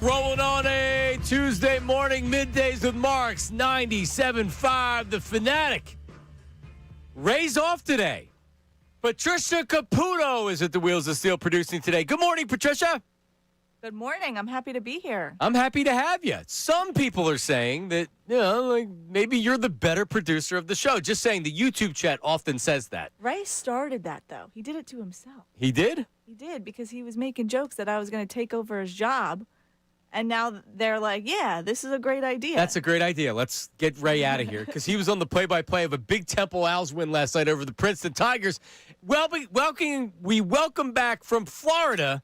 rolling on a Tuesday morning, middays with Marks, 97.5, the Fanatic. Ray's off today. Patricia Caputo is at the Wheels of Steel producing today. Good morning, Patricia. Good morning. I'm happy to be here. I'm happy to have you. Some people are saying that, maybe you're the better producer of the show. Just saying, the YouTube chat often says that. Ray started that, though. He did it to himself. He did? He did, because he was making jokes that I was going to take over his job. And now they're like, yeah, this is a great idea. That's a great idea. Let's get Ray out of here, because he was on the play-by-play of a big Temple Owls win last night over the Princeton Tigers. Well, we welcome back from Florida.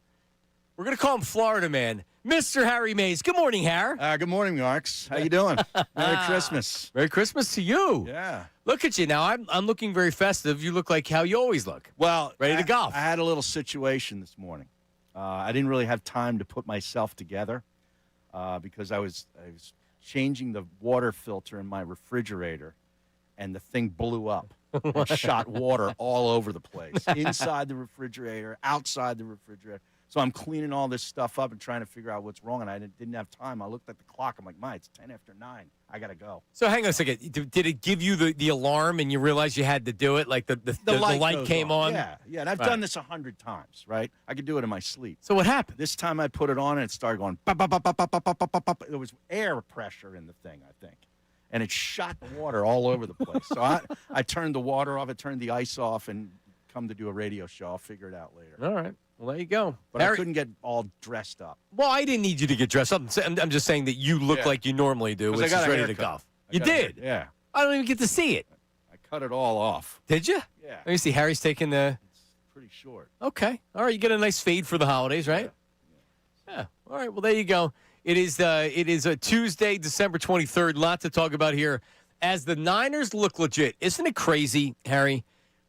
We're going to call him Florida Man, Mr. Harry Mays. Good morning, Harry. Good morning, Marks. How you doing? Merry Christmas. Merry Christmas to you. Yeah. Look at you now. I'm looking very festive. You look like how you always look. Well, ready to golf. I had a little situation this morning. I didn't really have time to put myself together because I was changing the water filter in my refrigerator, and the thing blew up and shot water all over the place, inside the refrigerator, outside the refrigerator. So I'm cleaning all this stuff up and trying to figure out what's wrong, and I didn't have time. I looked at the clock. I'm like, it's 10 after 9. I got to go. So hang on a second. Did it give you the alarm and you realized you had to do it? Like the light came on? Yeah, and I've done this 100 times, right? I could do it in my sleep. So what happened? This time I put it on, and it started going, pop, pop, pop, pop, pop, pop, pop, pop, pop. There was air pressure in the thing, I think. And it shot water all over the place. So I turned the water off. I turned the ice off and come to do a radio show. I'll figure it out later. All right. Well, there you go. But I couldn't get all dressed up. Well, I didn't need you to get dressed up. I'm just saying that you look like you normally do, which is ready to golf. You did? Yeah. I don't even get to see it. I cut it all off. Did you? Yeah. Let me see. Harry's taking the... It's pretty short. Okay. All right. You get a nice fade for the holidays, right? Yeah. All right. Well, there you go. It is a Tuesday, December 23rd. Lot to talk about here as the Niners look legit. Isn't it crazy, Harry,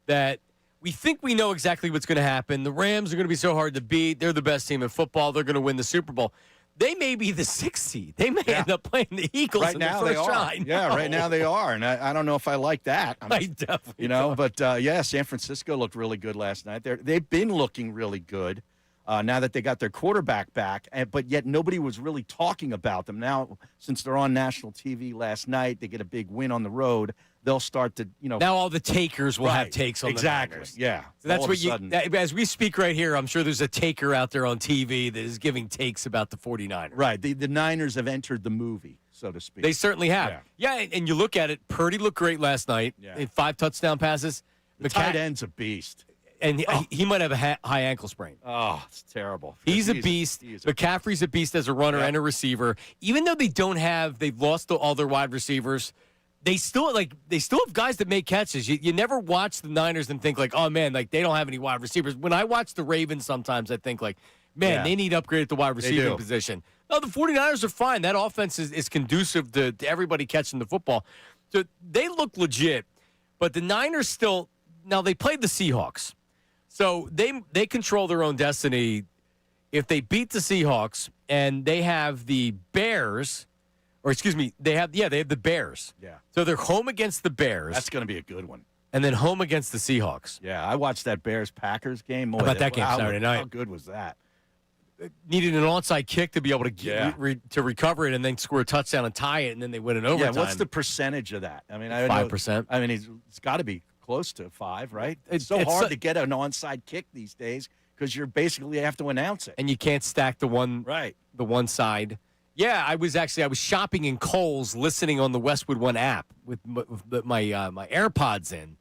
that we think we know exactly what's going to happen? The Rams are going to be so hard to beat. They're the best team in football. They're going to win the Super Bowl. They may be the 6th seed. They may end up playing the Eagles right in now. the first They are. round. Yeah, right now they are, and I don't know if I like that. I definitely don't. But San Francisco looked really good last night. They've been looking really good now that they got their quarterback back, but yet nobody was really talking about them. Now, since they're on national TV last night, they get a big win on the road. They'll start to, Now all the takers will have takes on the Niners. Yeah. So that's what as we speak right here, I'm sure there's a taker out there on TV that is giving takes about the 49ers. Right. The Niners have entered the movie, so to speak. They certainly have. Yeah, and you look at it, Purdy looked great last night. Yeah. 5 touchdown passes. The tight end's a beast. And he might have a high ankle sprain. Oh, it's terrible. He's a beast. McCaffrey's a beast as a runner and a receiver. Even though they've lost all their wide receivers, they still have guys that make catches. You never watch the Niners and think like, oh man, like they don't have any wide receivers. When I watch the Ravens, sometimes I think like, man, they need upgrade at the wide receiving position. No, the 49ers are fine. That offense is conducive to everybody catching the football. So they look legit, but the Niners still. Now they played the Seahawks. So they control their own destiny. If they beat the Seahawks and they have the Bears, or excuse me, they have the Bears. Yeah. So they're home against the Bears. That's going to be a good one. And then home against the Seahawks. Yeah, I watched that Bears-Packers game. How about that game Saturday night? How good was that? Needed an onside kick to be able to to recover it and then score a touchdown and tie it, and then they win in overtime. Yeah, what's the percentage of that? I mean, 5%. I mean, it's got to be close to 5, right? It's hard to get an onside kick these days because you basically have to announce it, and you can't stack the one side. Yeah, I was shopping in Kohl's, listening on the Westwood One app with my AirPods in,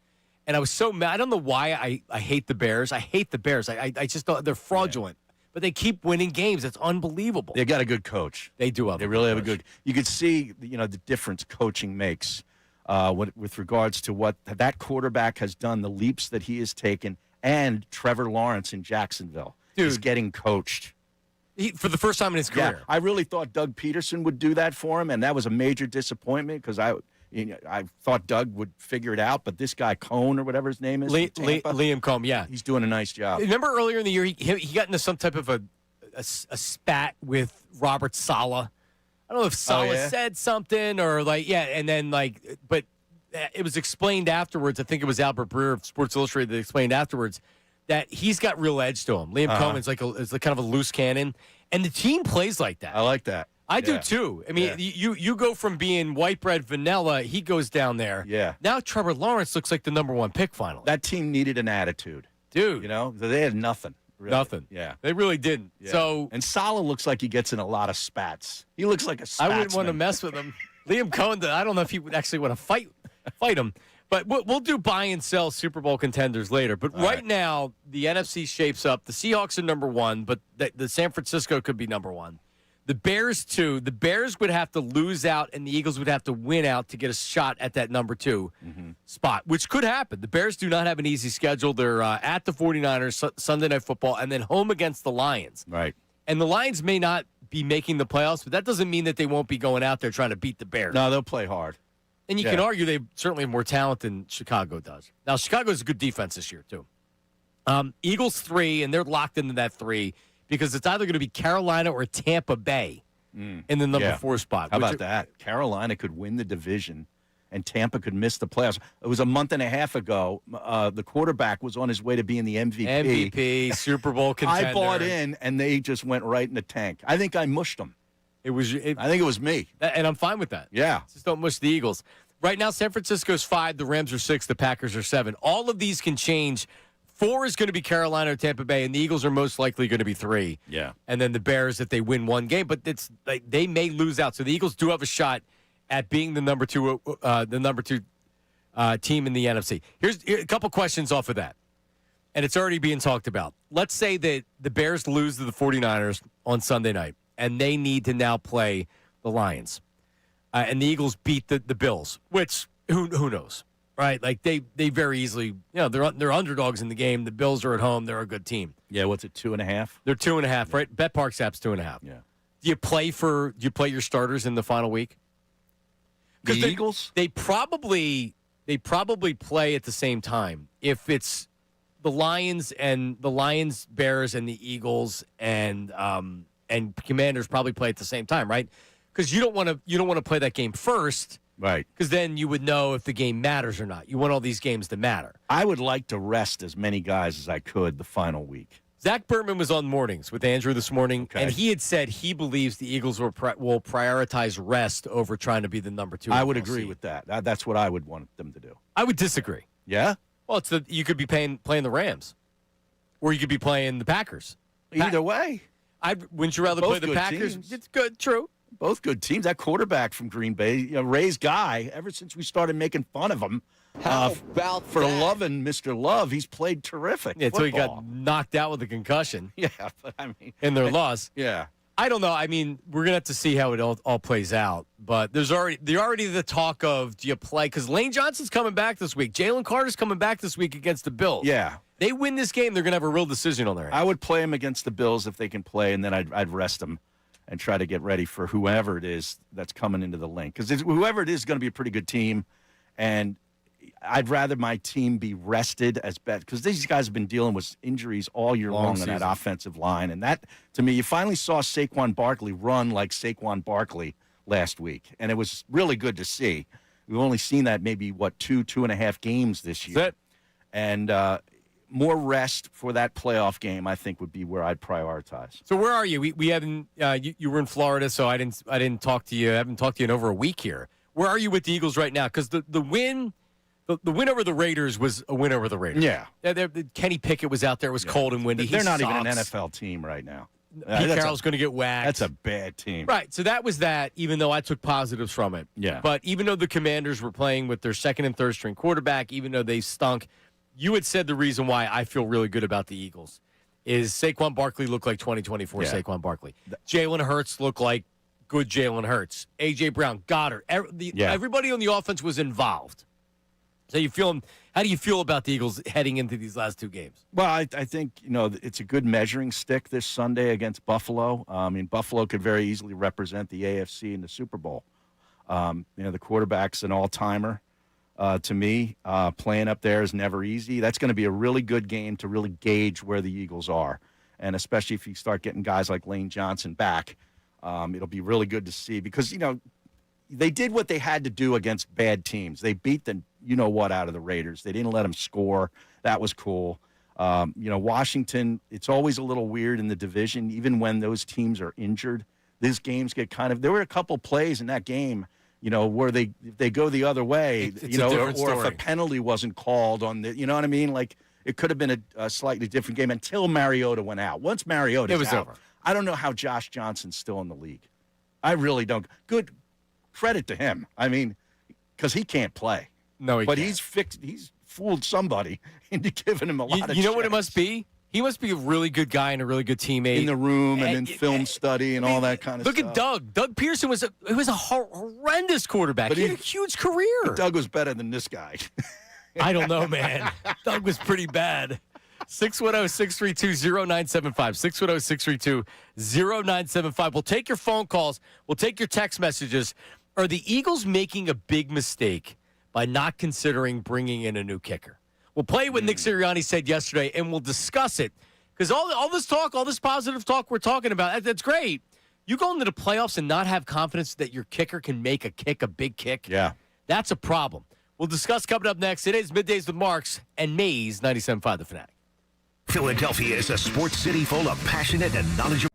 and I was so mad. I don't know why I hate the Bears. I hate the Bears. I just thought they're fraudulent. Yeah. But they keep winning games. It's unbelievable. They got a good coach. They do have. They really have a good. You could see, the difference coaching makes with regards to what that quarterback has done, the leaps that he has taken, and Trevor Lawrence in Jacksonville is getting coached. For the first time in his career. Yeah, I really thought Doug Peterson would do that for him, and that was a major disappointment because I thought Doug would figure it out, but this guy Cohn or whatever his name is, Liam Cohn, yeah, he's doing a nice job. Remember earlier in the year he got into some type of a spat with Robert Saleh. I don't know if Saleh said something or and then but it was explained afterwards. I think it was Albert Breer of Sports Illustrated that explained afterwards that he's got real edge to him. Liam Cohen's is kind of a loose cannon, And the team plays like that. I like that. I do too. I mean, you go from being white bread vanilla, he goes down there. Yeah. Now Trevor Lawrence looks like the number 1 pick finally. That team needed an attitude. Dude. You know, they had nothing. Really. Nothing. Yeah. They really didn't. Yeah. So and Saleh looks like he gets in a lot of spats. He looks like a spatsman. I wouldn't want to mess with him. Liam Cohen, I don't know if he would actually want to fight him. But we'll do buy and sell Super Bowl contenders later. But right now, the NFC shapes up. The Seahawks are number 1, but the San Francisco could be number 1. The Bears, 2. The Bears would have to lose out, and the Eagles would have to win out to get a shot at that number 2 spot, which could happen. The Bears do not have an easy schedule. They're at the 49ers, Sunday Night Football, and then home against the Lions. Right. And the Lions may not be making the playoffs, but that doesn't mean that they won't be going out there trying to beat the Bears. No, they'll play hard. And you can argue they certainly have more talent than Chicago does. Now, Chicago's a good defense this year, too. Eagles 3, and they're locked into that 3 because it's either going to be Carolina or Tampa Bay in the number 4 spot. How about that? Carolina could win the division, and Tampa could miss the playoffs. It was a month and a half ago. The quarterback was on his way to being the MVP. MVP, Super Bowl contender. I bought in, and they just went right in the tank. I think I mushed them. I think it was me. And I'm fine with that. Yeah. Just don't mush the Eagles. Right now, San Francisco's 5, the Rams are 6, the Packers are 7. All of these can change. 4 is going to be Carolina or Tampa Bay, and the Eagles are most likely going to be 3. Yeah. And then the Bears if they win one game, but they may lose out. So the Eagles do have a shot at being the number 2 team in the NFC. Here's a couple questions off of that. And it's already being talked about. Let's say that the Bears lose to the 49ers on Sunday night, and they need to now play the Lions. And the Eagles beat the Bills, which who knows, right? Like they very easily, they're underdogs in the game. The Bills are at home; they're a good team. Yeah, what's it, 2.5? They're 2.5, right? Bet Parks app's 2.5. Yeah. Do you play your starters in the final week? The Eagles? They probably play at the same time. If it's the Lions, Bears, and the Eagles, and Commanders probably play at the same time, right? Because you don't want to play that game first, right? Because then you would know if the game matters or not. You want all these games to matter. I would like to rest as many guys as I could the final week. Zach Bertman was on Mornings with Andrew this morning, and he had said he believes the Eagles will prioritize rest over trying to be the number 2. I would agree with that. That's what I would want them to do. I would disagree. Yeah? Well, you could be playing the Rams, or you could be playing the Packers. Either way. Wouldn't you rather play the Packers? Teams. It's good, true. Both good teams. That quarterback from Green Bay, Ray's guy, ever since we started making fun of him, for loving Mr. Love, he's played terrific. Yeah, until he got knocked out with a concussion. Yeah, but I mean, in their loss. Yeah, I don't know. I mean, we're gonna have to see how it all plays out. But there's already the talk of, do you play? Because Lane Johnson's coming back this week. Jalen Carter's coming back this week against the Bills. Yeah, they win this game, they're gonna have a real decision on their hands. I would play him against the Bills if they can play, and then I'd rest them and try to get ready for whoever it is that's coming into the link. Because whoever it is going to be a pretty good team, and I'd rather my team be rested as best, because these guys have been dealing with injuries all year long on that offensive line. And that, to me, you finally saw Saquon Barkley run like Saquon Barkley last week, and it was really good to see. We've only seen that maybe, 2.5 games this year. That's it. And more rest for that playoff game, I think, would be where I'd prioritize. So where are you? We haven't. You were in Florida, so I didn't talk to you. I haven't talked to you in over a week here. Where are you with the Eagles right now? Because the win over the Raiders was a win over the Raiders. Yeah. Kenny Pickett was out there. It was cold and windy. They're not even an NFL team right now. Pete Carroll's going to get whacked. That's a bad team. Right. So that was that, even though I took positives from it. Yeah. But even though the Commanders were playing with their second and third string quarterback, even though they stunk, you had said the reason why I feel really good about the Eagles is Saquon Barkley looked like 2024 Saquon Barkley. Jalen Hurts looked like good Jalen Hurts. A.J. Brown, Goddard. Everybody on the offense was involved. So how do you feel about the Eagles heading into these last 2 games? Well, I think, it's a good measuring stick this Sunday against Buffalo. Buffalo could very easily represent the AFC in the Super Bowl. The quarterback's an all-timer. To me, playing up there is never easy. That's going to be a really good game to really gauge where the Eagles are. And especially if you start getting guys like Lane Johnson back, it'll be really good to see. Because, they did what they had to do against bad teams. They beat the out of the Raiders. They didn't let them score. That was cool. Washington, it's always a little weird in the division, even when those teams are injured. These games get there were a couple plays in that game, where they go the other way, It's a different or if story. a penalty wasn't called on the, you know what I mean? Like, it could have been a slightly different game until Mariota went out. Once Mariota It was out, over. I don't know how Josh Johnson's still in the league. I really don't. Good credit to him. I mean, because he can't play. No, he But can't. he's fooled somebody into giving him a lot of You know what it checks. must be? He must be a really good guy and a really good teammate. In the room and in And- film study and all that kind of Look stuff. at Doug. Doug Pearson was a horrendous quarterback. But he had he- a huge career. Doug was better than this guy. I don't know, man. Doug was pretty bad. 610-632-0975. 610-632-0975. We'll take your phone calls. We'll take your text messages. Are the Eagles making a big mistake by not considering bringing in a new kicker? We'll play what Nick Sirianni said yesterday, and we'll discuss it. Because all this talk, all this positive talk we're talking about, that's great. You go into the playoffs and not have confidence that your kicker can make a big kick. Yeah. That's a problem. We'll discuss coming up next. It is Middays with Marks and Mays, 97.5 The Fanatic. Philadelphia is a sports city full of passionate and knowledgeable.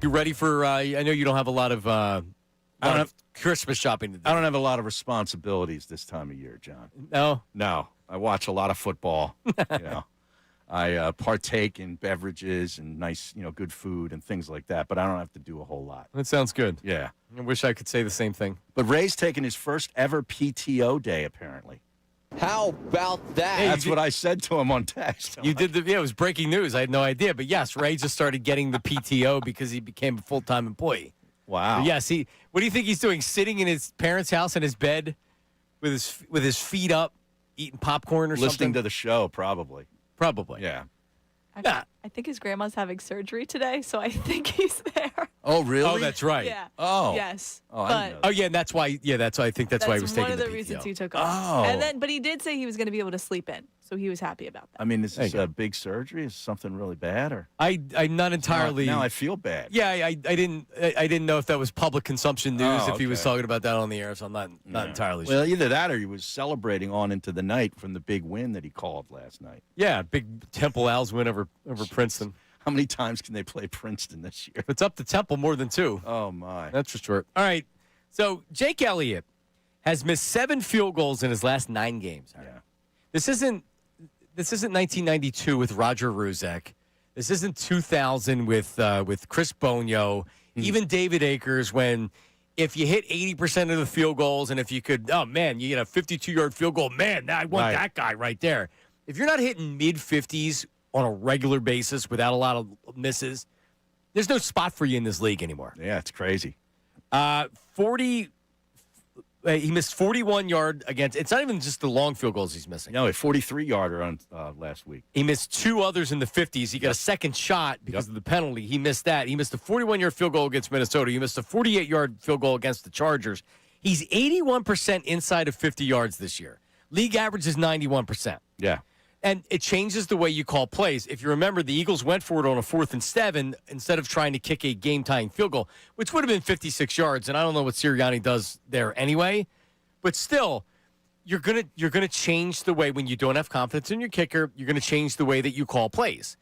You ready for? I know you don't have a lot of. I don't have Christmas shopping to do. I don't have a lot of responsibilities this time of year, John. No. No, I watch a lot of football. I partake in beverages and nice, good food and things like that. But I don't have to do a whole lot. That sounds good. Yeah. I wish I could say the same thing. But Ray's taking his first ever PTO day, apparently. How about that? Hey, That's what I said to him on text. You did it was breaking news. I had no idea. But yes, Ray just started getting the PTO because he became a full-time employee. Wow. But yes, what do you think he's doing? Sitting in his parents' house in his bed with his feet up, eating popcorn or Listening something? to the show, probably. Probably. Yeah. I think his grandma's having surgery today, so I think he's there. Oh, really? Oh, that's right. Yeah. Oh. Yes. Oh, I didn't know but that. Oh, yeah, and that's why. Yeah, that's why I think that's why he was one taking of the PTO. reasons he took off. Oh. But he did say he was going to be able to sleep in, so he was happy about that. I mean, is There this you go. a big surgery? Is something really bad? Or I'm not entirely. Now I feel bad. Yeah, I didn't know if that was public consumption news. Oh, If he was okay. talking about that on the air, so I'm not entirely sure. Well, either that or he was celebrating on into the night from the big win that he called last night. Yeah, big Temple Owls win over Princeton. How many times can they play Princeton this year? If it's up to Temple, more than 2. Oh, my. That's for sure. All right. So Jake Elliott has missed 7 field goals in his last 9 games. Yeah. This isn't 1992 with Roger Ruzek. This isn't 2000 with Chris Bonio. Even David Akers, when if you hit 80% of the field goals and if you could, oh, man, you get a 52-yard field goal, man, I want Right. that guy right there. If you're not hitting mid-50s on a regular basis without a lot of misses, there's no spot for you in this league anymore. Yeah, it's crazy. 40. He missed 41-yard against. It's not even just the long field goals he's missing. No, a 43-yarder on last week. He missed 2 others in the 50s. He got a second shot because of the penalty. He missed that. He missed a 41-yard field goal against Minnesota. He missed a 48-yard field goal against the Chargers. He's 81% inside of 50 yards this year. League average is 91%. Yeah. And it changes the way you call plays. If you remember, the Eagles went for it on a 4th and 7 instead of trying to kick a game-tying field goal, which would have been 56 yards. And I don't know what Sirianni does there anyway. But still, you're gonna change the way when you don't have confidence in your kicker. You're gonna change the way that you call plays.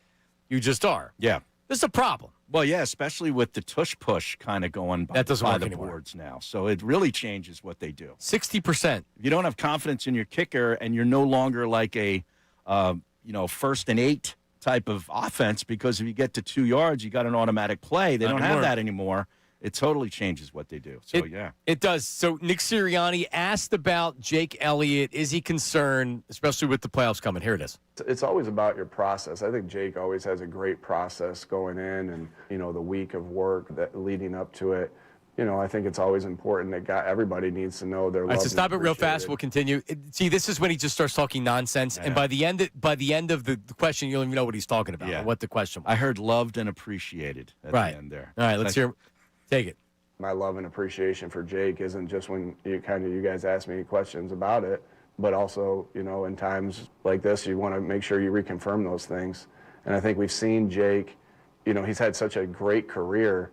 You just are. Yeah. This is a problem. Well, yeah, especially with the tush-push kind of going That doesn't by work the anymore. boards now. So it really changes what they do. 60%. If you don't have confidence in your kicker and you're no longer like a 1st and 8 type of offense, because if you get to 2 yards, you got an automatic play. They Not don't anymore. have that anymore. It totally changes what they do. So, yeah. It does. So Nick Sirianni asked about Jake Elliott. Is he concerned, especially with the playoffs coming? Here it is. It's always about your process. I think Jake always has a great process going in, and the week of work that leading up to it. I think it's always important that everybody needs to know their. All right, so stop it real fast. We'll continue. See, this is when he just starts talking nonsense, and by the end of the question, you don't even know what he's talking about or what the question was. I heard loved and appreciated at the end there. All right, let's hear. Take it. My love and appreciation for Jake isn't just when you guys ask me questions about it, but also in times like this, you want to make sure you reconfirm those things. And I think we've seen Jake. He's had such a great career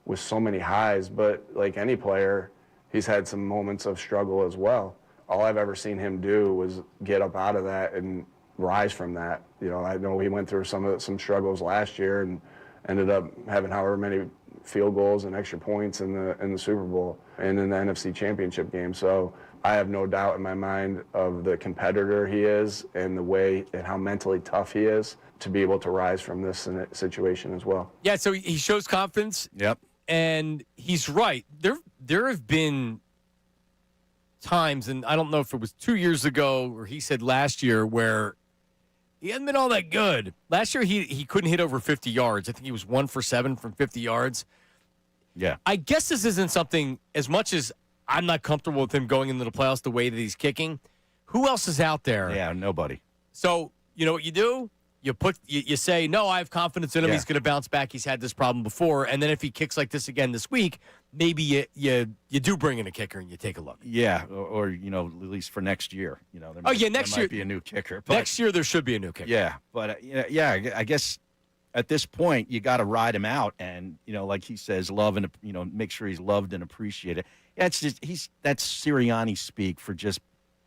with so many highs, but like any player, he's had some moments of struggle as well. All I've ever seen him do was get up out of that and rise from that. I know he went through some struggles last year and ended up having however many field goals and extra points in the Super Bowl and in the NFC Championship game. So I have no doubt in my mind of the competitor he is and the way and how mentally tough he is to be able to rise from this situation as well. Yeah, so he shows confidence. Yep. And he's right. There have been times, and I don't know if it was 2 years ago or he said last year, where he hasn't been all that good. Last year, he couldn't hit over 50 yards. I think he was 1 for 7 from 50 yards. Yeah. I guess this isn't something, as much as I'm not comfortable with him going into the playoffs the way that he's kicking, who else is out there? Yeah, nobody. So, you know what you do? You say, no, I have confidence in him. Yeah. He's going to bounce back. He's had this problem before. And then if he kicks like this again this week, maybe you do bring in a kicker and you take a look. Yeah, or at least for next year. There next year might be a new kicker. But, Next year, there should be a new kicker. Yeah, but I guess at this point you got to ride him out, and like he says, love and make sure he's loved and appreciated. Yeah, it's just that's Sirianni speak for just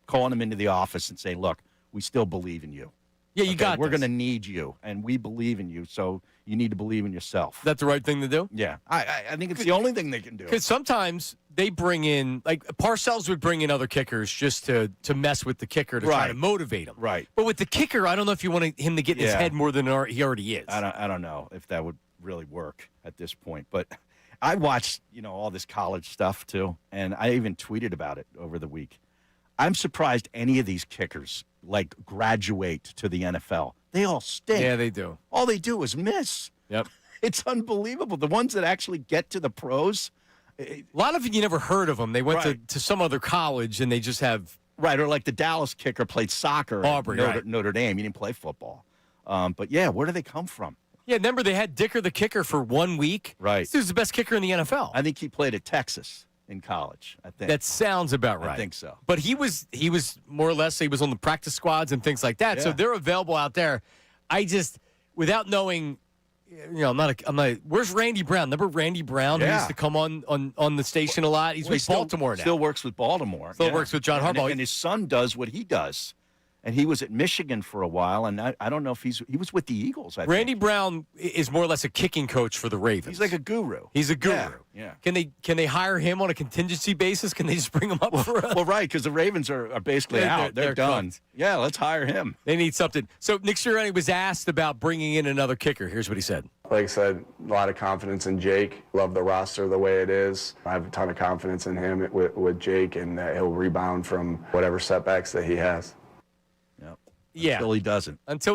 calling him into the office and saying, look, we still believe in you. Yeah, you got We're this. going to need you, and we believe in you. So, You need to believe in yourself. That's the right thing to do? Yeah. I think it's the only thing they can do. Because sometimes they bring in, like Parcells would bring in other kickers just to mess with the kicker to try to motivate him. Right. But with the kicker, I don't know if you want him to get in his head more than he already is. I don't know if that would really work at this point. But I watched, all this college stuff too, and I even tweeted about it over the week. I'm surprised any of these kickers graduate to the NFL. They all stink. Yeah, they do. All they do is miss. Yep. It's unbelievable. The ones that actually get to the pros. A lot of you never heard of them. They went to some other college and they just have. Right, or like the Dallas kicker played soccer Auburn, at Notre Dame. He didn't play football. But, yeah, where do they come from? Yeah, remember they had Dicker the kicker for 1 week? Right. This dude's the best kicker in the NFL. I think he played at Texas in college, I think. That sounds about right. I think so. But he was more or less, he was on the practice squads and things like that. Yeah. So they're available out there. I just, without knowing, I'm not, where's Randy Brown? Remember Randy Brown who used to come on the station a lot? He's with Baltimore now. Still works with Baltimore. Still works with John Harbaugh. And his son does what he does. And he was at Michigan for a while, and I don't know if he was with the Eagles, I think. Randy Brown is more or less a kicking coach for the Ravens. He's like a guru. He's a guru. Yeah. Can they hire him on a contingency basis? Can they just bring him up for a... Well, right, because the Ravens are basically out. They're done. Cooked. Yeah, let's hire him. They need something. So Nick Sirianni was asked about bringing in another kicker. Here's what he said. Like I said, a lot of confidence in Jake. Love the roster the way it is. I have a ton of confidence in him with Jake, and that he'll rebound from whatever setbacks that he has. Yeah. Until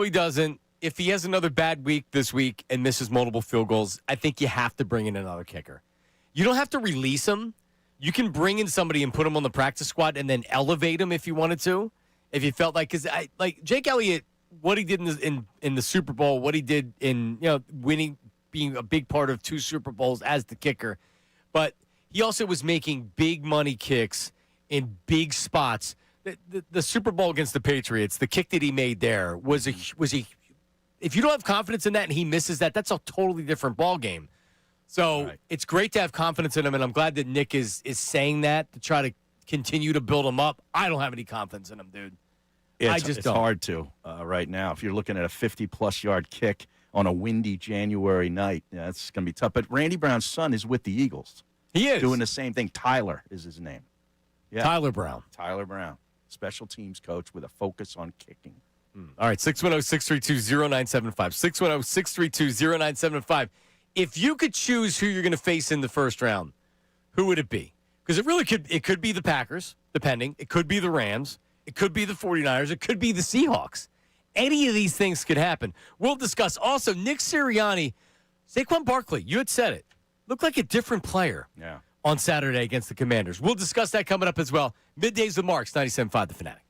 he doesn't. If he has another bad week this week and misses multiple field goals, I think you have to bring in another kicker. You don't have to release him. You can bring in somebody and put him on the practice squad and then elevate him if you wanted to. If you felt because Jake Elliott, what he did in the Super Bowl, what he did in winning, being a big part of 2 Super Bowls as the kicker, but he also was making big money kicks in big spots. The Super Bowl against the Patriots, the kick that he made there was a. If you don't have confidence in that and he misses that, that's a totally different ball game. So It's great to have confidence in him, and I'm glad that Nick is saying that to try to continue to build him up. I don't have any confidence in him, dude. It's hard to right now. If you're looking at a 50-plus yard kick on a windy January night, it's going to be tough. But Randy Brown's son is with the Eagles. He is. Doing the same thing. Tyler is his name. Yeah. Tyler Brown. Special teams coach with a focus on kicking. All right, 610-632-0975. 610-632-0975. If you could choose who you're going to face in the first round, who would it be? Because it could be the Packers, depending. It could be the Rams. It could be the 49ers. It could be the Seahawks. Any of these things could happen. We'll discuss. Also, Nick Sirianni, Saquon Barkley, you had said it, looked like a different player. Yeah. On Saturday against the Commanders. We'll discuss that coming up as well. Middays with Marks, 97.5 The Fanatic.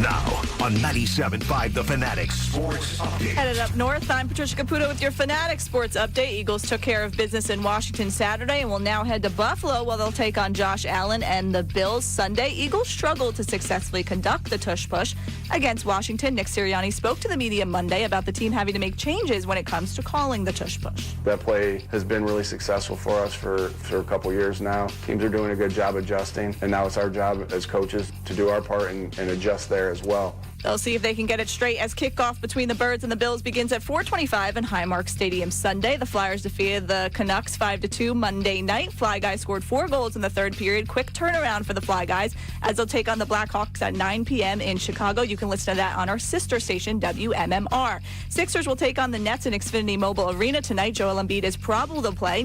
Now on 97.5 The Fanatic Sports Update. Headed up north, I'm Patricia Caputo with your Fanatic Sports Update. Eagles took care of business in Washington Saturday and will now head to Buffalo where they'll take on Josh Allen and the Bills Sunday. Eagles struggled to successfully conduct the tush push against Washington. Nick Sirianni spoke to the media Monday about the team having to make changes when it comes to calling the tush push. That play has been really successful for us for a couple years now. Teams are doing a good job adjusting, and now it's our job as coaches to do our part and adjust there as well. They'll see if they can get it straight as kickoff between the Birds and the Bills begins at 4:25 in Highmark Stadium Sunday. The Flyers defeated the Canucks 5-2 Monday night. Fly Guys scored 4 goals in the third period. Quick turnaround for the Fly Guys as they'll take on the Blackhawks at 9 p.m. in Chicago. You can listen to that on our sister station, WMMR. Sixers will take on the Nets in Xfinity Mobile Arena tonight. Joel Embiid is probable to play.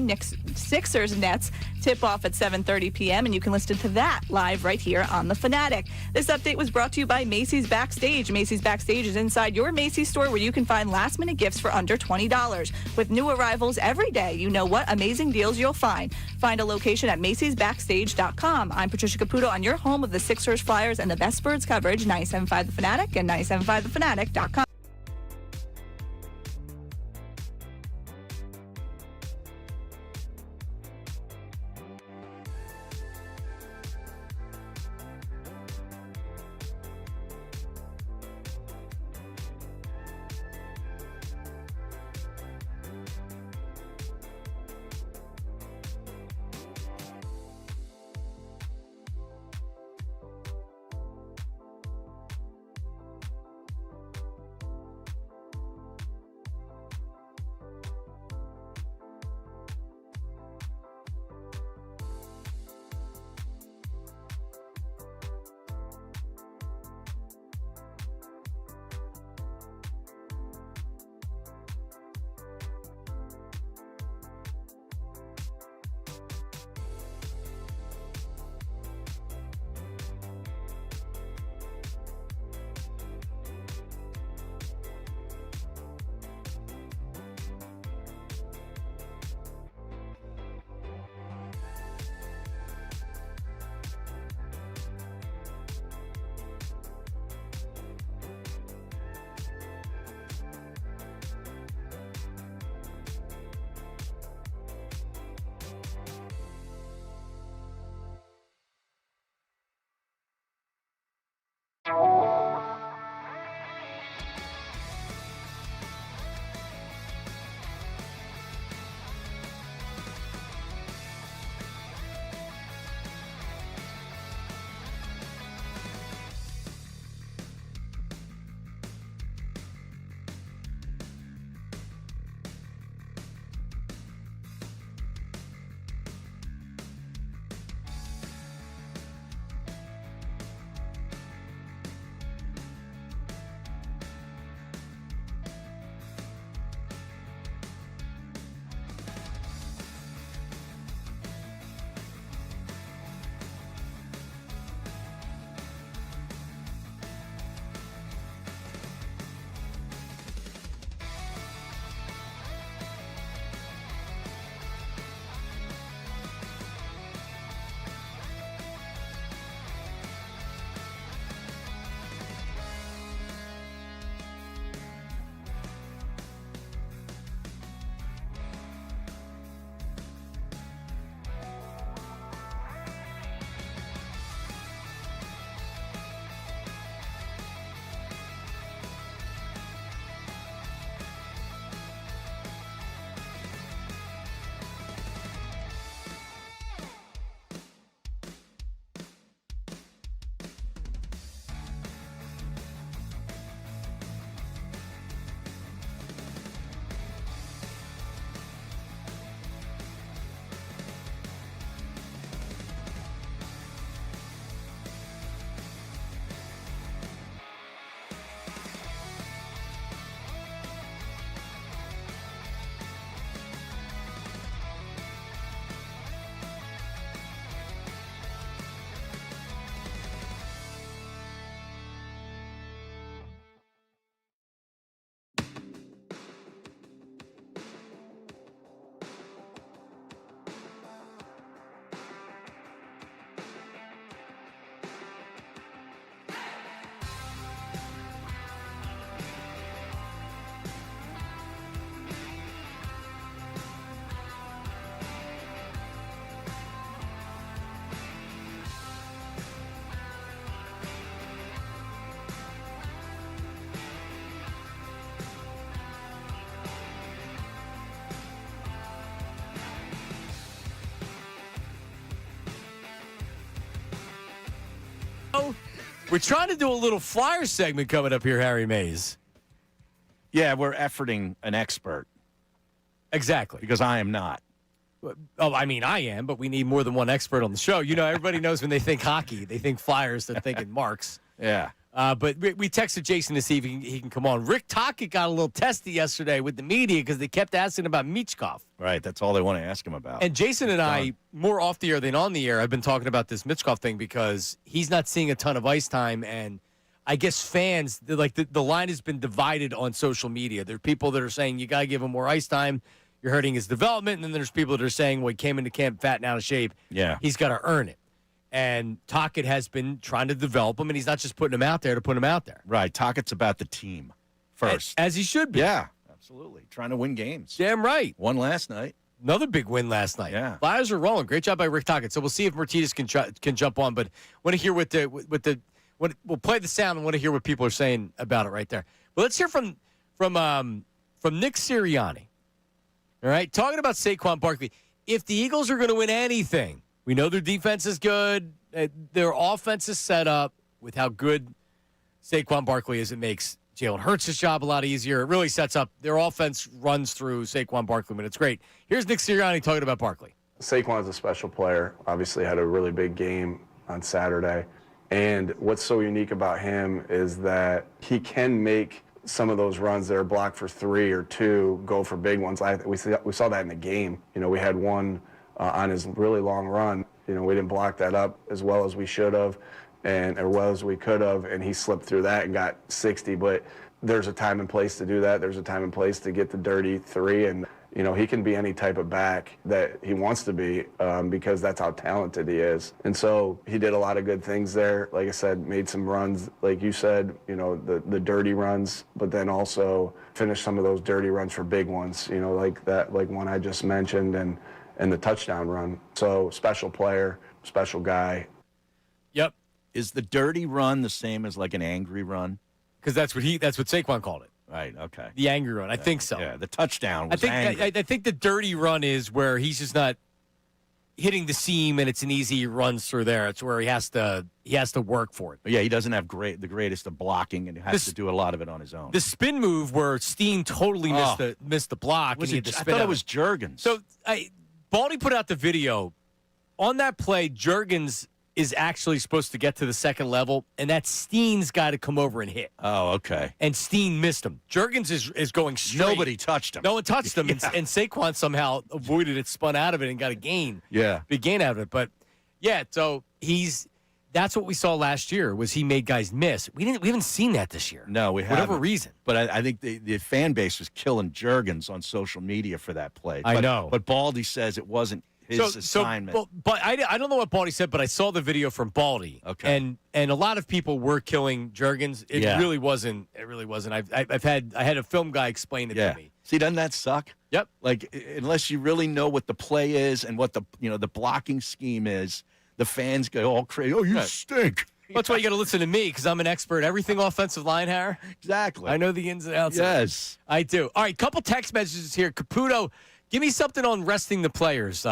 Sixers Nets tip off at 7:30 p.m. and you can listen to that live right here on The Fanatic. This update was brought to you by Macy's Backstage. Macy's Backstage is inside your Macy's store where you can find last-minute gifts for under $20. With new arrivals every day, you know what amazing deals you'll find. Find a location at Macy'sBackstage.com. I'm Patricia Caputo on your home of the Sixers, Flyers, and the best Birds coverage, 97.5 The Fanatic and 97.5thefanatic.com. Oh, we're trying to do a little Flyers segment coming up here, Harry Mays. Yeah, we're efforting an expert Exactly. because I am not. Oh, I mean, I am, but we need more than one expert on the show. You know, everybody knows when they think hockey, they think Flyers, they're thinking Marks. Yeah. But we texted Jason to see if he can come on. Rick Tocchet got a little testy yesterday with the media because they kept asking about Michkov. Right. That's all they want to ask him about. And Jason and I, more off the air than on the air, I've been talking about this Michkov thing because he's not seeing a ton of ice time. And I guess fans, the line has been divided on social media. There are people that are saying you got to give him more ice time. You're hurting his development. And then there's people that are saying, well, he came into camp fat and out of shape. Yeah. He's got to earn it. And Tocchet has been trying to develop him, and he's not just putting him out there to put him out there. Right. Tocchet's about the team first. As he should be. Yeah, absolutely. Trying to win games. Damn right. Won last night. Another big win last night. Yeah. Flyers are rolling. Great job by Rick Tocchet. So we'll see if Martinez can jump on. But want to hear we'll play the sound and want to hear what people are saying about it right there. But let's hear from Nick Sirianni. All right, talking about Saquon Barkley. If the Eagles are going to win anything, we know their defense is good. Their offense is set up with how good Saquon Barkley is. It makes Jalen Hurts' job a lot easier. It really sets up their offense runs through Saquon Barkley, and it's great. Here's Nick Sirianni talking about Barkley. Saquon's a special player. Obviously had a really big game on Saturday. And what's so unique about him is that he can make some of those runs that are blocked for 3 or 2 go for big ones. We saw that in the game. You know, we had one on his really long run. You know, we didn't block that up as well as we should have or well as we could have, and he slipped through that and got 60. But there's a time and place to do that. There's a time and place to get the dirty 3, and you know, he can be any type of back that he wants to be because that's how talented he is. And so he did a lot of good things there. Like I said, made some runs, like you said, you know, the dirty runs, but then also finished some of those dirty runs for big ones, you know, like one I just mentioned and the touchdown run. So special player, special guy. Yep. Is the dirty run the same as like an angry run? Because that's what Saquon called it. Right, okay. The angry run. I think so. Yeah, the touchdown was angry. I think the dirty run is where he's just not hitting the seam and it's an easy runs through there. It's where he has to work for it. But yeah, he doesn't have the greatest of blocking and has to do a lot of it on his own. The spin move where Steen totally missed the block. I and thought it was Juergens. So Baldy put out the video. On that play, Juergens is actually supposed to get to the second level, and that Steen's got to come over and hit. Oh, okay. And Steen missed him. Juergens is going straight. Nobody touched him. No one touched him, Yeah. and Saquon somehow avoided it, spun out of it, and got a gain. Yeah. Big gain out of it. But, yeah, so that's what we saw last year was he made guys miss. We haven't seen that this year. No, we haven't. Whatever reason. But I think the fan base was killing Juergens on social media for that play. I know. But Baldy says it wasn't his assignment. But I don't know what Baldy said, but I saw the video from Baldy. Okay. And a lot of people were killing Juergens. It really wasn't. It really wasn't. I had a film guy explain it to me. See, doesn't that suck? Yep. Like unless you really know what the play is and what the blocking scheme is, the fans go all crazy. Oh, you stink. That's why you got to listen to me because I'm an expert. Everything offensive line, Harry. Exactly. I know the ins and outs. Yes. I do. All right, couple text messages here. Caputo, give me something on resting the players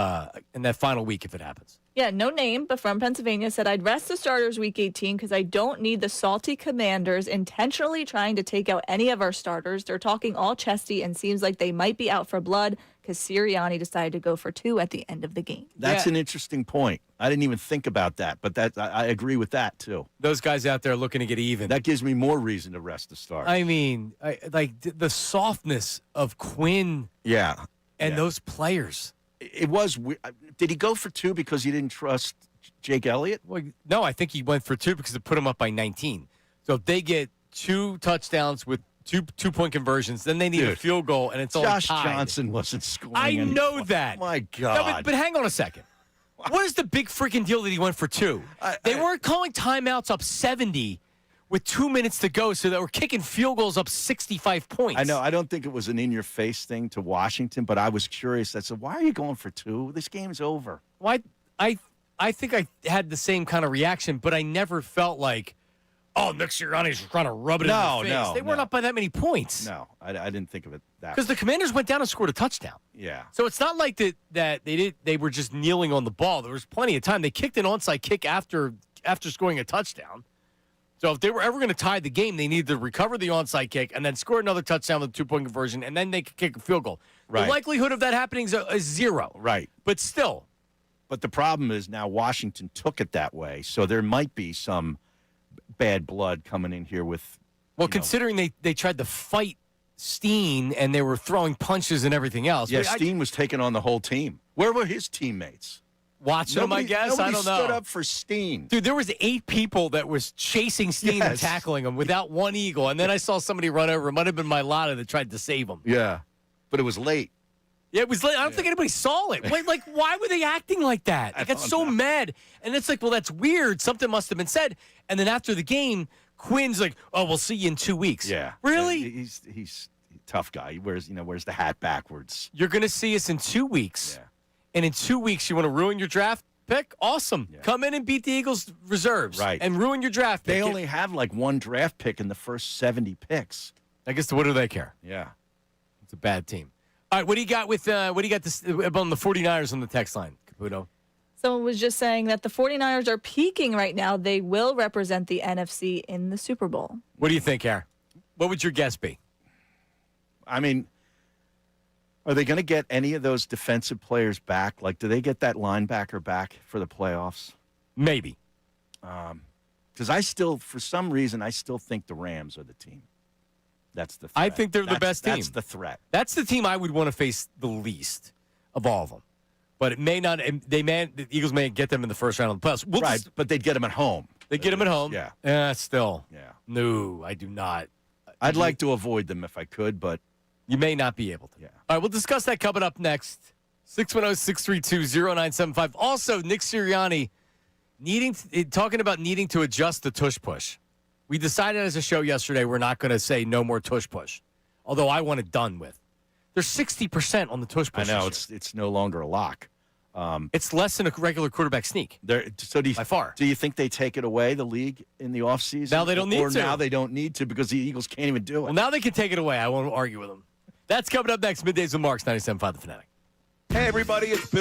in that final week if it happens. Yeah, no name, but from Pennsylvania, said, I'd rest the starters week 18 because I don't need the salty Commanders intentionally trying to take out any of our starters. They're talking all chesty and seems like they might be out for blood because Sirianni decided to go for 2 at the end of the game. That's an interesting point. I didn't even think about that, but I agree with that, too. Those guys out there looking to get even. That gives me more reason to rest the starters. I mean, the softness of Quinn and those players. It was. Did he go for 2 because he didn't trust Jake Elliott? Well, no, I think he went for 2 because it put him up by 19. So if they get 2 touchdowns with two-point conversions, then they need a field goal, and it's all tied. Josh Johnson wasn't scoring. I know that. My God. No, but hang on a second. What is the big freaking deal that he went for 2? They weren't calling timeouts up 70 with 2 minutes to go, so they were kicking field goals up 65 points. I know. I don't think it was an in-your-face thing to Washington, but I was curious. I said, why are you going for 2? This game's over. Well, I think I had the same kind of reaction, but I never felt like, oh, Nick Sirianni's trying to rub it in the face. They weren't up by that many points. No, I didn't think of it that way. Because the Commanders went down and scored a touchdown. Yeah. So it's not like that they were just kneeling on the ball. There was plenty of time. They kicked an onside kick after after scoring a touchdown. So if they were ever going to tie the game, they needed to recover the onside kick and then score another touchdown with a 2-point conversion, and then they could kick a field goal. Right. The likelihood of that happening is 0. Right. But still. But the problem is now Washington took it that way, so there might be some bad blood coming in here with. Well, considering they tried to fight Steen and they were throwing punches and everything else. Yeah, Steen was taking on the whole team. Where were his teammates? Watching him, I guess. I don't know. Nobody stood up for Steen. Dude, there was 8 people that was chasing Steen and tackling him without one eagle. And then I saw somebody run over. It might have been Mailata that tried to save him. Yeah, but it was late. Yeah, it was late. I don't think anybody saw it. Wait, like, why were they acting like that? I got so mad. And it's like, well, that's weird. Something must have been said. And then after the game, Quinn's like, oh, we'll see you in 2 weeks. Yeah. Really? He's a tough guy. He wears the hat backwards. You're going to see us in 2 weeks. Yeah. And in 2 weeks, you want to ruin your draft pick? Awesome. Yeah. Come in and beat the Eagles reserves. Right. And ruin your draft pick. They only have like one draft pick in the first 70 picks. I guess what do they care? Yeah. It's a bad team. All right, what do you got with on the 49ers on the text line, Caputo? Someone was just saying that the 49ers are peaking right now. They will represent the NFC in the Super Bowl. What do you think, Aaron? What would your guess be? I mean, are they going to get any of those defensive players back? Like, do they get that linebacker back for the playoffs? Maybe. Because for some reason, I still think the Rams are the team. That's the threat. I think they're the best team. That's the threat. That's the team I would want to face the least of all of them. But it may not. The Eagles may get them in the first round of the playoffs. Right, but they'd get them at home. They get them at home. Yeah. Still. Yeah. No, I do not. I'd like to avoid them if I could, but you may not be able to. Yeah. All right, we'll discuss that coming up next. 610-632-0975. Also, Nick Sirianni talking about needing to adjust the tush push. We decided as a show yesterday we're not going to say no more tush push, although I want it done with. There's 60% on the tush push. I know it's no longer a lock. It's less than a regular quarterback sneak. By far. Do you think they take it away, the league, in the offseason? Now they don't need to. Or now they don't need to because the Eagles can't even do it. Well, now they can take it away. I won't argue with them. That's coming up next. Middays with Marks, 97.5 The Fanatic. Hey, everybody, it's Bill.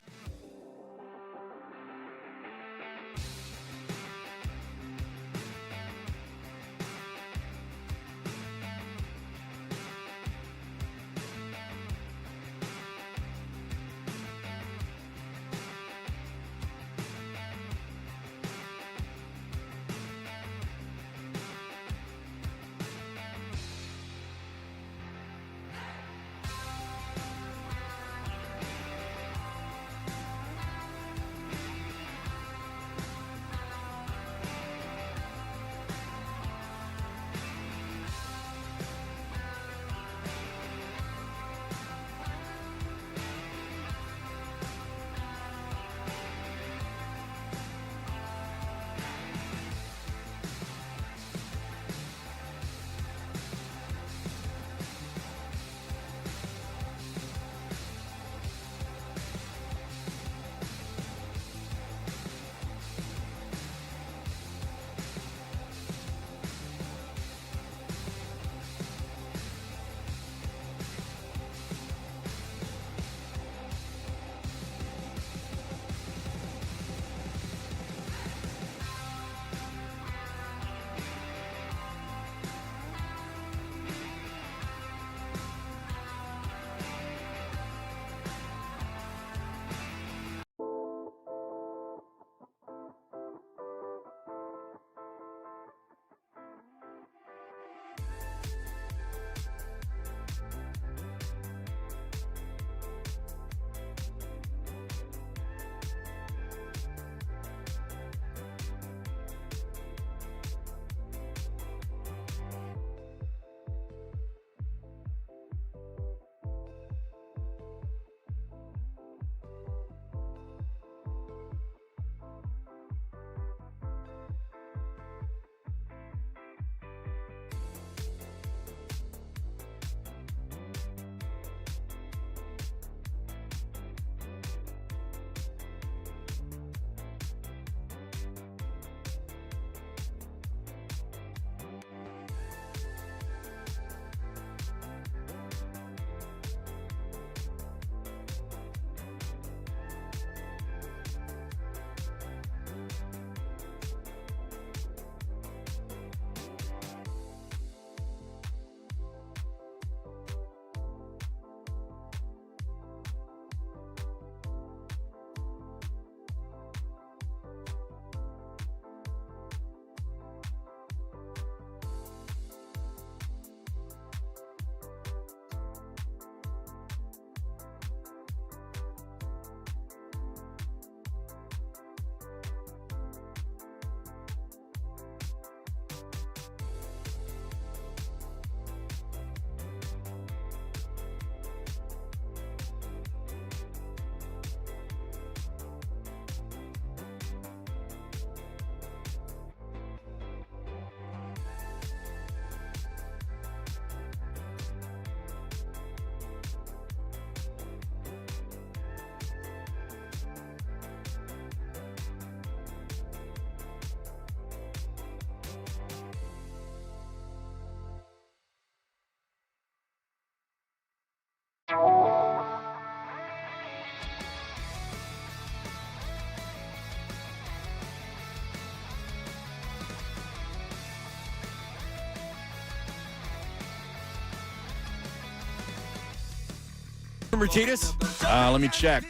Martinez? Let me check.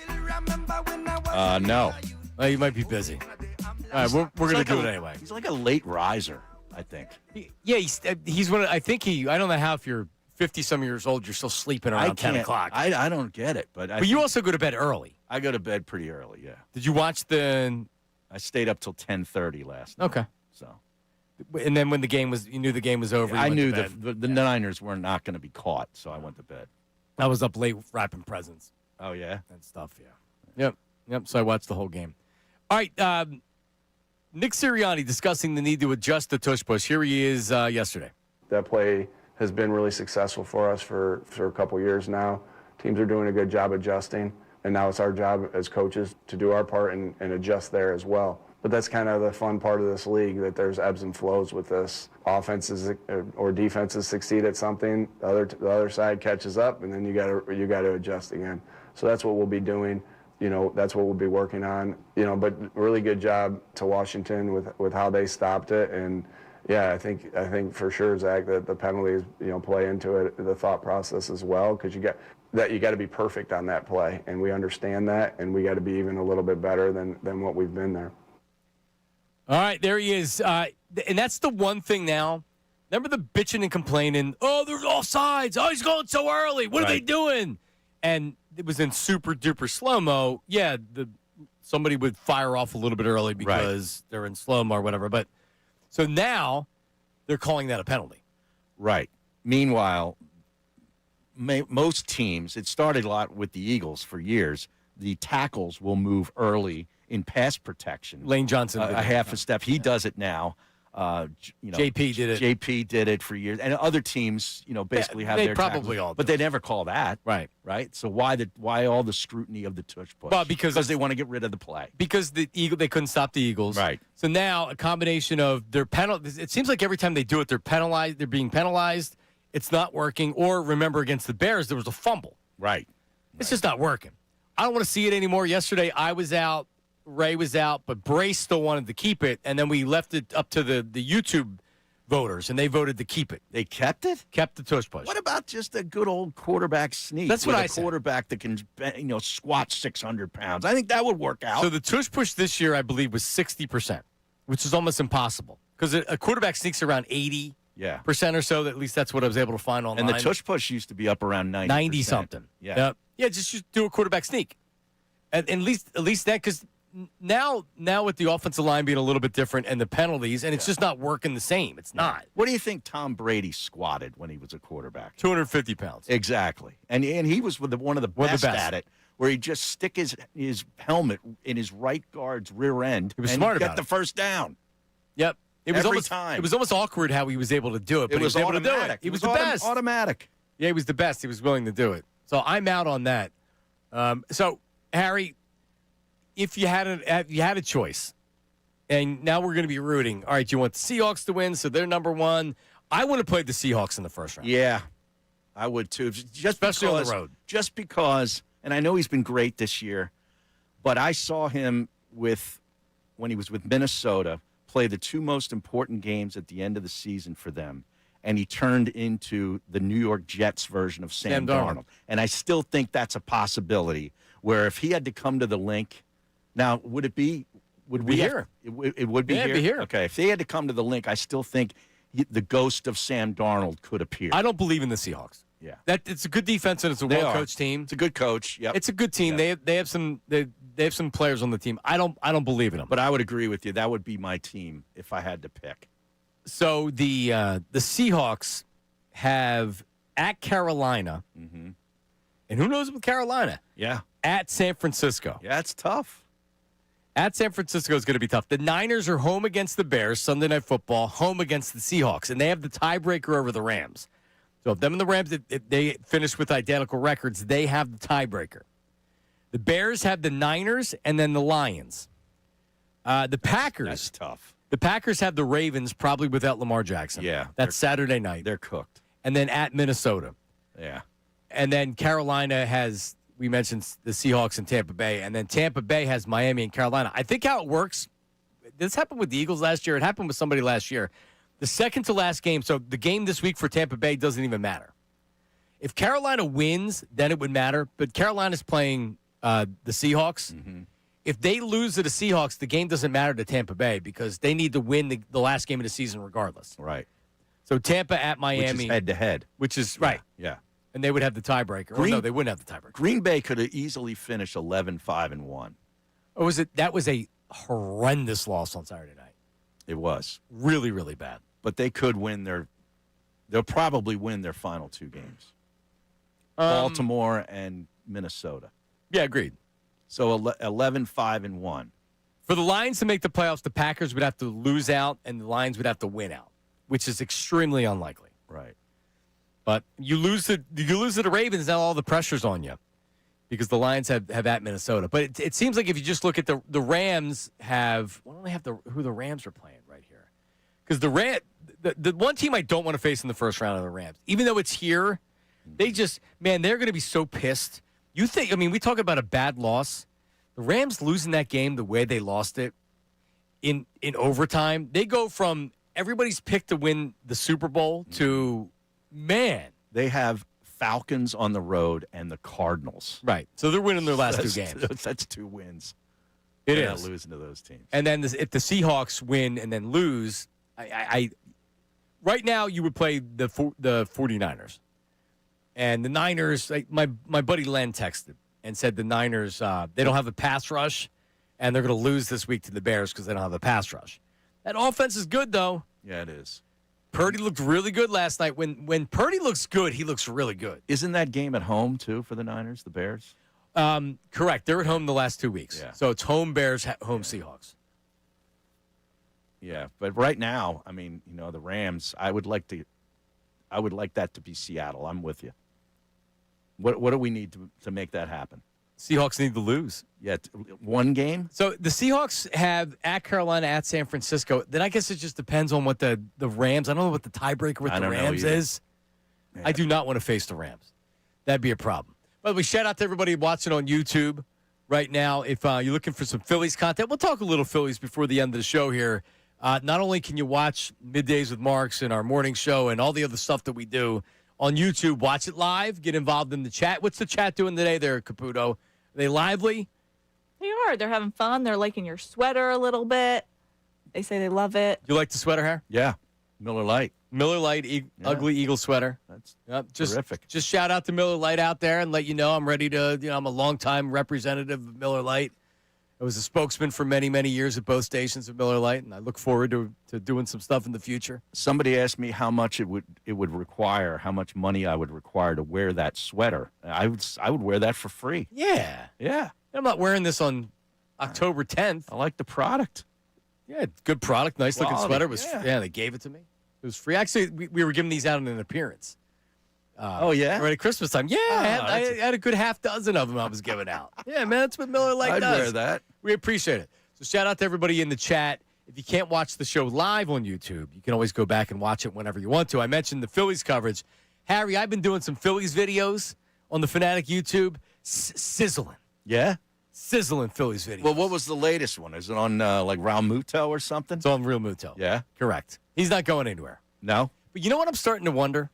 No. You might be busy. All right, we're going to do it anyway. He's like a late riser, I think. Yeah, he's one of, I think I don't know how if you're 50-some years old, you're still sleeping around 10 o'clock. I don't get it. But you also go to bed early. I go to bed pretty early, yeah. Did you watch the... I stayed up till 10:30 last night. Okay. So. And then when you knew the game was over, I knew the Niners were not going to be caught, so I went to bed. I was up late wrapping presents. Oh, yeah? And stuff, yeah. Yep, so I watched the whole game. All right, Nick Sirianni discussing the need to adjust the tush push. Here he is yesterday. That play has been really successful for us for a couple years now. Teams are doing a good job adjusting, and now it's our job as coaches to do our part and adjust there as well. But that's kind of the fun part of this league, that there's ebbs and flows with this. Offenses or defenses succeed at something, the other side catches up, and then you got to adjust again. So that's what we'll be doing. That's what we'll be working on. But really good job to Washington with how they stopped it. And yeah, I think for sure, Zach, that the penalties play into it, the thought process as well, because you got to be perfect on that play, and we understand that, and we got to be even a little bit better than what we've been there. All right, there he is. And that's the one thing now. Remember the bitching and complaining, oh, there's offsides. Oh, he's going so early. What are they doing? And it was in super duper slow-mo. Yeah, somebody would fire off a little bit early because they're in slow-mo or whatever. But so now they're calling that a penalty. Right. Meanwhile, most teams, it started a lot with the Eagles for years, the tackles will move early in pass protection. Lane Johnson did a half a step. He does it now. JP did it. JP did it for years, and other teams, basically have their probably tackles, all do. but they never call that. Right. So why all the scrutiny of the tush push? Well, because they want to get rid of the play. Because they couldn't stop the Eagles. Right. So now a combination of their penalties. It seems like every time they do it, they're penalized. They're being penalized. It's not working. Or remember against the Bears, there was a fumble. Right. It's just not working. I don't want to see it anymore. Yesterday I was out. Ray was out, but Bray still wanted to keep it, and then we left it up to the YouTube voters, and they voted to keep it. They kept it? Kept the tush push. What about just a good old quarterback sneak? That's what I said. A quarterback that can, squat 600 pounds. I think that would work out. So the tush push this year, I believe, was 60%, which is almost impossible because a quarterback sneaks around 80% or so. At least that's what I was able to find online. And the tush push used to be up around 90%. 90-something. Yeah. Yeah, just do a quarterback sneak. And at least that, because now with the offensive line being a little bit different and the penalties, and it's just not working the same. It's not. What do you think Tom Brady squatted when he was a quarterback? 250 pounds. Exactly. And he was one of the best at it, where he'd just stick his helmet in his right guard's rear end he was and smart about get the first down. Yep. It was Every time. It was almost awkward how he was able to do it, but It was he was automatic. able to do it. He was the best. Automatic. Yeah, he was the best. He was willing to do it. So I'm out on that. So, Harry, if you had a choice, and now we're going to be rooting. All right, you want the Seahawks to win, so they're number one. I would have played the Seahawks in the first round. Yeah, I would too. Especially on the road. Just because, and I know he's been great this year, but I saw him when he was with Minnesota, play the two most important games at the end of the season for them, and he turned into the New York Jets version of Sam Darnold. And I still think that's a possibility, where if he had to come to the link. Now, would we be here? It would be here. here? Be here. Okay, if they had to come to the link, I still think the ghost of Sam Darnold could appear. I don't believe in the Seahawks. Yeah. It's a good defense and it's a well-coached team. It's a good coach. Yep. It's a good team. Yeah. They have some players on the team. I don't believe in them. But I would agree with you. That would be my team if I had to pick. So the Seahawks have at Carolina, and who knows with Carolina? Yeah. At San Francisco. Yeah, it's tough. At San Francisco is going to be tough. The Niners are home against the Bears, Sunday Night Football, home against the Seahawks, and they have the tiebreaker over the Rams. So if them and the Rams, if they finish with identical records, they have the tiebreaker. The Bears have the Niners and then the Lions. The Packers. That's tough. The Packers have the Ravens, probably without Lamar Jackson. Yeah. That's Saturday night. They're cooked. And then at Minnesota. Yeah. And then Carolina has, we mentioned the Seahawks and Tampa Bay. And then Tampa Bay has Miami and Carolina. I think how it works, this happened with the Eagles last year. It happened with somebody last year. The second to last game, so the game this week for Tampa Bay doesn't even matter. If Carolina wins, then it would matter. But Carolina's playing the Seahawks. Mm-hmm. If they lose to the Seahawks, the game doesn't matter to Tampa Bay because they need to win the last game of the season regardless. Right. So Tampa at Miami. Which is head-to-head. Which is, right. Yeah. And they would have the tiebreaker. No, they wouldn't have the tiebreaker. Green Bay could have easily finished 11-5-1. Or was it? That was a horrendous loss on Saturday night. It was. Really, really bad. But they could win they'll probably win their final 2 games. Baltimore and Minnesota. Yeah, agreed. So 11-5-1. For the Lions to make the playoffs, the Packers would have to lose out and the Lions would have to win out, which is extremely unlikely. Right. But you lose to the Ravens, now all the pressure's on you because the Lions have at Minnesota. But it seems like if you just look at the Rams have – why don't they have who the Rams are playing right here? Because the one team I don't want to face in the first round of the Rams, even though it's here, they just – man, they're going to be so pissed. You think – I mean, we talk about a bad loss. The Rams losing that game the way they lost it in overtime, they go from everybody's picked to win the Super Bowl to – man. They have Falcons on the road and the Cardinals. Right. So they're winning their last 2 games. That's 2 wins. It They're is. not losing to those teams. And then if the Seahawks win and then lose, I right now you would play the 49ers. And the Niners, my buddy Len texted and said the Niners, they don't have a pass rush, and they're going to lose this week to the Bears because they don't have a pass rush. That offense is good, though. Yeah, it is. Purdy looked really good last night. When Purdy looks good, he looks really good. Isn't that game at home, too, for the Niners, the Bears? Correct. They're at home the last 2 weeks. Yeah. So it's home Bears, home Seahawks. Yeah, but right now, I mean, the Rams, I would like that to be Seattle. I'm with you. What do we need to make that happen? Seahawks need to lose. Yeah, 1 game? So the Seahawks have at Carolina, at San Francisco. Then I guess it just depends on what the Rams. I don't know what the tiebreaker with the Rams is. Yeah. I do not want to face the Rams. That'd be a problem. By the way, shout out to everybody watching on YouTube right now. If you're looking for some Phillies content, we'll talk a little Phillies before the end of the show here. Not only can you watch Middays with Marks and our morning show and all the other stuff that we do on YouTube, watch it live, get involved in the chat. What's the chat doing today there, Caputo? Are they lively? They are. They're having fun. They're liking your sweater a little bit. They say they love it. You like the sweater hair? Yeah. Miller Lite. Miller Lite, ugly eagle sweater. That's just terrific. Just shout out to Miller Lite out there and let you know I'm ready to, I'm a longtime representative of Miller Lite. I was a spokesman for many, many years at both stations of Miller Lite, and I look forward to doing some stuff in the future. Somebody asked me how much it would require, how much money I would require to wear that sweater. I would wear that for free. Yeah. Yeah. I'm not wearing this on October 10th. I like the product. Yeah, good product, nice looking Quality, sweater. Yeah, they gave it to me. It was free. Actually, we were giving these out in an appearance. Oh, yeah? Right at Christmas time. Yeah, I had a good half dozen of them I was giving out. Yeah, man, that's what Miller Lite does. I'd wear that. We appreciate it. So shout out to everybody in the chat. If you can't watch the show live on YouTube, you can always go back and watch it whenever you want to. I mentioned the Phillies coverage. Harry, I've been doing some Phillies videos on the Fanatic YouTube. Sizzling. Yeah? Sizzling Phillies videos. Well, what was the latest one? Is it on like Raul Muto or something? It's on Real Muto. Yeah? Correct. He's not going anywhere. No? But you know what I'm starting to wonder?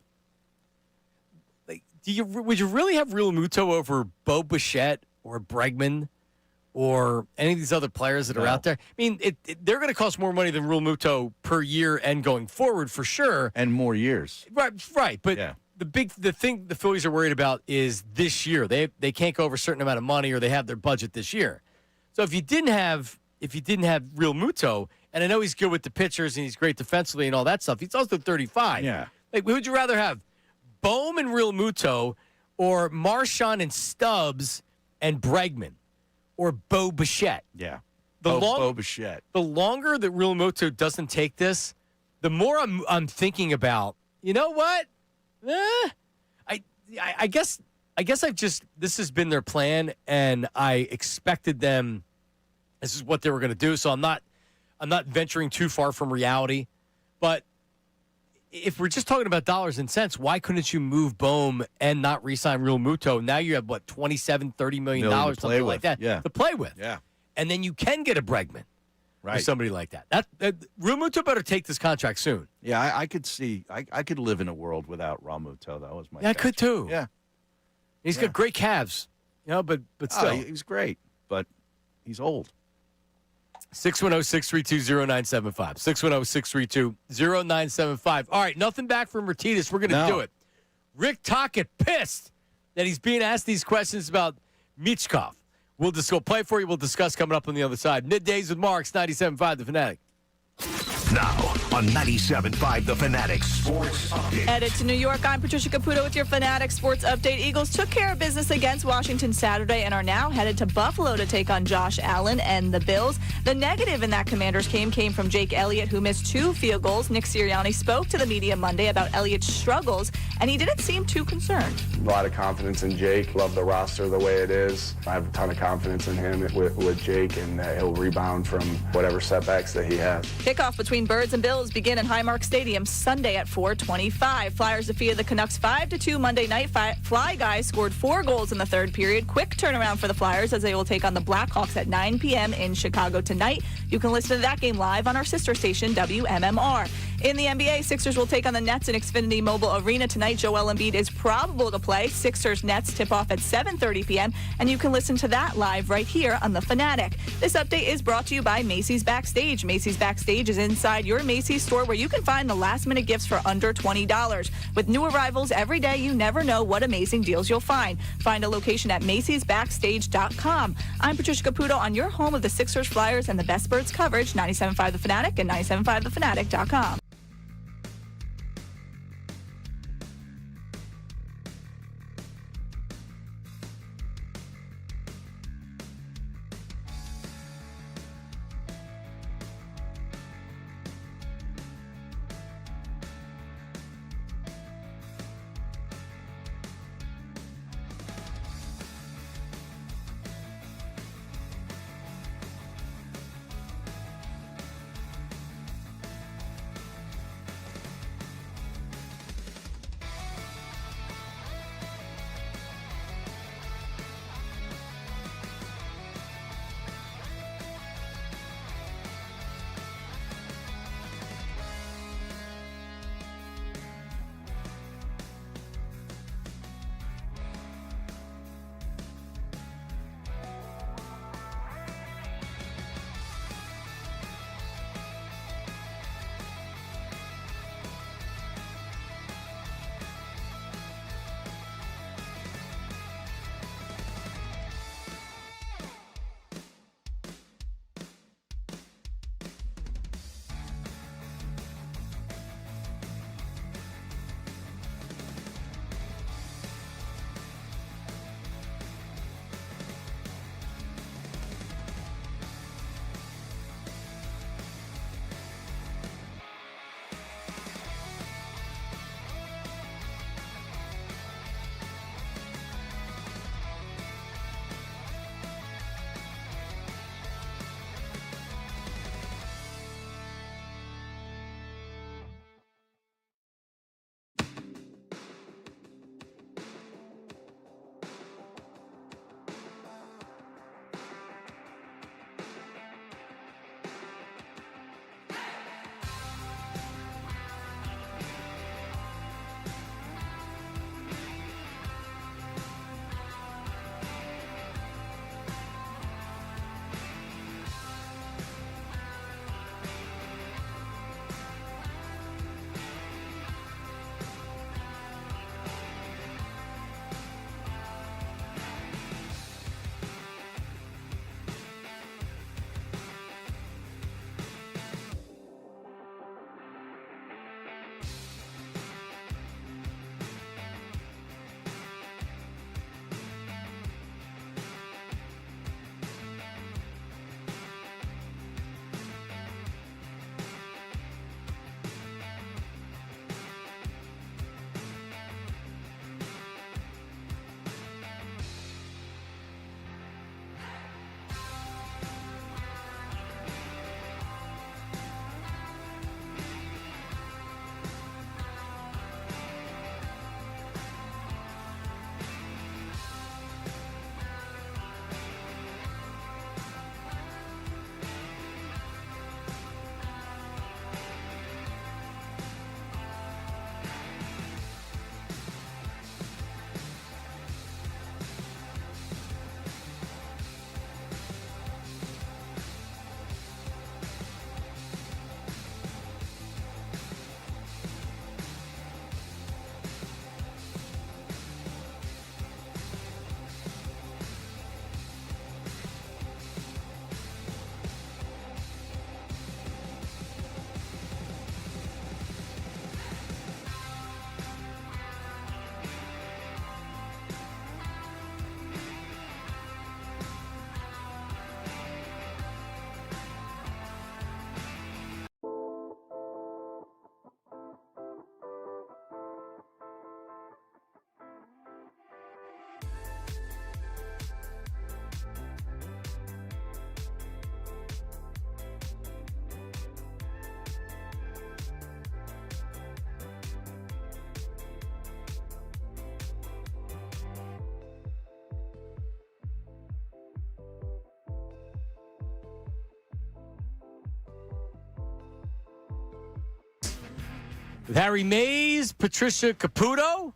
Like, would you really have Real Muto over Bo Bichette or Bregman or any of these other players that are out there? I mean, they're going to cost more money than Real Muto per year and going forward for sure. And more years. Right. But the thing the Phillies are worried about is this year. They can't go over a certain amount of money or they have their budget this year. So if you didn't have Real Muto, and I know he's good with the pitchers and he's great defensively and all that stuff, he's also 35. Yeah. Like, who would you rather have? Bohm and Real Muto or Marchand and Stubbs and Bregman or Bo Bichette? Yeah. Bo Bichette. The longer that Real Muto doesn't take this, the more I'm thinking about, you know what? I guess this has been their plan, and I expected them. This is what they were going to do. So I'm not venturing too far from reality. But if we're just talking about dollars and cents, why couldn't you move Bohm and not re-sign Real Muto? Now you have what, $27, $30 million, something like that, to play with. Yeah. And then you can get a Bregman. Right. somebody like that. Real Muto better take this contract soon. Yeah, I could see. I could live in a world without Ramuto. That was my. Yeah, I could too. Yeah, He's got great calves, but still. he's great, but he's old. 610-632-0975. 610-632-0975. All right, nothing back from Martinez. We're going to do it. Rick Tocchet pissed that he's being asked these questions about Michkov. We'll just go play for you. We'll discuss coming up on the other side. Middays with Marks, 97.5 The Fanatic. Now on 97.5 The Fanatic Sports Update. Headed to New York, I'm Patricia Caputo with your Fanatic Sports Update. Eagles took care of business against Washington Saturday and are now headed to Buffalo to take on Josh Allen and the Bills. The negative in that Commanders game came from Jake Elliott, who missed 2 field goals. Nick Sirianni spoke to the media Monday about Elliott's struggles, and he didn't seem too concerned. A lot of confidence in Jake. Love the roster the way it is. I have a ton of confidence in him with Jake, and that he'll rebound from whatever setbacks that he has. Kickoff between Birds and Bills begin in Highmark Stadium Sunday at 4:25. Flyers defeated the Canucks 5-2 Monday night. Fly Guys scored 4 goals in the third period. Quick turnaround for the Flyers as they will take on the Blackhawks at 9 p.m. in Chicago tonight. You can listen to that game live on our sister station, WMMR. In the NBA, Sixers will take on the Nets in Xfinity Mobile Arena tonight. Joel Embiid is probable to play. Sixers-Nets tip off at 7:30 p.m., and you can listen to that live right here on The Fanatic. This update is brought to you by Macy's Backstage. Macy's Backstage is inside your Macy's store where you can find the last-minute gifts for under $20. With new arrivals every day, you never know what amazing deals you'll find. Find a location at Macy'sBackstage.com. I'm Patricia Caputo on your home of the Sixers, Flyers, and the Best Birds coverage, 97.5 The Fanatic and 97.5thefanatic.com. With Harry Mays, Patricia Caputo,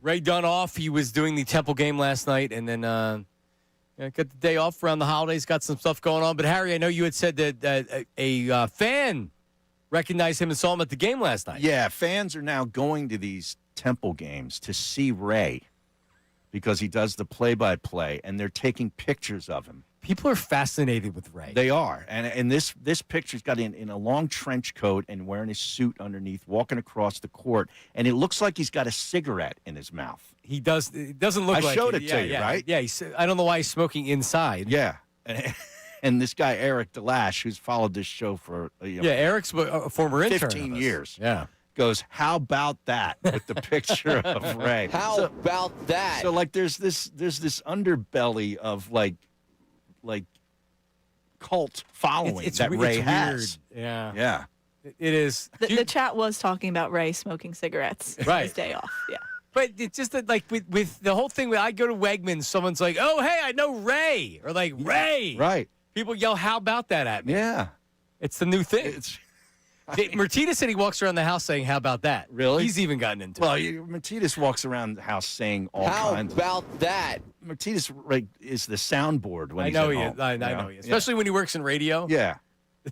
Ray Dunn off. He was doing the Temple game last night, and then got the day off around the holidays, got some stuff going on. But, Harry, I know you had said that a fan recognized him and saw him at the game last night. Yeah, fans are now going to these Temple games to see Ray because he does the play-by-play, and they're taking pictures of him. People are fascinated with Ray. They are. And this picture's got in a long trench coat and wearing his suit underneath, walking across the court, and it looks like he's got a cigarette in his mouth. He does. It doesn't look like I showed it to you, yeah, right? Yeah. I don't know why he's smoking inside. Yeah. And this guy, Eric DeLash, who's followed this show for Eric's a former intern. 15 of us. years. Yeah. Goes, how about that with the picture of Ray? How about that? So like there's this underbelly of like cult following It's that Ray weird. has. Yeah. Yeah. It is. The chat was talking about Ray smoking cigarettes Right. his day off. Yeah. But it's just that, like, with the whole thing, when I go to Wegmans, someone's like, oh, hey, I know Ray. Or like, Ray. Right. People yell, how about that at me? Yeah. It's the new thing. It's Martinez said he walks around the house saying, how about that? Really? He's even gotten into well, it. Martinez walks around the house saying all How kinds. about that? Martinez is the soundboard when I he's know at he home, is. I know he is. Especially when he works in radio. Yeah.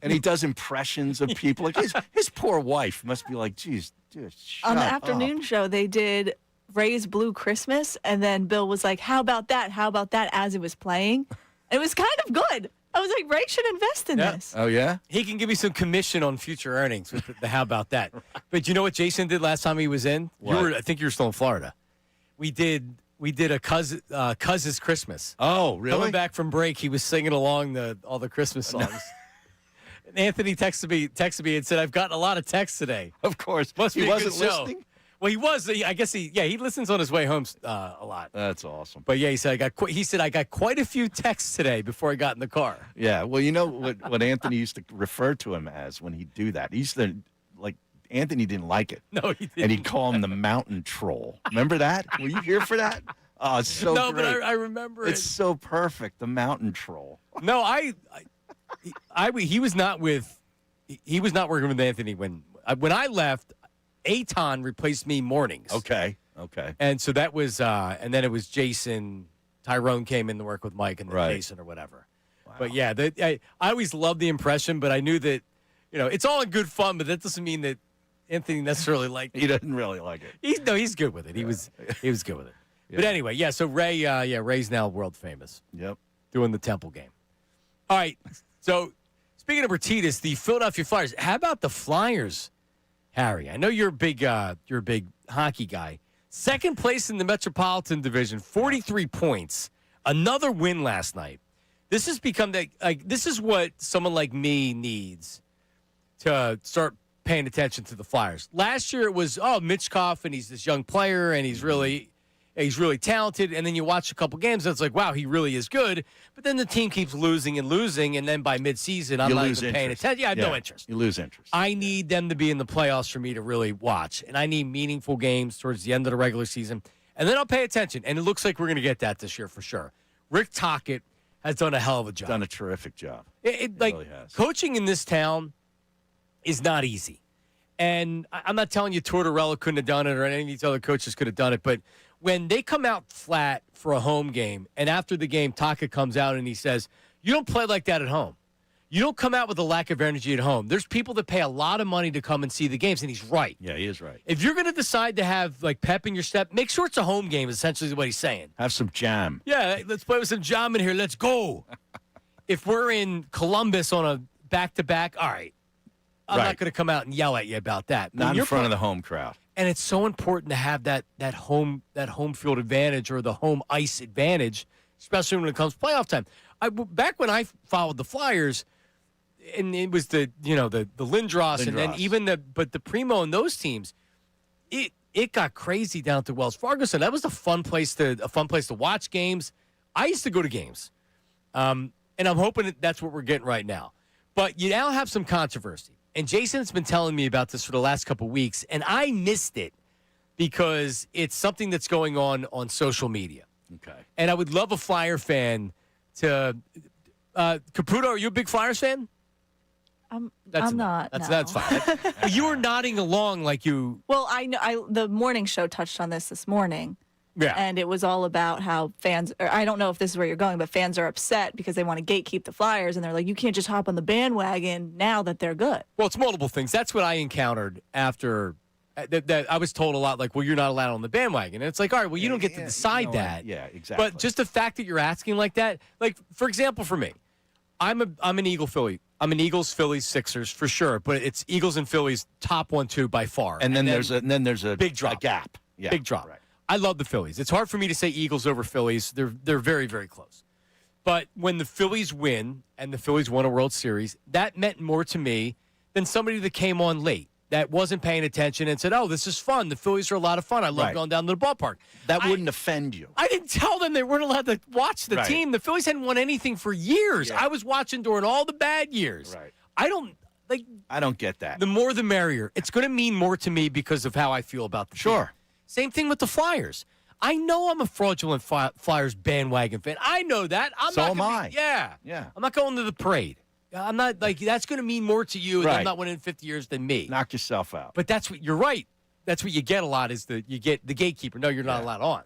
And he does impressions of people. Like his poor wife must be like, geez, dude, shut On the up." afternoon show, they did Ray's Blue Christmas, and then Bill was like, how about that? How about that? As it was playing. It was kind of good. I was like, Ray should invest in Yeah. this. Oh, yeah? He can give you some commission on future earnings with the how about that. But you know what Jason did last time he was in? What? I think you were still in Florida. We did a Cuz's Christmas. Oh, really? Coming back from break, he was singing along all the Christmas songs. And Anthony texted me and said, I've gotten a lot of texts today. Of course. Must be he a wasn't good show. listening? Well, he was. I guess he listens on his way home a lot. That's awesome. But yeah, he said I got quite a few texts today before I got in the car. Yeah, well, you know what Anthony used to refer to him as when he'd do that? He used to, like, Anthony didn't like it. No, he didn't. And he'd call him the mountain troll. Remember that? Were you here for that? Oh, it's so No, great. but I remember It's it. so perfect, the mountain troll. No, he was not working with Anthony when I left. Aton replaced me mornings. Okay. And so that was, and then it was Jason. Tyrone came in to work with Mike and then Right. Jason or whatever. Wow. But yeah, I always loved the impression, but I knew that, it's all in good fun, but that doesn't mean that Anthony necessarily liked it. He doesn't really like it. He's good with it. He was good with it. But Yeah. anyway, yeah, so Ray's now world famous Yep. doing the Temple game. All right. So speaking of Martinez, the Philadelphia Flyers, how about the Flyers? Harry, I know you're a big hockey guy. Second place in the Metropolitan Division, 43 points. Another win last night. This has become this is what someone like me needs to start paying attention to the Flyers. Last year it was Mitchkov, and he's this young player and he's really talented, and then you watch a couple games and it's like, wow, he really is good. But then the team keeps losing, and then by midseason, I'm not even paying attention. Yeah, I have no interest. You lose interest. I need them to be in the playoffs for me to really watch, and I need meaningful games towards the end of the regular season, and then I'll pay attention, and it looks like we're going to get that this year for sure. Rick Tocchet has done a hell of a job. Done a terrific job. It really has. Coaching in this town is not easy. And I'm not telling you Tortorella couldn't have done it or any of these other coaches could have done it, but when they come out flat for a home game, and after the game, Tocchet comes out and he says, you don't play like that at home. You don't come out with a lack of energy at home. There's people that pay a lot of money to come and see the games, and he's right. Yeah, he is right. If you're going to decide to have, like, pep in your step, make sure it's a home game, essentially is what he's saying. Have some jam. Yeah, let's play with some jam in here. Let's go. If we're in Columbus on a back-to-back, all right. I'm not going to come out and yell at you about that. Not in front of the home crowd. And it's so important to have that home field advantage or the home ice advantage, especially when it comes playoff time. Back when I followed the Flyers, and it was the Lindros, and then even the Primo and those teams, it got crazy down to Wells Fargo. So that was a fun place to watch games. I used to go to games, and I'm hoping that's what we're getting right now. But you now have some controversy. And Jason's been telling me about this for the last couple of weeks, and I missed it because it's something that's going on social media. Okay. And I would love a Flyer fan to Caputo, are you a big Flyers fan? That's I'm not. That's no. fine. You were nodding along like you. Well, I know the morning show touched on this morning. Yeah. And it was all about how fans, or I don't know if this is where you're going, but fans are upset because they want to gatekeep the Flyers. And they're like, you can't just hop on the bandwagon now that they're good. Well, it's multiple things. That's what I encountered after that I was told a lot, like, well, you're not allowed on the bandwagon. And it's like, all right, well, you don't get to decide that. Yeah, exactly. But just the fact that you're asking like that, like, for example, for me, I'm an Eagle Philly. I'm an Eagles, Phillies, Sixers for sure, but it's Eagles and Phillies top 1-2 by far. And then there's a big drop, a gap. Yeah, big drop. Right. I love the Phillies. It's hard for me to say Eagles over Phillies. They're very, very close. But when the Phillies win and the Phillies won a World Series, that meant more to me than somebody that came on late that wasn't paying attention and said, oh, this is fun. The Phillies are a lot of fun. I love going down to the ballpark. That wouldn't offend you. I didn't tell them they weren't allowed to watch the team. The Phillies hadn't won anything for years. Yeah. I was watching during all the bad years. Right. I don't get that. The more the merrier. It's going to mean more to me because of how I feel about the team. Same thing with the Flyers. I know I'm a fraudulent Flyers bandwagon fan. I know that. So am I. Yeah. I'm not going to the parade. I'm not like that's going to mean more to you and I'm not winning 50 years than me. Knock yourself out. But that's what you're right. That's what you get a lot is you get the gatekeeper. No, you're not allowed on.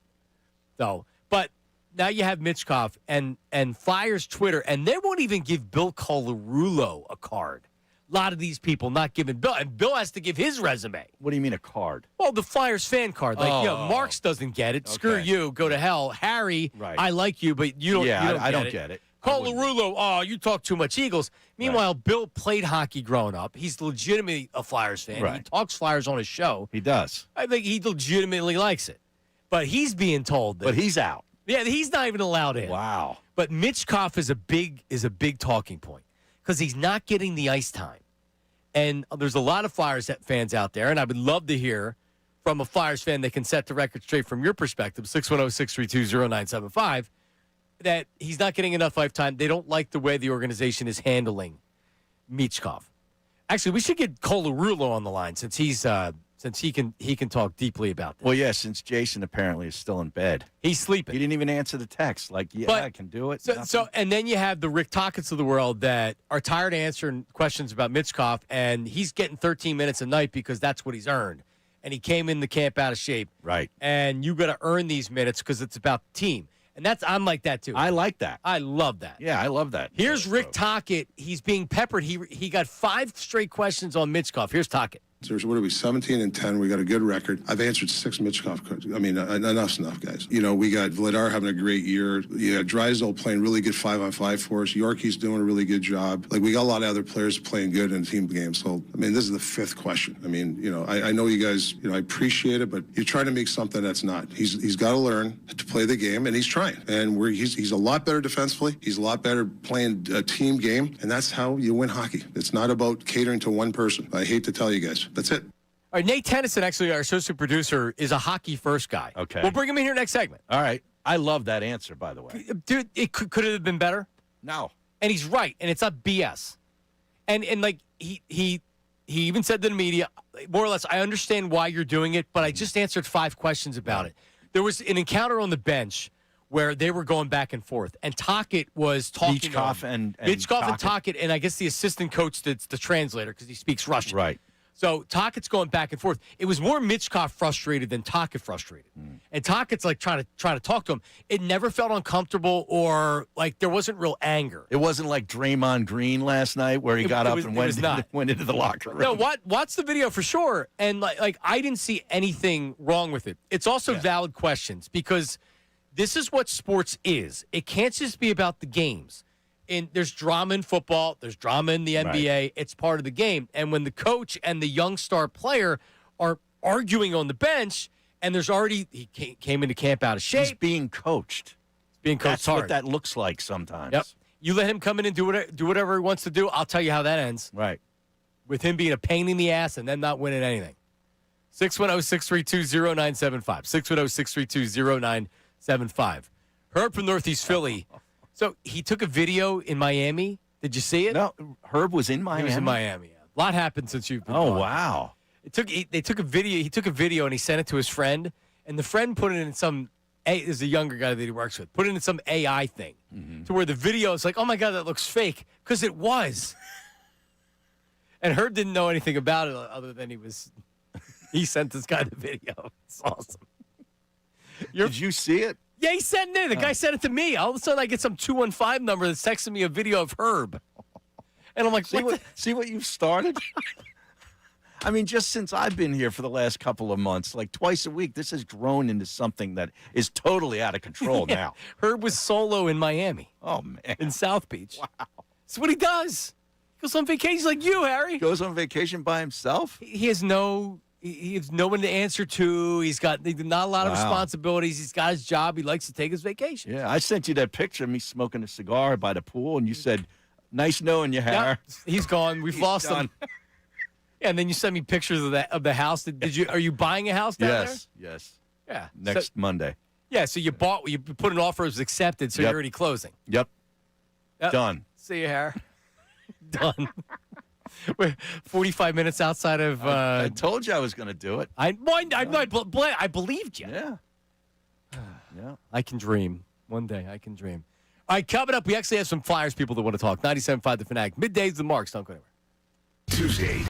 So, but now you have Mitchkov and Flyers Twitter, and they won't even give Bill Colarulo a card. A lot of these people not giving Bill, and Bill has to give his resume. What do you mean a card? Well, the Flyers fan card. Like, Marks doesn't get it. Okay. Screw you. Go to hell. Harry, I like you, but you don't. Yeah, you I don't get it. Colarulo, you talk too much Eagles. Meanwhile, Bill played hockey growing up. He's legitimately a Flyers fan. He talks Flyers on his show. He does. I think he legitimately likes it. But he's being told that. But he's out. Yeah, he's not even allowed in. Wow. But Mitchkov is a big talking point because he's not getting the ice time. And there's a lot of Flyers fans out there, and I would love to hear from a Flyers fan that can set the record straight from your perspective, 610-632-0975, that he's not getting enough ice time. They don't like the way the organization is handling Michkov. Actually, we should get Colarulo on the line since he can talk deeply about this. Well, yeah, since Jason apparently is still in bed. He's sleeping. He didn't even answer the text. Like, I can do it. So, and then you have the Rick Tockett's of the world that are tired of answering questions about Mitchkov, and he's getting 13 minutes a night because that's what he's earned. And he came in the camp out of shape. Right. And you got to earn these minutes because it's about the team. And I'm like that, too. I like that. I love that. Yeah, I love that. Here's Rick Tocchet. He's being peppered. He got 5 straight questions on Mitchkov. Here's Tocchet. So what are we, 17-10? We got a good record. I've answered 6 Mitchkov. I mean, enough's enough, guys. You know, we got Vladar having a great year. You got Drysdale playing really good 5-on-5 for us. Yorkie's doing a really good job. Like, we got a lot of other players playing good in team games. So, I mean, this is the 5th question. I mean, you know, I know you guys, you know, I appreciate it, but you're trying to make something that's not. He's got to learn to play the game, and he's trying. And he's a lot better defensively. He's a lot better playing a team game, and that's how you win hockey. It's not about catering to one person. I hate to tell you guys. That's it. All right, Nate Tennyson, actually, our associate producer, is a hockey-first guy. Okay. We'll bring him in here next segment. All right. I love that answer, by the way. Dude, it could have been better. No. And he's right, and it's not BS. And like, he even said to the media, more or less, I understand why you're doing it, but I just answered 5 questions about it. There was an encounter on the bench where they were going back and forth, and Tocchet was talking to Mitchkov and Tocchet, and I guess the assistant coach that's the translator because he speaks Russian. Right. So Tocchet's going back and forth. It was more Mitchkov frustrated than Tocchet frustrated. And Tocchet's like trying to talk to him. It never felt uncomfortable or like there wasn't real anger. It wasn't like Draymond Green last night where he got up and went into the locker room. No, watch the video for sure. And like I didn't see anything wrong with it. It's also valid questions because this is what sports is. It can't just be about the games. And there's drama in football. There's drama in the NBA. Right. It's part of the game. And when the coach and the young star player are arguing on the bench, and there's already he came into camp out of shape. He's being coached. That's hard. What that looks like sometimes. Yep. You let him come in and do whatever he wants to do. I'll tell you how that ends. Right. With him being a pain in the ass and then not winning anything. 610-632-0975. 610-632-0975. Herb from Northeast Philly. So he took a video in Miami. Did you see it? No, Herb was in Miami. He was in Miami. Yeah. A lot happened since you've been gone. Wow. They took a video. He took a video and he sent it to his friend. And the friend put it in some. Is a younger guy that he works with. Put it in some AI thing to where the video is like, oh my god, that looks fake because it was. And Herb didn't know anything about it other than he sent this guy the video. It's awesome. Did you see it? Yeah, he sent it. The guy sent it to me. All of a sudden, I get some 215 number that's texting me a video of Herb. And I'm like, See what you've started? I mean, just since I've been here for the last couple of months, like twice a week, this has grown into something that is totally out of control now. Herb was solo in Miami. Oh, man. In South Beach. Wow. That's what he does. He goes on vacation like you, Harry. Goes on vacation by himself? He has no one to answer to. He's got not a lot of responsibilities. He's got his job. He likes to take his vacation. Yeah, I sent you that picture of me smoking a cigar by the pool, and you said, nice knowing you, Harry. Yeah, he's gone. We've lost him. Yeah, and then you sent me pictures of the house. Are you buying a house down there? Yes. Yeah. Next Monday. Yeah, so you put an offer, it was accepted, so you're already closing. Yep. Done. See you, Harry. Done. We're 45 minutes outside of. I told you I was going to do it. I believed you. Yeah. Yeah. I can dream. One day I can dream. All right, coming up, we actually have some Flyers people that want to talk. 97.5 The Fanatic. Middays, the Marks. Don't go anywhere. Tuesday.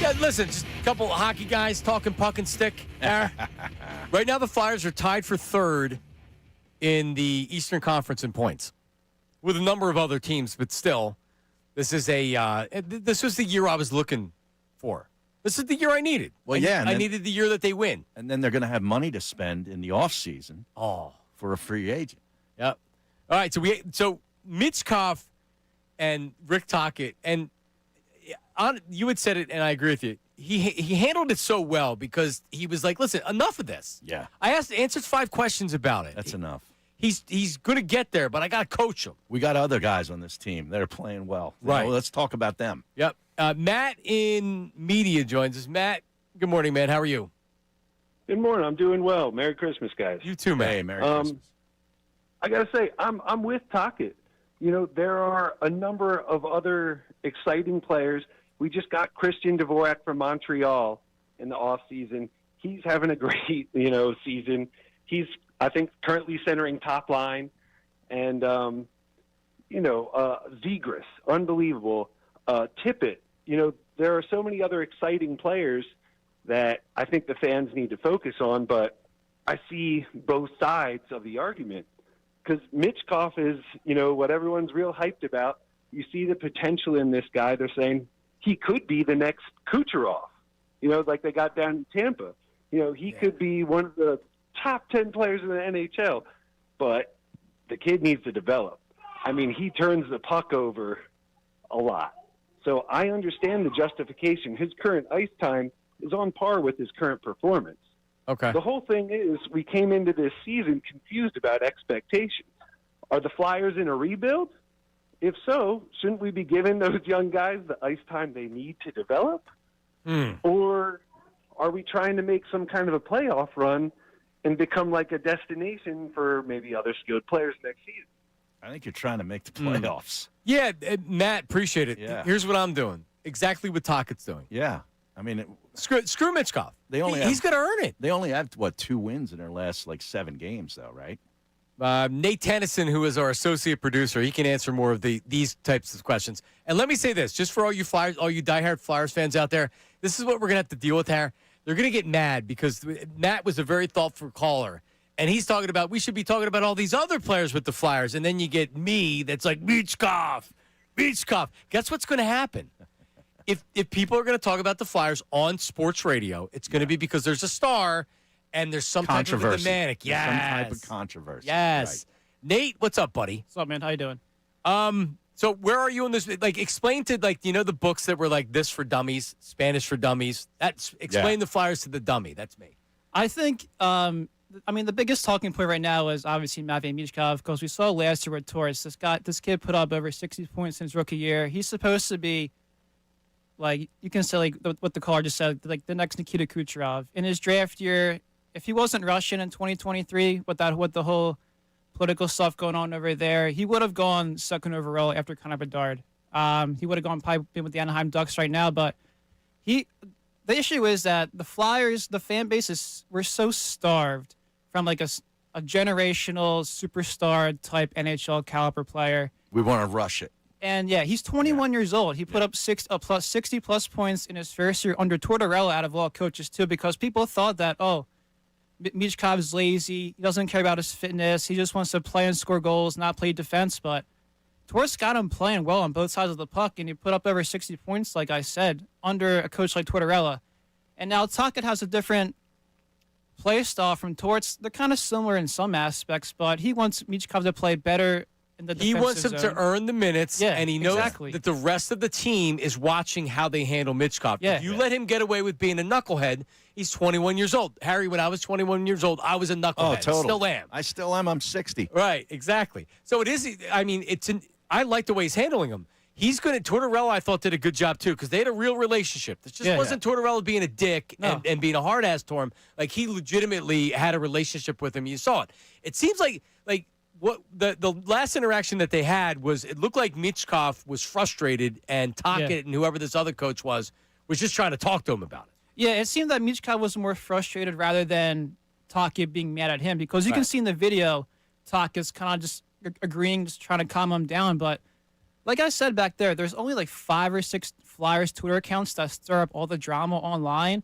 Yeah, listen, just a couple of hockey guys talking puck and stick. Right now, the Flyers are tied for third in the Eastern Conference in points with a number of other teams, but still, this was the year I was looking for. This is the year I needed. Well, I needed the year that they win. And then they're going to have money to spend in the offseason for a free agent. Yep. All right, so Michkov and Rick Tocchet, and you had said it, and I agree with you. He handled it so well because he was like, listen, enough of this. Yeah. I answered 5 questions about it. That's enough. He's going to get there, but I got to coach him. We got other guys on this team that are playing well. Right. Let's talk about them. Yep. Matt in media joins us. Matt, good morning, man. How are you? Good morning. I'm doing well. Merry Christmas, guys. You too, man. Hey, Merry Christmas. I got to say, I'm with Tocchet. You know, there are a number of other exciting players. We just got Christian Dvorak from Montreal in the offseason. He's having a great, season. He's, I think, currently centering top line. And, Zegras, unbelievable. Tippett, there are so many other exciting players that I think the fans need to focus on, but I see both sides of the argument. Because Michkov is, what everyone's real hyped about. You see the potential in this guy. They're saying he could be the next Kucherov, like they got down in Tampa. He could be one of the top 10 players in the NHL, but the kid needs to develop. I mean, he turns the puck over a lot. So I understand the justification. His current ice time is on par with his current performance. Okay. The whole thing is we came into this season confused about expectations. Are the Flyers in a rebuild? If so, shouldn't we be giving those young guys the ice time they need to develop? Or are we trying to make some kind of a playoff run and become like a destination for maybe other skilled players next season? I think you're trying to make the playoffs. Yeah, Matt, appreciate it. Yeah. Here's what I'm doing. Exactly what Tocchet's doing. Yeah. I mean, Screw Michkov. He's going to earn it. They only have, 2 wins in their last, 7 games, though, right? Nate Tennyson, who is our associate producer, he can answer more of these types of questions. And let me say this, just for all you diehard Flyers fans out there, this is what we're going to have to deal with here. They're going to get mad because Matt was a very thoughtful caller, and he's talking about we should be talking about all these other players with the Flyers, and then you get me that's like, Michkov. Guess what's going to happen? If people are going to talk about the Flyers on sports radio, it's going to be because there's a star and there's some type of thematic. Yes. Some type of controversy. Yes. Right. Nate, what's up, buddy? What's up, man? How you doing? So where are you in this? Explain to the books that were like this for dummies, Spanish for dummies. Explain the Flyers to the dummy. That's me. I think, the biggest talking point right now is obviously Matvei Michkov because we saw last year with Torres. This kid put up over 60 points in his rookie year. He's supposed to be, you can say what the caller just said, the next Nikita Kucherov. In his draft year, if he wasn't Russian in 2023 with the whole political stuff going on over there, he would have gone second overall after Connor Bedard. He would have probably been with the Anaheim Ducks right now, but the issue is that the Flyers, the fan bases were so starved from a generational superstar type NHL caliber player. We want to rush it. And yeah, he's 21 years old. He put up 60 plus points in his first year under Tortorella out of all coaches too, because people thought that, Michkov's lazy. He doesn't care about his fitness. He just wants to play and score goals, not play defense. But Torres got him playing well on both sides of the puck, and he put up over 60 points, like I said, under a coach like Tortorella. And now Tocchet has a different play style from Torts. They're kind of similar in some aspects, but he wants Michkov to play better in the defensive He wants him zone. to earn the minutes, and he knows exactly. that the rest of the team is watching how they handle Michkov. Yeah. If you let him get away with being a knucklehead, he's 21 years old. Harry, when I was 21 years old, I was a knucklehead. Oh, totally. Still am. I still am. I'm 60. Right, exactly. So it is, I like the way he's handling him. He's good at Tortorella, I thought, did a good job, too, because they had a real relationship. This just wasn't Tortorella being a dick and being a hard-ass to him. He legitimately had a relationship with him. You saw it. It seems like what the last interaction that they had was it looked like Michkov was frustrated and Tocchet and whoever this other coach was just trying to talk to him about it. Yeah, it seemed that Michkov was more frustrated rather than Tocchet being mad at him, because you can see in the video Tocchet's kind of just agreeing, just trying to calm him down, but like I said back there's only like 5 or 6 Flyers Twitter accounts that stir up all the drama online,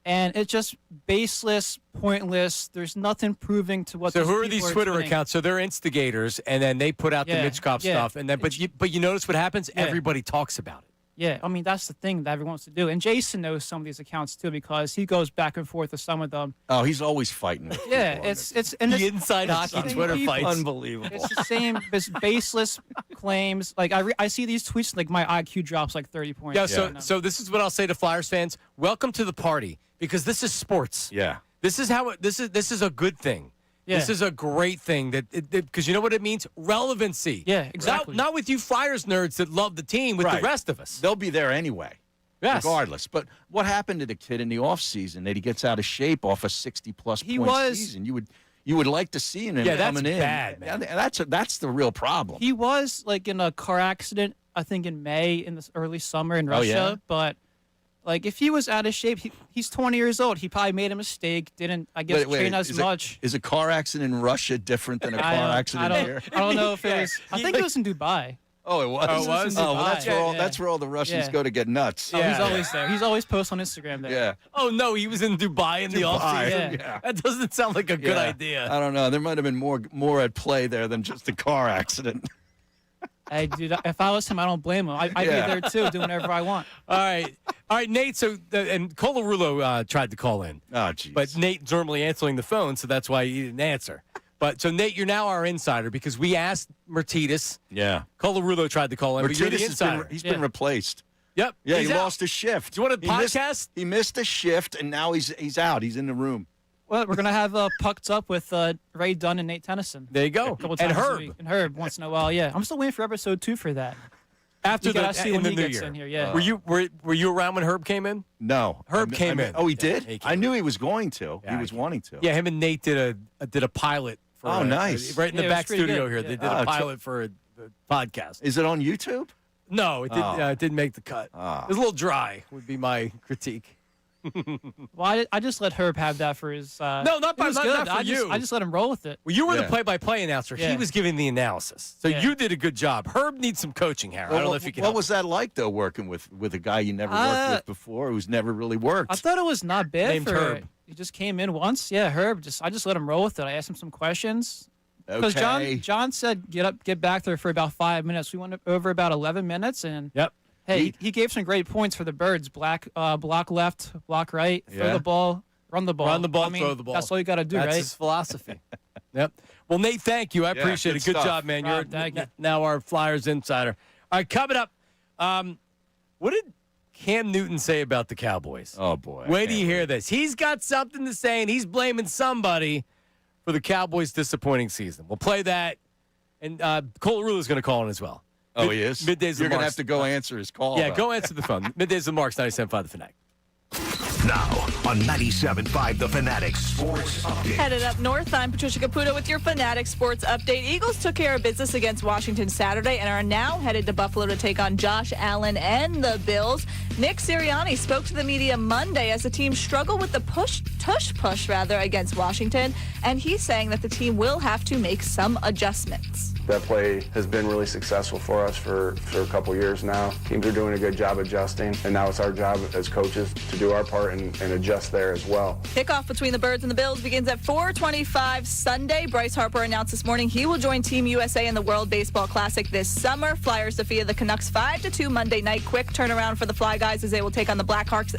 and it's just baseless, pointless. There's nothing proving to what. So these who are people these Twitter tweeting. accounts? So they're instigators, and then they put out the Mitchkov stuff, and then but you notice what happens? Yeah. Everybody talks about it. Yeah, I mean that's the thing that everyone wants to do, and Jason knows some of these accounts too because he goes back and forth with some of them. Oh, he's always fighting. With Yeah, people on it's and The it's, inside hockey it's Twitter people- fights. Unbelievable. It's the same baseless claims. Like I see these tweets, like my IQ drops like 30 points. Yeah, so this is what I'll say to Flyers fans: welcome to the party, because this is sports. Yeah. This is how this is a good thing. Yeah. This is a great thing because you know what it means? Relevancy. Yeah, exactly. Not with you Flyers nerds that love the team, with Right. the rest of us. They'll be there anyway. Yes. Regardless. But what happened to the kid in the offseason that he gets out of shape off a 60-plus He point was- season? You would like to see him Yeah, that's coming in. bad, man. Yeah, that's the real problem. He was like in a car accident, I think in May in this early summer in Oh, Russia. yeah? But like if he was out of shape, he's 20 years old. He probably made a mistake. Didn't I guess train as is much. Is a car accident in Russia different than a car accident here? I don't know if it was. I think it was in Dubai. Oh, it was. Oh, it was? Oh, well, Dubai. that's where all the Russians Yeah. go to get nuts. Oh, he's Yeah. always there. He's always posts on Instagram there. Yeah. Oh no, he was in Dubai in the Dubai, offseason. yeah. That doesn't sound like a good Yeah. idea. I don't know. There might have been more at play there than just a car accident. Hey, dude, if I was him, I don't blame him. I'd Yeah. be there too, doing whatever I want. All right, Nate. So and Colarulo tried to call in, Oh, jeez. but Nate's normally answering the phone, so that's why he didn't answer. But so Nate, you're now our insider because we asked Mertitas. yeah. Colarulo tried to call in, but you're the Mertitas insider. he's been replaced. Yep. Yeah, he's he out. lost his shift. Do you want a He missed- podcast? He missed a shift, and now he's out. He's in the room. Well, we're gonna have Pucked Up with Ray Dunn and Nate Tennyson. There you go. A couple And times a Herb. week. And Herb once in a while. Yeah, I'm still waiting for episode 2 for that. After You the gotta see in when the he new gets year. in here, yeah. Were you around when Herb came in? No. Herb came in. Oh, he did? Yeah, he came I in. knew he was going to. Yeah, he he was came wanting to. Yeah, him and Nate did a pilot. For Oh, nice. right in Yeah, the it was back pretty studio good, here. yeah. They did Oh, a it's a- pilot for a podcast. Is it on YouTube? No, it Oh. didn't make the cut. Ah. It was a little dry. Would be my critique. Well, I just let Herb have that for his. No, not it was not good. for I you. just let him roll with it. Well, you were the Yeah. play-by-play announcer. He Yeah. was giving the analysis, so Yeah. you did a good job. Herb needs some coaching, Harry. I don't know if you can. What help was that like, though, working with a guy you never worked with before, who's never really worked? I thought it was not bad Named for Herb. He just came in once. Yeah, Herb. I just let him roll with it. I asked him some questions. Because Okay. John said get back there for about 5 minutes. We went over about 11 minutes, and Yep. hey, he gave some great points for the Birds. Block left, block right, throw Yeah. the ball, run the ball. Run the ball, I mean, throw the ball. That's all you got to do, That's right? his philosophy. Yep. Well, Nate, thank you. I Yeah, appreciate good it. Good stuff. job, man. You're Thank you. now our Flyers insider. All right, coming up. What did Cam Newton say about the Cowboys? Oh, boy. I Wait till can't you hear wait. this. He's got something to say, and he's blaming somebody for the Cowboys' disappointing season. We'll play that, and Colarulo is going to call in as well. Oh, he is? Middays. You're going to have to go answer his call. Yeah, though. go answer the phone. Middays with Marks, 97.5 The Fanatic. Now on 97.5 The Fanatic Sports Update. Headed up north, I'm Patricia Caputo with your Fanatic Sports Update. Eagles took care of business against Washington Saturday and are now headed to Buffalo to take on Josh Allen and the Bills. Nick Sirianni spoke to the media Monday as the team struggled with the push against Washington, and he's saying that the team will have to make some adjustments. That play has been really successful for us for a couple years now. Teams are doing a good job adjusting, and now it's our job as coaches to do our part and adjust there as well. Kickoff between the Birds and the Bills begins at 4:25 Sunday. Bryce Harper announced this morning he will join Team USA in the World Baseball Classic this summer. Flyers defeated the Canucks 5-2 Monday night. Quick turnaround for the Fly Guys as they will take on the Blackhawks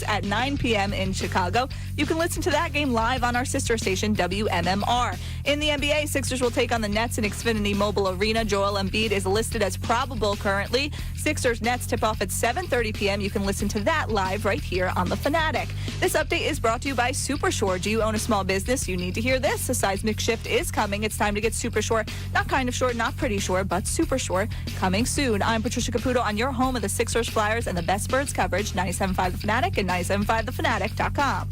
at 9 p.m. in Chicago. You can listen to that game live on our sister station, WMMR. In the NBA, Sixers will take on the Nets in Xfinity Mobile Arena. Joel Embiid is listed as probable currently. Sixers Nets tip off at 7:30 p.m. You can listen to that live right here on The Fanatic. This update is brought to you by Supershore. Do you own a small business? You need to hear this. A seismic shift is coming. It's time to get super short. Not kind of short, not pretty short, but super short. Coming soon. I'm Patricia Caputo on your home of the Sixers, Flyers, and the best Birds coverage, 97.5 The Fanatic and 97.5thefanatic.com.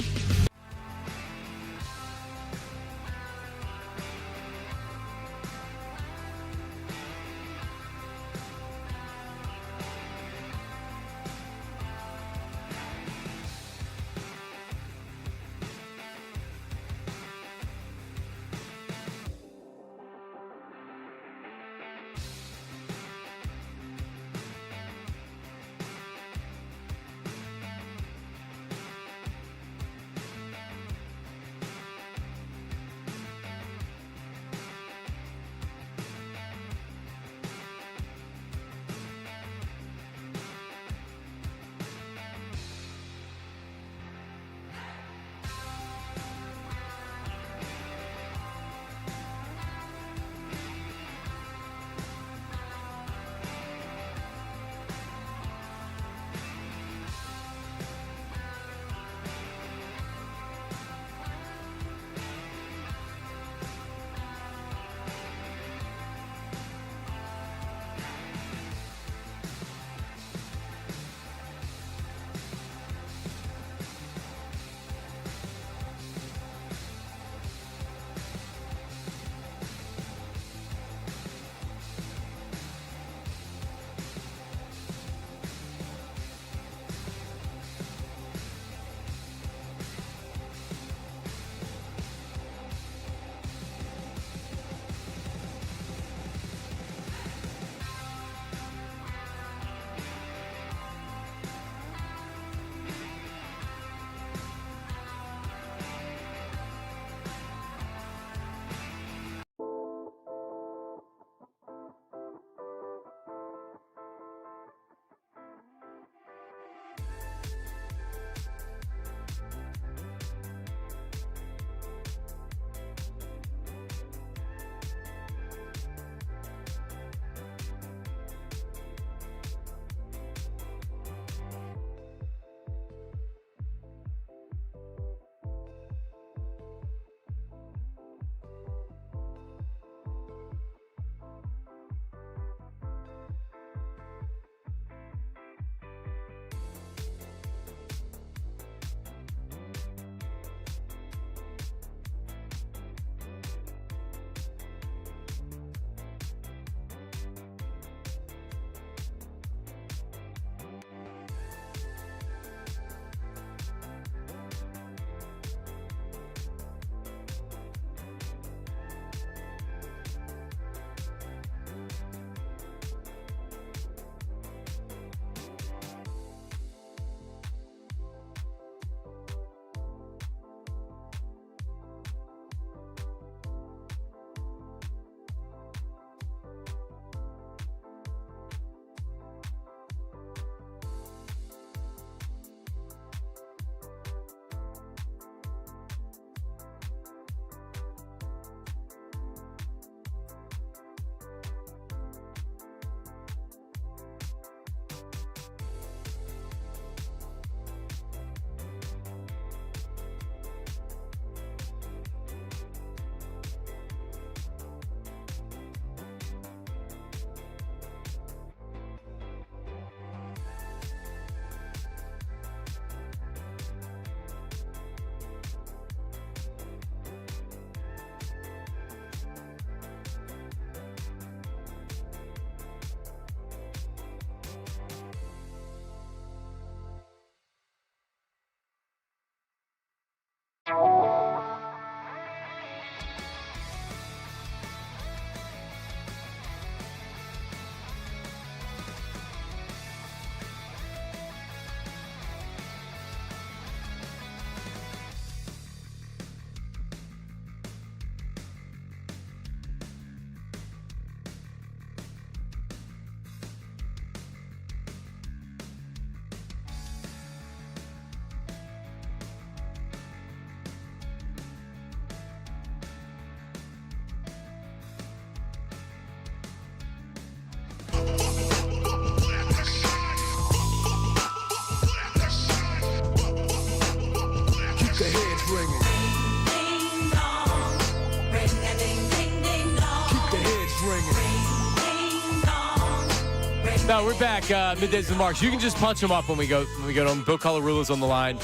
No, we're back. Middays with Marks. You can just punch him up when we go to him. Bill Colarulo's on the line.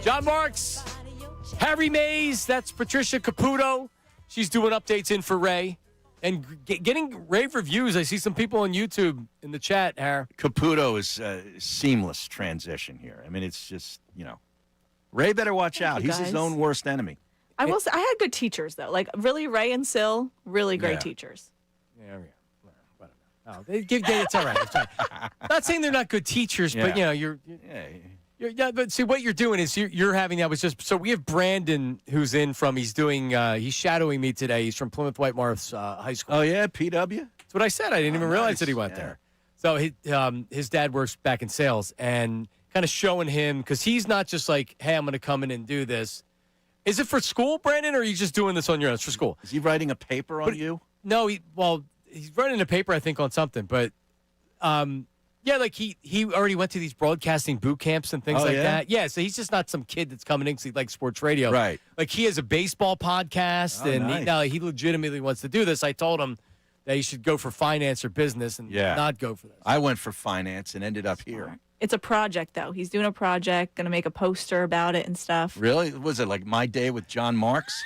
John Marks, Harry Mays. That's Patricia Caputo. She's doing updates in for Ray. And getting rave reviews. I see some people on YouTube in the chat, Har. Caputo is a seamless transition here. I mean, it's just, Ray better watch out. He's his own worst enemy. I will say, I had good teachers, though. Like, really, Ray and Sil, really great teachers. Yeah, oh, it's all right. It's all right. Not saying they're not good teachers, but, you're but see, what you're doing is you're having that was just so we have Brandon who's in from he's shadowing me today. He's from Plymouth White Marth's high school. Oh yeah, PW. That's what I said. I didn't even realize that he went there. So his dad works back in sales and kind of showing him because he's not just like, hey, I'm going to come in and do this. Is it for school, Brandon, or are you just doing this on your own? It's for school. Is he writing a paper on you? No, he's writing a paper I think on something, but. Yeah, like he already went to these broadcasting boot camps and things like that. Yeah, so he's just not some kid that's coming in because he likes sports radio. Right. Like he has a baseball podcast, and he legitimately wants to do this. I told him that he should go for finance or business and not go for this. I went for finance and ended up here. It's a project, though. He's doing a project, going to make a poster about it and stuff. Really? Was it like My Day with John Marks?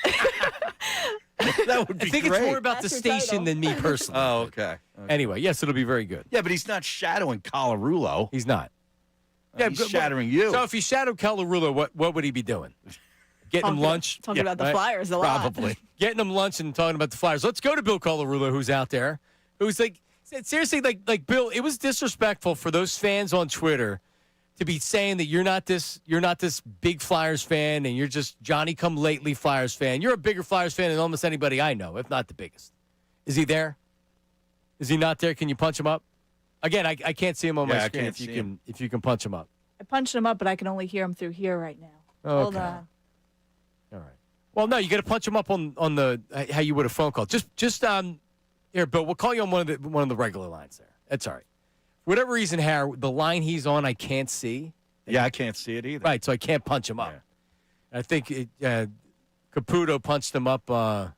That would be I think great. It's more about the station than me personally. Oh, okay. Anyway, yes, it'll be very good. Yeah, but he's not shadowing Colarulo. He's not. He's shadowing you. So if he shadowed Colarulo, what would he be doing? Getting him lunch? Talking about the Flyers a lot. Probably. Getting him lunch and talking about the Flyers. Let's go to Bill Colarulo, who's out there, who's like, seriously, like Bill, it was disrespectful for those fans on Twitter to be saying that you're not this big Flyers fan and you're just Johnny-come-lately Flyers fan. You're a bigger Flyers fan than almost anybody I know, if not the biggest. Is he there? Is he not there? Can you punch him up? Again, I can't see him on my screen if you can punch him up. I punched him up, but I can only hear him through here right now. Okay. Hold on. All right. Well, no, you got to punch him up on the how you would a phone call. Just here, Bill. We'll call you on one of the regular lines there. That's all right. For whatever reason, Harry, the line he's on, I can't see. Yeah, I can't see it either. Right, so I can't punch him up. Yeah. I think Caputo punched him up on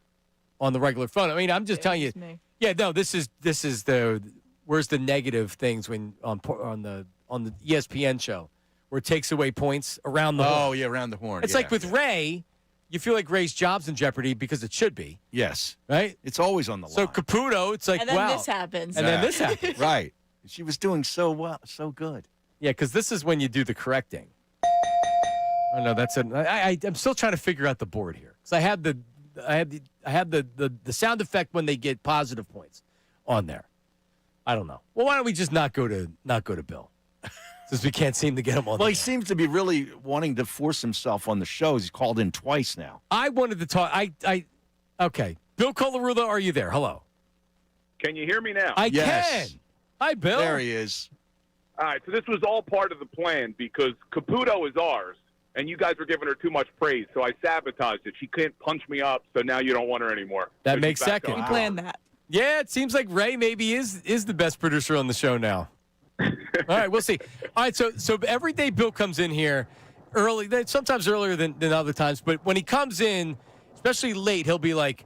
the regular phone. I mean, I'm just telling you. Yeah, no, this is the where's the negative things when on the ESPN show where it takes away points around the horn. Oh, yeah, around the horn. It's like with Ray, you feel like Ray's job's in jeopardy because it should be. Yes. Right? It's always on the line. So Caputo, it's like, and then wow. this happens. And then this happens. Right. She was doing so well, so good. Yeah, because this is when you do the correcting. Oh no, that's it. I'm still trying to figure out the board here because I have the sound effect when they get positive points on there. I don't know. Well, why don't we just not go to Bill since we can't seem to get him on? Well, he seems to be really wanting to force himself on the shows. He's called in twice now. I wanted to talk. Okay. Bill Colarulo, are you there? Hello. Can you hear me now? I can. Hi, Bill. There he is. All right, so this was all part of the plan because Caputo is ours, and you guys were giving her too much praise, so I sabotaged it. She can't punch me up, so now you don't want her anymore. That makes sense. We planned that. Yeah, it seems like Ray maybe is the best producer on the show now. All right, we'll see. All right, so every day Bill comes in here early, sometimes earlier than other times, but when he comes in, especially late, he'll be like,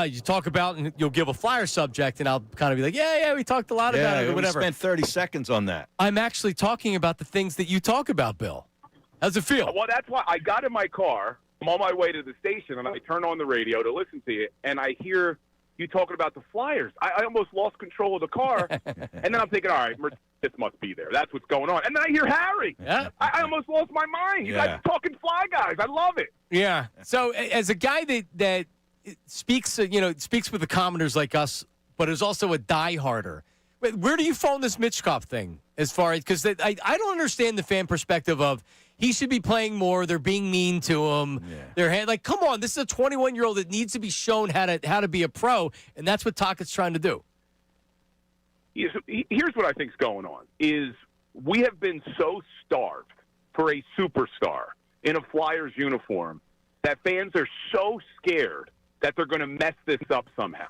you talk about, and you'll give a Flyer subject, and I'll kind of be like, yeah, we talked a lot about it or whatever. We spent 30 seconds on that. I'm actually talking about the things that you talk about, Bill. How's it feel? Well, that's why I got in my car. I'm on my way to the station, and I turn on the radio to listen to you, and I hear you talking about the Flyers. I almost lost control of the car, and then I'm thinking, all right, this must be there. That's what's going on. And then I hear Harry. Yeah. I almost lost my mind. You guys are talking Fly guys. I love it. Yeah. So as a guy that speaks with the commoners like us, but is also a dieharder. Where do you fall on this Mitchkov thing? As far as because I don't understand the fan perspective of he should be playing more. They're being mean to him. Yeah. They're like, come on, this is a 21-year-old that needs to be shown how to be a pro, and that's what Tocchet's trying to do. Here's what I think's going on: is we have been so starved for a superstar in a Flyers uniform that fans are so scared that they're going to mess this up somehow.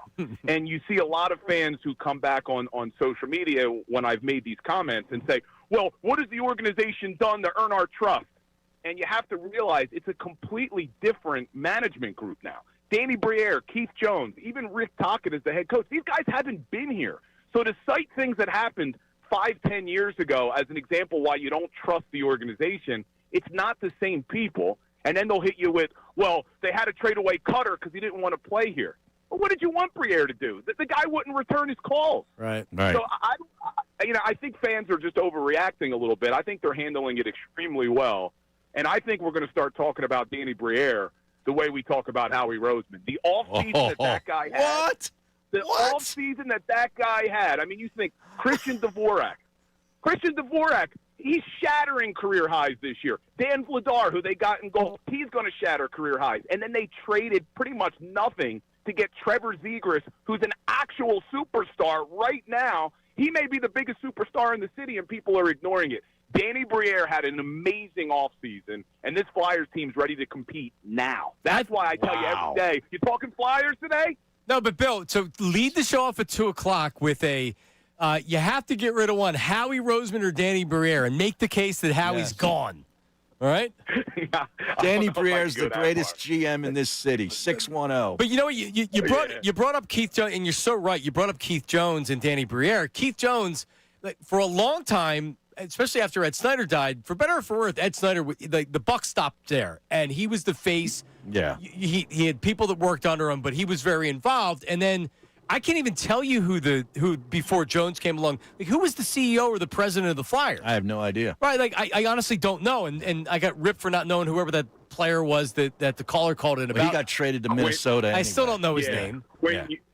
And you see a lot of fans who come back on social media when I've made these comments and say, well, what has the organization done to earn our trust? And you have to realize it's a completely different management group now. Danny Briere, Keith Jones, even Rick Tocchet as the head coach. These guys haven't been here. So to cite things that happened 5-10 years ago as an example why you don't trust the organization. It's not the same people. And then they'll hit you with, well, they had to trade away Cutter because he didn't want to play here. Well, what did you want Briere to do? The guy wouldn't return his calls. Right. So I think fans are just overreacting a little bit. I think they're handling it extremely well. And I think we're going to start talking about Danny Briere the way we talk about Howie Roseman. The offseason that guy had. What? The offseason that guy had. I mean, you think Christian Dvorak. Christian Dvorak, he's shattering career highs this year. Dan Vladar, who they got in gold, he's going to shatter career highs. And then they traded pretty much nothing to get Trevor Zegras, who's an actual superstar right now. He may be the biggest superstar in the city, and people are ignoring it. Danny Briere had an amazing offseason, and this Flyers team's ready to compete now. That's why I tell you every day, you talking Flyers today? No, but Bill, so lead the show off at 2 o'clock with a you have to get rid of one, Howie Roseman or Danny Briere, and make the case that Howie's gone. All right? Danny Briere is the greatest GM in this city, 610. But you know what? You brought up Keith Jones, and you're so right. You brought up Keith Jones and Danny Briere. Keith Jones, for a long time, especially after Ed Snyder died, for better or for worse, Ed Snyder, the buck stopped there, and he was the face. Yeah. He had people that worked under him, but he was very involved. And then I can't even tell you who before Jones came along. Like, who was the CEO or the president of the Flyers? I have no idea. Right, like I honestly don't know, and I got ripped for not knowing whoever that player was that the caller called in about. He got traded to Minnesota. I anyway. still don't know his name.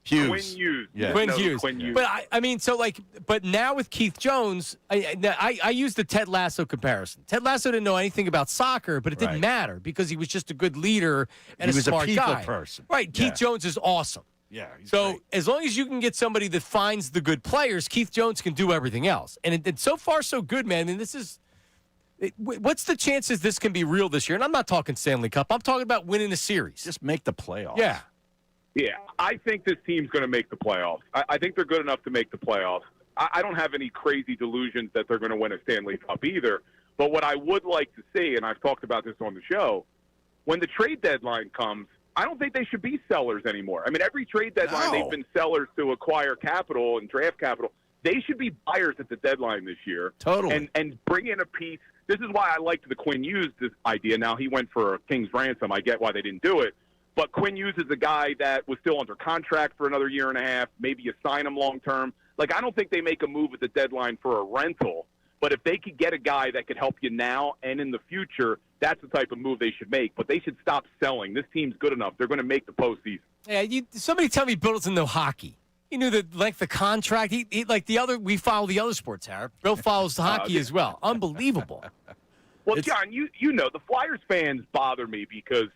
Hughes. Quinn Hughes. Yeah. Quinn No, Hughes. Quinn Hughes. But I mean, so but now with Keith Jones, I use the Ted Lasso comparison. Ted Lasso didn't know anything about soccer, but it didn't matter because he was just a good leader and he was smart a people guy. person. Right. Keith Jones is awesome. Yeah. He's So great. as long as you can get somebody that finds the good players, Keith Jones can do everything else. And so far, so good, man. I mean, this is. What's the chances this can be real this year? And I'm not talking Stanley Cup. I'm talking about winning a series. Just make the playoffs. Yeah. Yeah, I think this team's going to make the playoffs. I think they're good enough to make the playoffs. I don't have any crazy delusions that they're going to win a Stanley Cup either. But what I would like to see, and I've talked about this on the show, when the trade deadline comes, I don't think they should be sellers anymore. I mean, every trade deadline, they've been sellers to acquire capital and draft capital. They should be buyers at the deadline this year. Totally. And bring in a piece. This is why I liked the Quinn Hughes idea. Now, he went for a king's ransom. I get why they didn't do it. But Quinn Hughes is a guy that was still under contract for another year and a half. Maybe you sign him long term. Like, I don't think they make a move at the deadline for a rental. But if they could get a guy that could help you now and in the future, that's the type of move they should make. But they should stop selling. This team's good enough. They're going to make the postseason. Yeah, somebody tell me Bill doesn't know hockey. He knew the length of contract. He like the other. We follow the other sports, Harry. Bill follows the hockey as well. Unbelievable. Well, John, you know, the Flyers fans bother me because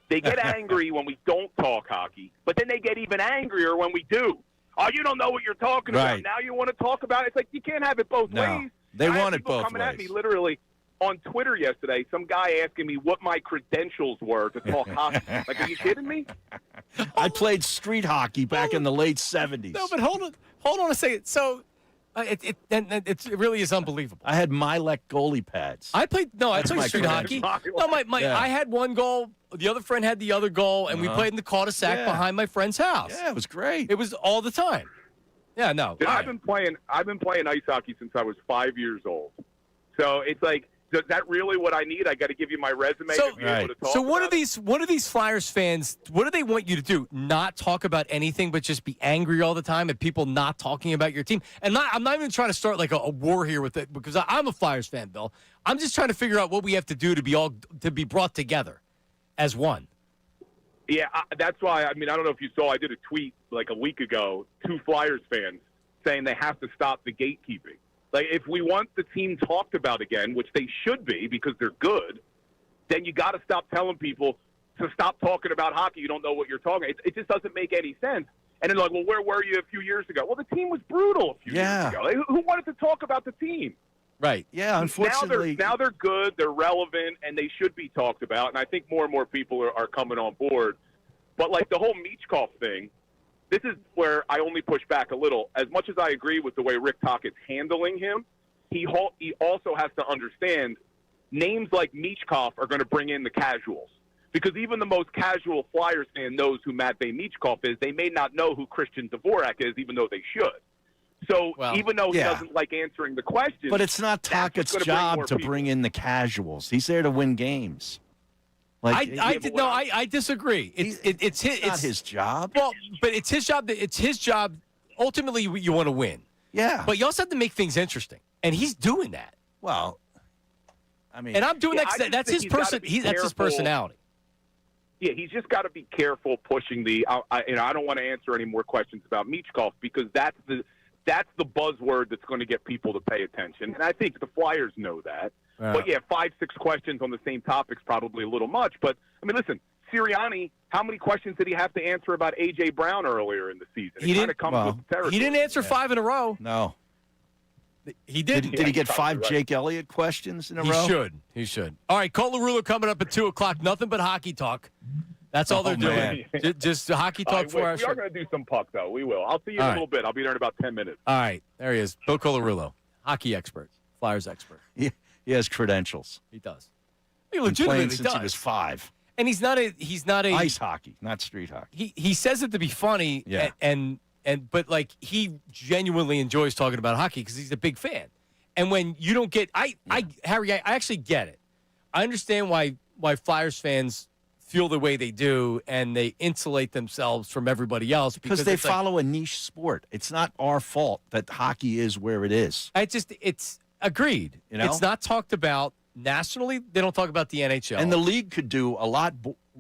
they get angry when we don't talk hockey, but then they get even angrier when we do. Oh, you don't know what you're talking about. Now you want to talk about it. It's like you can't have it both ways. They want it people both coming ways. at me literally on Twitter yesterday. Some guy asking me what my credentials were to talk hockey. Like, are you kidding me? I played street hockey back in the late 70s. No, but hold on a second. So it really is unbelievable. I had Milek goalie pads. I played my street hockey. credentials. No, I had one goal. The other friend had the other goal, and we played in the cul-de-sac behind my friend's house. Yeah, it was great. It was all the time. Yeah, no. Dude, I've been playing ice hockey since I was 5 years old. So it's like, is that really what I need? I got to give you my resume to be able to talk. So what about are these Flyers fans? What do they want you to do? Not talk about anything, but just be angry all the time at people not talking about your team. And I'm not even trying to start like a war here with it because I'm a Flyers fan, Bill. I'm just trying to figure out what we have to do to be brought together as one. Yeah, that's why. I mean, I don't know if you saw. I did a tweet like a week ago. 2 Flyers fans saying they have to stop the gatekeeping. Like, if we want the team talked about again, which they should be because they're good, then you got to stop telling people to stop talking about hockey. You don't know what you're talking. It just doesn't make any sense. And then like, well, where were you a few years ago? Well, the team was brutal a few years ago. Like, who wanted to talk about the team? Right. Yeah, unfortunately. Now they're good, they're relevant, and they should be talked about. And I think more and more people are coming on board. But like the whole Michkov thing, this is where I only push back a little. As much as I agree with the way Rick Tockett's handling him, he also has to understand names like Michkov are going to bring in the casuals. Because even the most casual Flyers fan knows who Matvei Michkov is. They may not know who Christian Dvorak is, even though they should. So Well, even though he yeah. doesn't like answering the questions, But it's not that's what's Tackett's gonna bring job more to people. bring in the casuals. He's there to win games. Like, I disagree. It's not his job. Well, but it's his job. It's his job. Ultimately, you want to win. Yeah. But you also have to make things interesting, and he's doing that. Well, I mean, And I'm doing Yeah, that. I 'cause just that's think his he's gotta person. be That's his careful. personality. Yeah, he's just got to be careful pushing the. I don't want to answer any more questions about Michkov because that's the buzzword that's going to get people to pay attention, and I think the Flyers know that. Yeah. But yeah, 5-6 questions on the same topic's probably a little much. But I mean, listen, Sirianni, how many questions did he have to answer about A.J. Brown earlier in the season? He It didn't- kind of comes well, with the territory. He didn't answer 5 in a row. no. He Did, didn't. did he get he's 5 probably right. Jake Elliott questions in a He row? should. He should. All right, Cole LaRullo coming up at 2 o'clock. Nothing but hockey talk. That's all they're doing. man. Just hockey All talk right, for wait, our we show. are going to do some puck, though. We will. I'll see you in All a right. little bit. I'll be there in about 10 minutes. All right, there he is. Bill Colarulo, hockey expert, Flyers expert. He has credentials. He does. He Been playing legitimately since he does. was 5. And he's not a Ice hockey, not street hockey. he says it to be funny. Yeah. And but like he genuinely enjoys talking about hockey because he's a big fan. And when you don't get, Harry, I actually get it. I understand why Flyers fans feel the way they do and they insulate themselves from everybody else Because they it's like- follow a niche sport. It's not our fault that hockey is where it is. it's agreed. You know? It's not talked about nationally. They don't talk about the NHL. And the league could do a lot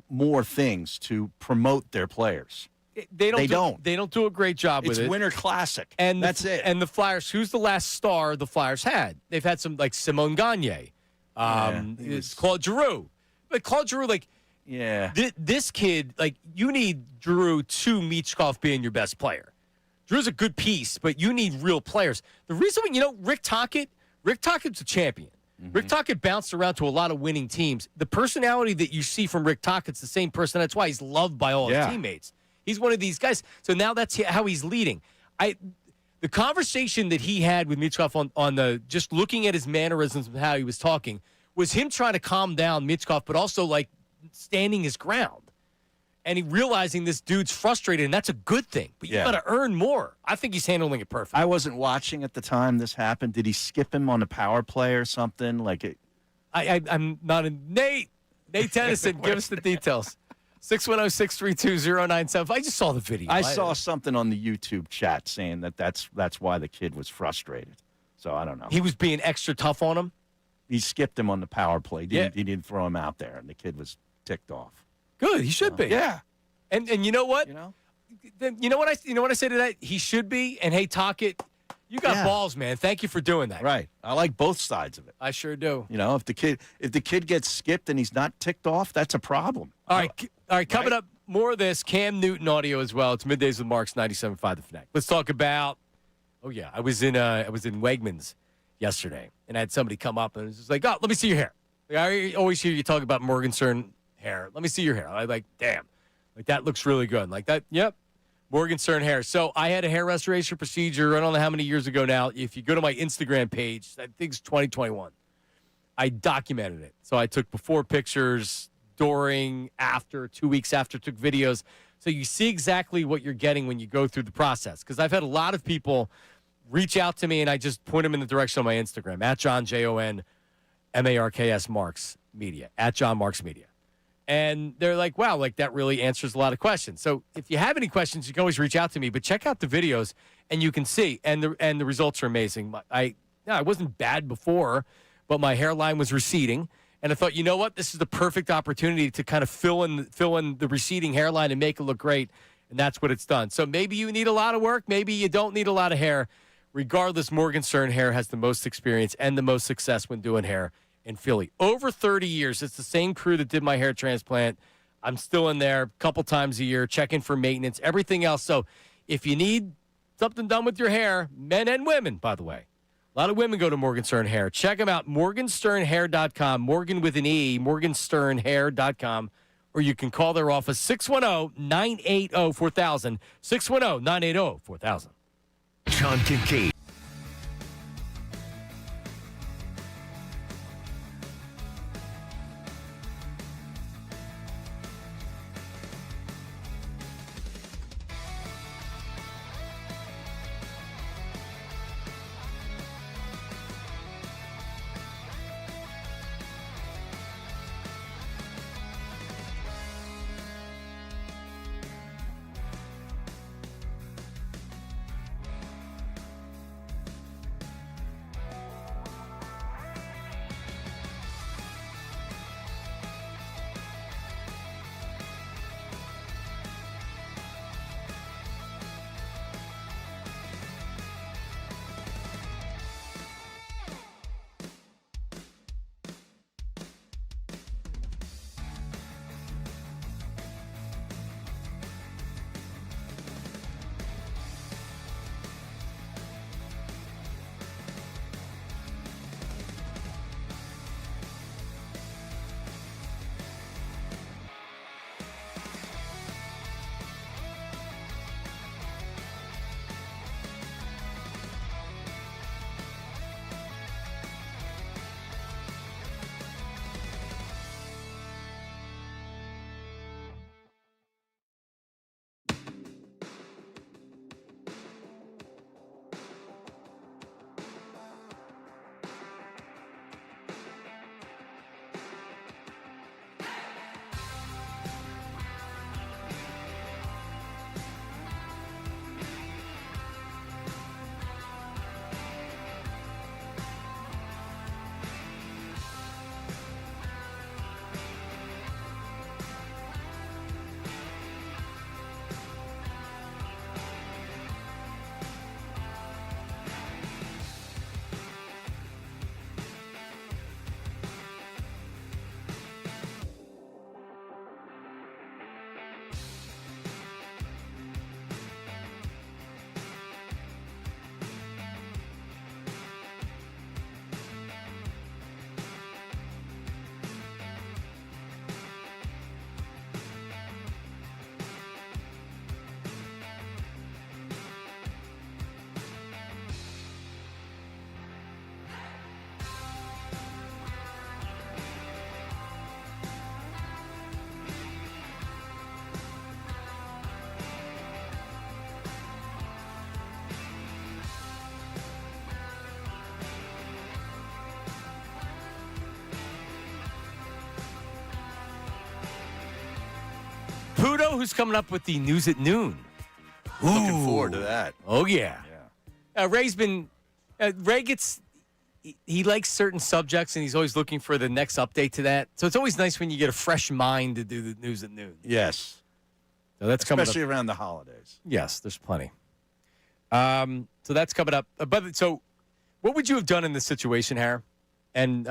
more things to promote their players. They they do, don't. They don't do a great job It's with it. Winter Classic, And that's it. And the Flyers, who's the last star the Flyers had? They've had some like Simone Gagne, he was- Claude Giroux. But Claude Giroux, like yeah. this kid, like you need Giroux to Michkov being your best player. Drew's a good piece, but you need real players. The reason, Rick Tockett's a champion. Mm-hmm. Rick Tocchet bounced around to a lot of winning teams. The personality that you see from Rick Tockett's the same person. That's why he's loved by all his teammates. He's one of these guys. So now that's how he's leading. The conversation that he had with Michkov on the just looking at his mannerisms and how he was talking was him trying to calm down Michkov, but also like standing his ground. And he realizing this dude's frustrated, and that's a good thing. But you got to earn more. I think he's handling it perfect. I wasn't watching at the time this happened. Did he skip him on a power play or something? Like it? I'm not in. Nate Tennyson, give us the details. 610-632-0975. I just saw the video. I saw something on the YouTube chat saying that's why the kid was frustrated. So I don't know. He was being extra tough on him. He skipped him on the power play. He didn't throw him out there, and the kid was ticked off. Good. He should be. Yeah. And you know what? You know what I say to that? He should be. And hey, Tocchet, you got balls, man. Thank you for doing that. Right. I like both sides of it. I sure do. If the kid gets skipped and he's not ticked off, that's a problem. All right. Coming up, more of this Cam Newton audio as well. It's Middays with Marks, 97.5 The Fanatic. Let's talk about. Oh yeah, I was in Wegmans yesterday, and I had somebody come up and was just like, "Oh, let me see your hair." Like, I always hear you talk about Morgenstern hair. Let me see your hair. I'm like, damn, like that looks really good. Like that, yep, Morgenstern hair. So I had a hair restoration procedure. I don't know how many years ago now. If you go to my Instagram page, I think it's 2021. I documented it. So I took before pictures, during, after, 2 weeks after, took videos. So you see exactly what you're getting when you go through the process. Because I've had a lot of people reach out to me, and I just point them in the direction of my Instagram, at John, JONMARKS Marks Media, at John Marks Media. And they're like, wow, like that really answers a lot of questions. So if you have any questions, you can always reach out to me. But check out the videos, and you can see. And the results are amazing. I wasn't bad before, but my hairline was receding. And I thought, you know what? This is the perfect opportunity to kind of fill in the receding hairline and make it look great. And that's what it's done. So maybe you need a lot of work. Maybe you don't need a lot of hair. Regardless, Morgenstern Hair has the most experience and the most success when doing hair in Philly. Over 30 years. It's the same crew that did my hair transplant. I'm still in there a couple times a year, checking for maintenance, everything else. So if you need something done with your hair, men and women, by the way, a lot of women go to Morgenstern Hair. Check them out, morgensternhair.com, Morgan with an E, morgensternhair.com, or you can call their office, 610-980-4000, 610-980-4000. John Kincade. Caputo, who's coming up with the news at noon. Looking forward to that. Oh, yeah. Yeah. Ray gets, he likes certain subjects, and he's always looking for the next update to that. So it's always nice when you get a fresh mind to do the news at noon. Yes. So that's coming up. Especially around the holidays. Yes, there's plenty. So that's coming up. So what would you have done in this situation, Harry? And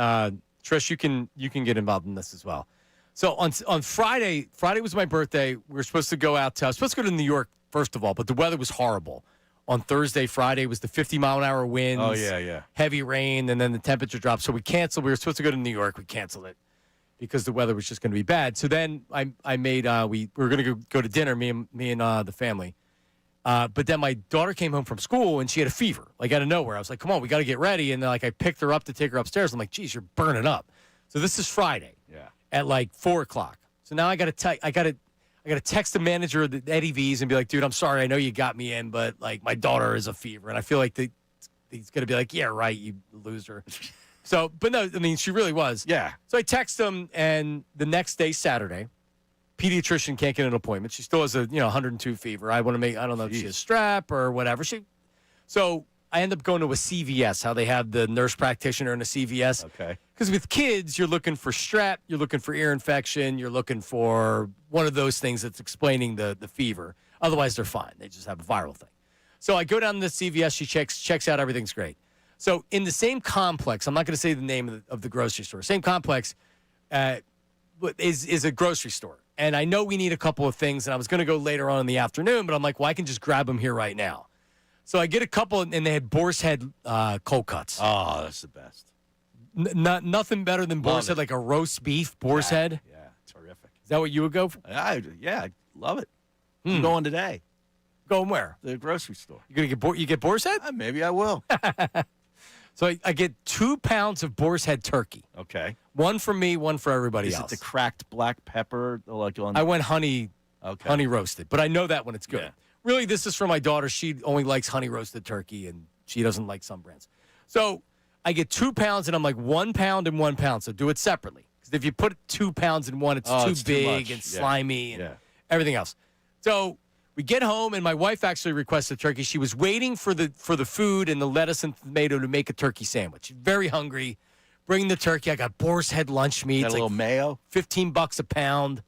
Trish, you can get involved in this as well. So on Friday was my birthday. We were supposed to go out. I was supposed to go to New York, first of all, but the weather was horrible. On Thursday, Friday was the 50-mile-an-hour winds. Oh, yeah. Heavy rain, and then the temperature dropped. So we canceled. We were supposed to go to New York. We canceled it because the weather was just going to be bad. So then I made we were going to go to dinner, me and the family. But then my daughter came home from school, and she had a fever, like out of nowhere. I was like, come on, we got to get ready. And then, I picked her up to take her upstairs. I'm like, geez, you're burning up. So this is Friday at 4 o'clock. So now I got to text the manager of the Eddie V's and be like, dude, I'm sorry. I know you got me in, but my daughter is a fever. And I feel like he's going to be like, yeah, right, you loser. So, but no, I mean, she really was. Yeah. So I text him, and the next day, Saturday, pediatrician can't get an appointment. She still has a 102 fever. I don't know if she has strep or whatever. So I end up going to a CVS, how they have the nurse practitioner in a CVS. Okay. Because with kids, you're looking for strep, you're looking for ear infection, you're looking for one of those things that's explaining the fever. Otherwise, they're fine. They just have a viral thing. So I go down to the CVS. She checks out. Everything's great. So in the same complex, I'm not going to say the name of the grocery store. Same complex is a grocery store. And I know we need a couple of things, and I was going to go later on in the afternoon, but I'm like, well, I can just grab them here right now. So I get a couple, and they had boar's head cold cuts. Oh, that's the best. Nothing better than boar's head, like a roast beef boar's head. Yeah, terrific. Is that what you would go for? I love it. I'm going today. Going where? The grocery store. You're gonna you get boar's head? Maybe I will. So I get 2 pounds of boar's head turkey. Okay. One for me, one for everybody else. else. Is it the cracked black pepper? I went honey roasted, but I know that when it's good. Yeah. Really, this is for my daughter. She only likes honey roasted turkey, and she doesn't like some brands. So I get 2 pounds, and I'm like 1 pound and 1 pound. So do it separately. Because if you put 2 pounds in one, it's too big and slimy and everything else. So we get home, and my wife actually requested turkey. She was waiting for the food and the lettuce and tomato to make a turkey sandwich. Very hungry. Bring the turkey. I got boar's head lunch meat. Got a little mayo? $15 a pound.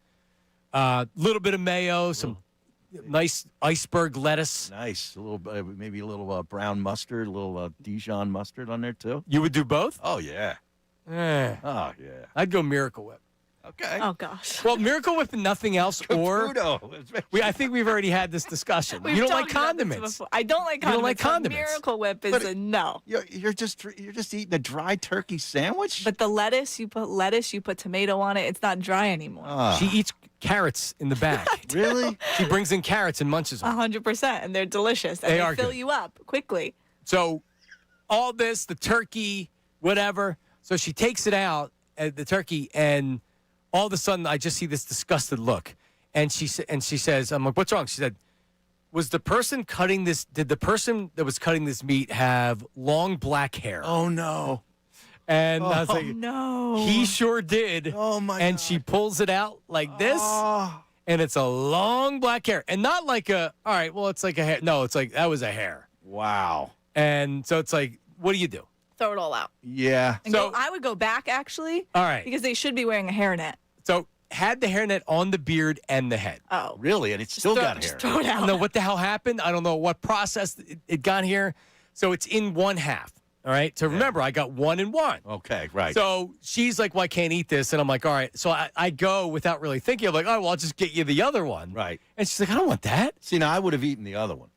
Little bit of mayo, some nice iceberg lettuce. Nice. A little, maybe a little brown mustard, a little Dijon mustard on there, too. You would do both? Oh, yeah. Oh, yeah. I'd go Miracle Whip. Okay. Oh, gosh. Well, Miracle Whip and nothing else, or I think we've already had this discussion. You don't like condiments. I don't like condiments. You don't like condiments. Miracle Whip is a no. You're just eating a dry turkey sandwich? But the lettuce, you put tomato on it. It's not dry anymore. She eats carrots in the back. Really? She brings in carrots and munches them. 100%, and they're delicious. And they fill good. you up quickly. So all this, the turkey, whatever. So she takes it out, the turkey, and all of a sudden, I just see this disgusted look, and she says, "I'm like, what's wrong?" She said, "Was the person cutting this? Did the person that was cutting this meat have long black hair?" Oh no! And I was like, "No, he sure did." Oh my! And God. she pulls it out like this, and it's a long black hair, and not like all right, well, it's like a hair. No, it's like that was a hair. Wow. And so it's like, what do you do? Throw it all out. Yeah. And I would go back, actually. All right. Because they should be wearing a hairnet. So had the hairnet on the beard and the head. Oh. Really? And it's still got hair. Just throw it I out. don't know what the hell happened. I don't know what process it got here. So it's in one half. All right. So remember, I got 1 and 1. Okay, right. So she's like, well, I can't eat this. And I'm like, all right. So I go without really thinking. I'm like, oh, well, I'll just get you the other one. Right. And she's like, I don't want that. See, now I would have eaten the other one.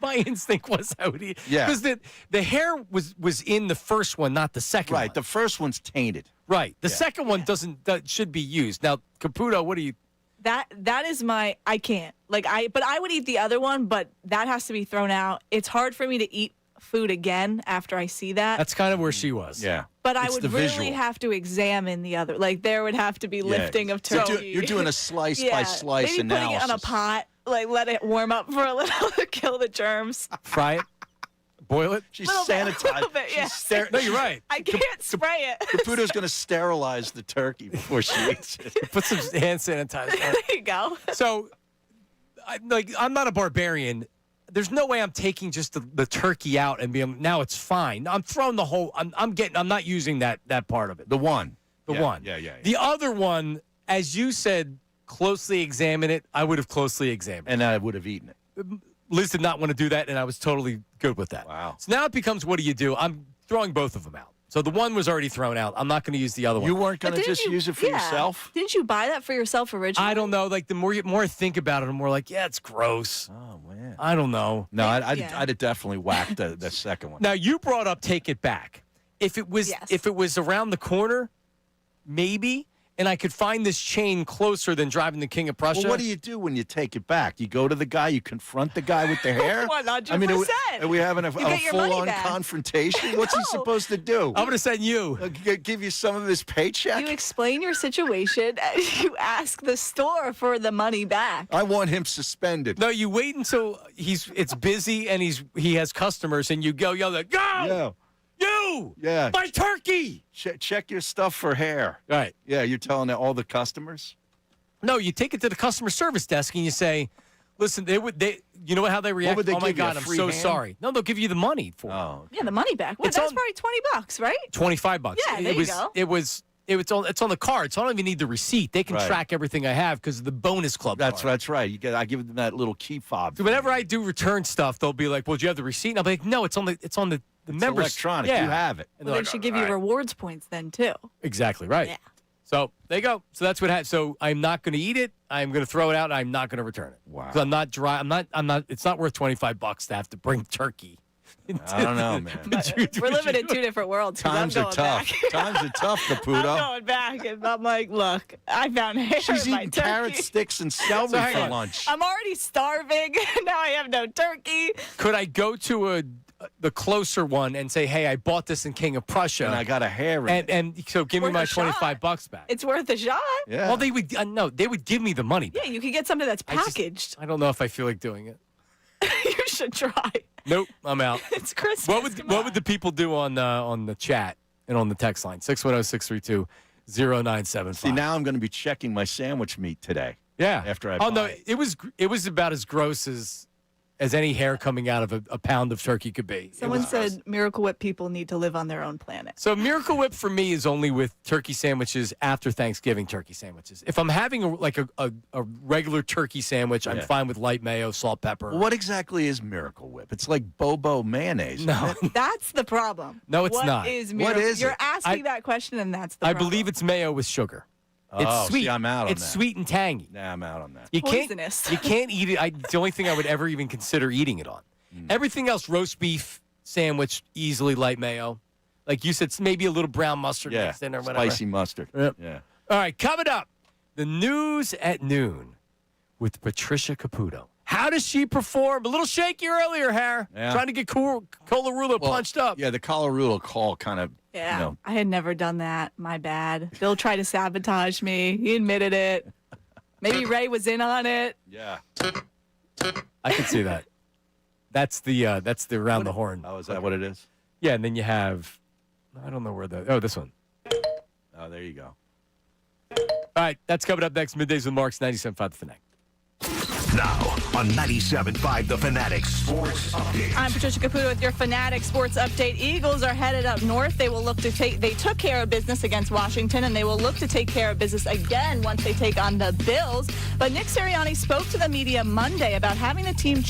My instinct was I would eat. Yeah. Because the hair was in the first one, not the second one. Right. The first one's tainted. Right. The second one that should be used. Now, Caputo, what do you? That is my, I can't. But I would eat the other one, but that has to be thrown out. It's hard for me to eat food again after I see that. That's kind of where she was. Yeah. But I It's would the really visual. have to examine the other. Like, there would have to be lifting of turkey. You're doing a slice by slice Maybe analysis. putting it on a pot, like let it warm up for a little to kill the germs. Fry it. Boil it? She's Little bit, sanitized. little bit, She's yeah. No, you're right. I can't spray it. Caputo's going to sterilize the turkey before she eats it. Put some hand sanitizer on. There you go. So, I'm not a barbarian. There's no way I'm taking just the turkey out and being now it's fine. I'm throwing the whole. I'm not using that part of it. The one. One. Yeah. The other one, as you said, closely examine it. I would have closely examined it. And I would have eaten it. Liz did not want to do that, and I was totally good with that. Wow. So now it becomes, what do? I'm throwing both of them out. So the one was already thrown out. I'm not going to use the other one. You weren't going to But didn't just you- use it for yeah. yourself? Didn't you buy that for yourself originally? I don't know. Like, the more I think about it, the more like, yeah, it's gross. Oh, man. I don't know. No, I'd Yeah. have definitely whacked the second one. Now, you brought up take it back. If it was around the corner, maybe, and I could find this chain closer than driving the King of Prussia. Well, what do you do when you take it back? You go to the guy, you confront the guy with the hair? 100%. I mean, are we having a get your money full-on back. confrontation? What's he No. supposed to do? I'm going to send you. Give you some of his paycheck? You explain your situation and you ask the store for the money back. I want him suspended. No, you wait until it's busy and he has customers, and you go, go! Yeah. You! Yeah. My turkey! Check your stuff for hair. Right. Yeah, you're telling all the customers? No, you take it to the customer service desk and you say, listen, you know how they react? would they oh my give you, God, a I'm free so hand? sorry. No, they'll give you the money for it. Oh. Yeah, the money back. What? It's That's on- probably $20, right? $25. Yeah, there you go. It's on the card, so I don't even need the receipt. They can Right. track everything I have because of the bonus club. card. That's right. I give them that little key fob. So whenever I do return stuff, they'll be like, "Well, do you have the receipt?" And I'll be like, "No, it's on the It's members electronic. Yeah. You have it. And Well, they're they like, should give you "All right." rewards points then, too. Exactly right. Yeah. So there you go. So that's what happened. So I'm not going to eat it. I'm going to throw it out. And I'm not going to return it. Wow. 'Cause I'm not dry. I'm not. It's not worth $25 to have to bring turkey. I don't know, man. We're living in two different worlds. 'cause Times I'm are going tough. Back. Times are tough, I'm Caputo. going back, and I'm like, look, I found hair She's in my eating turkey. carrot sticks and celery So hang for on. lunch. I'm already starving. Now I have no turkey. Could I go to the closer one and say, "Hey, I bought this in King of Prussia, And I got a hair in it. and so give me Worth my a shot. $25 back." It's worth a shot. Yeah. Well, they would no, they would give me the money back. Yeah, you could get something that's I just- packaged. I don't know if I feel like doing it. You should try. Nope, I'm out. It's Christmas. What would the people do on the chat and on the text line 610-632-0975? See, now I'm going to be checking my sandwich meat today. yeah. after I oh no, buy it. it was about as gross as any hair coming out of a pound of turkey could be. It Someone was gross. said Miracle Whip people need to live on their own planet. So Miracle Whip for me is only with turkey sandwiches after Thanksgiving turkey sandwiches. If I'm having a regular turkey sandwich, I'm Yeah. fine with light mayo, salt, pepper. Well, what exactly is Miracle Whip? It's like Bobo mayonnaise. No, That's the problem. No, it's What not. is What Miracle? is You're it? asking that question, and that's the I problem. believe it's mayo with sugar. It's Oh, sweet. see, I'm out on It's that. sweet and tangy. Nah, I'm out on that. You Poisonous. You can't eat it. It's the only thing I would ever even consider eating it on. Everything else, roast beef sandwich, easily light mayo. Like you said, maybe a little brown mustard Yeah, mixed in or whatever. spicy mustard. Yep. Yeah. All right, coming up, the news at noon with Patricia Caputo. How does she perform? A little shaky earlier, Har. Yeah. Trying to get Colarulo Well, punched up. Yeah, the Colarulo call kind of, Yeah, you know, I had never done that. My bad. Bill tried to sabotage me. He admitted it. Maybe Ray was in on it. yeah. I can see that. That's the around the horn. Oh, is that what it is? Yeah, and then you have, I don't know where this one. Oh, there you go. All right, that's coming up next. Middays with Marks, 97.5 The Fanatic. Now on 97.5 The Fanatic Sports Update. I'm Patricia Caputo with your Fanatic Sports Update. Eagles are headed up north. They took care of business against Washington, and they will look to take care of business again once they take on the Bills. But Nick Sirianni spoke to the media Monday about having the team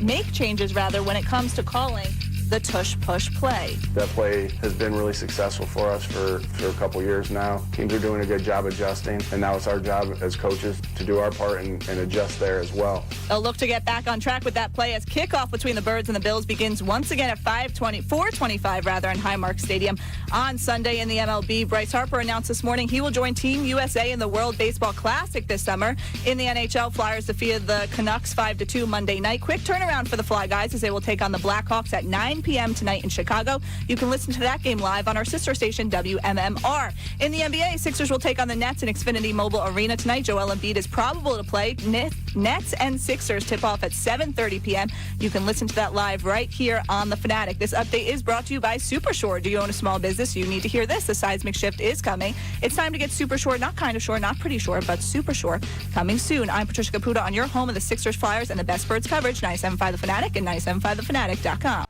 make changes when it comes to calling the tush-push play. That play has been really successful for us for a couple years now. Teams are doing a good job adjusting, and now it's our job as coaches to do our part and adjust there as well. They'll look to get back on track with that play as kickoff between the Birds and the Bills begins once again at 4:25 in Highmark Stadium on Sunday in the MLB. Bryce Harper announced this morning he will join Team USA in the World Baseball Classic this summer. In the NHL, Flyers defeated the Canucks 5-2 Monday night. Quick turnaround for the Fly Guys as they will take on the Blackhawks at 9 p.m. tonight in Chicago. You can listen to that game live on our sister station, WMMR. In the NBA, Sixers will take on the Nets in Xfinity Mobile Arena tonight. Joel Embiid is probable to play. Nets and Sixers tip off at 7:30 p.m. You can listen to that live right here on The Fanatic. This update is brought to you by Supershore. Do you own a small business? You need to hear this. The seismic shift is coming. It's time to get super short, not kind of short, not pretty short, but super short. Coming soon. I'm Patricia Caputo on your home of the Sixers, Flyers, and the best birds coverage, 97.5 The Fanatic and 97.5thefanatic.com.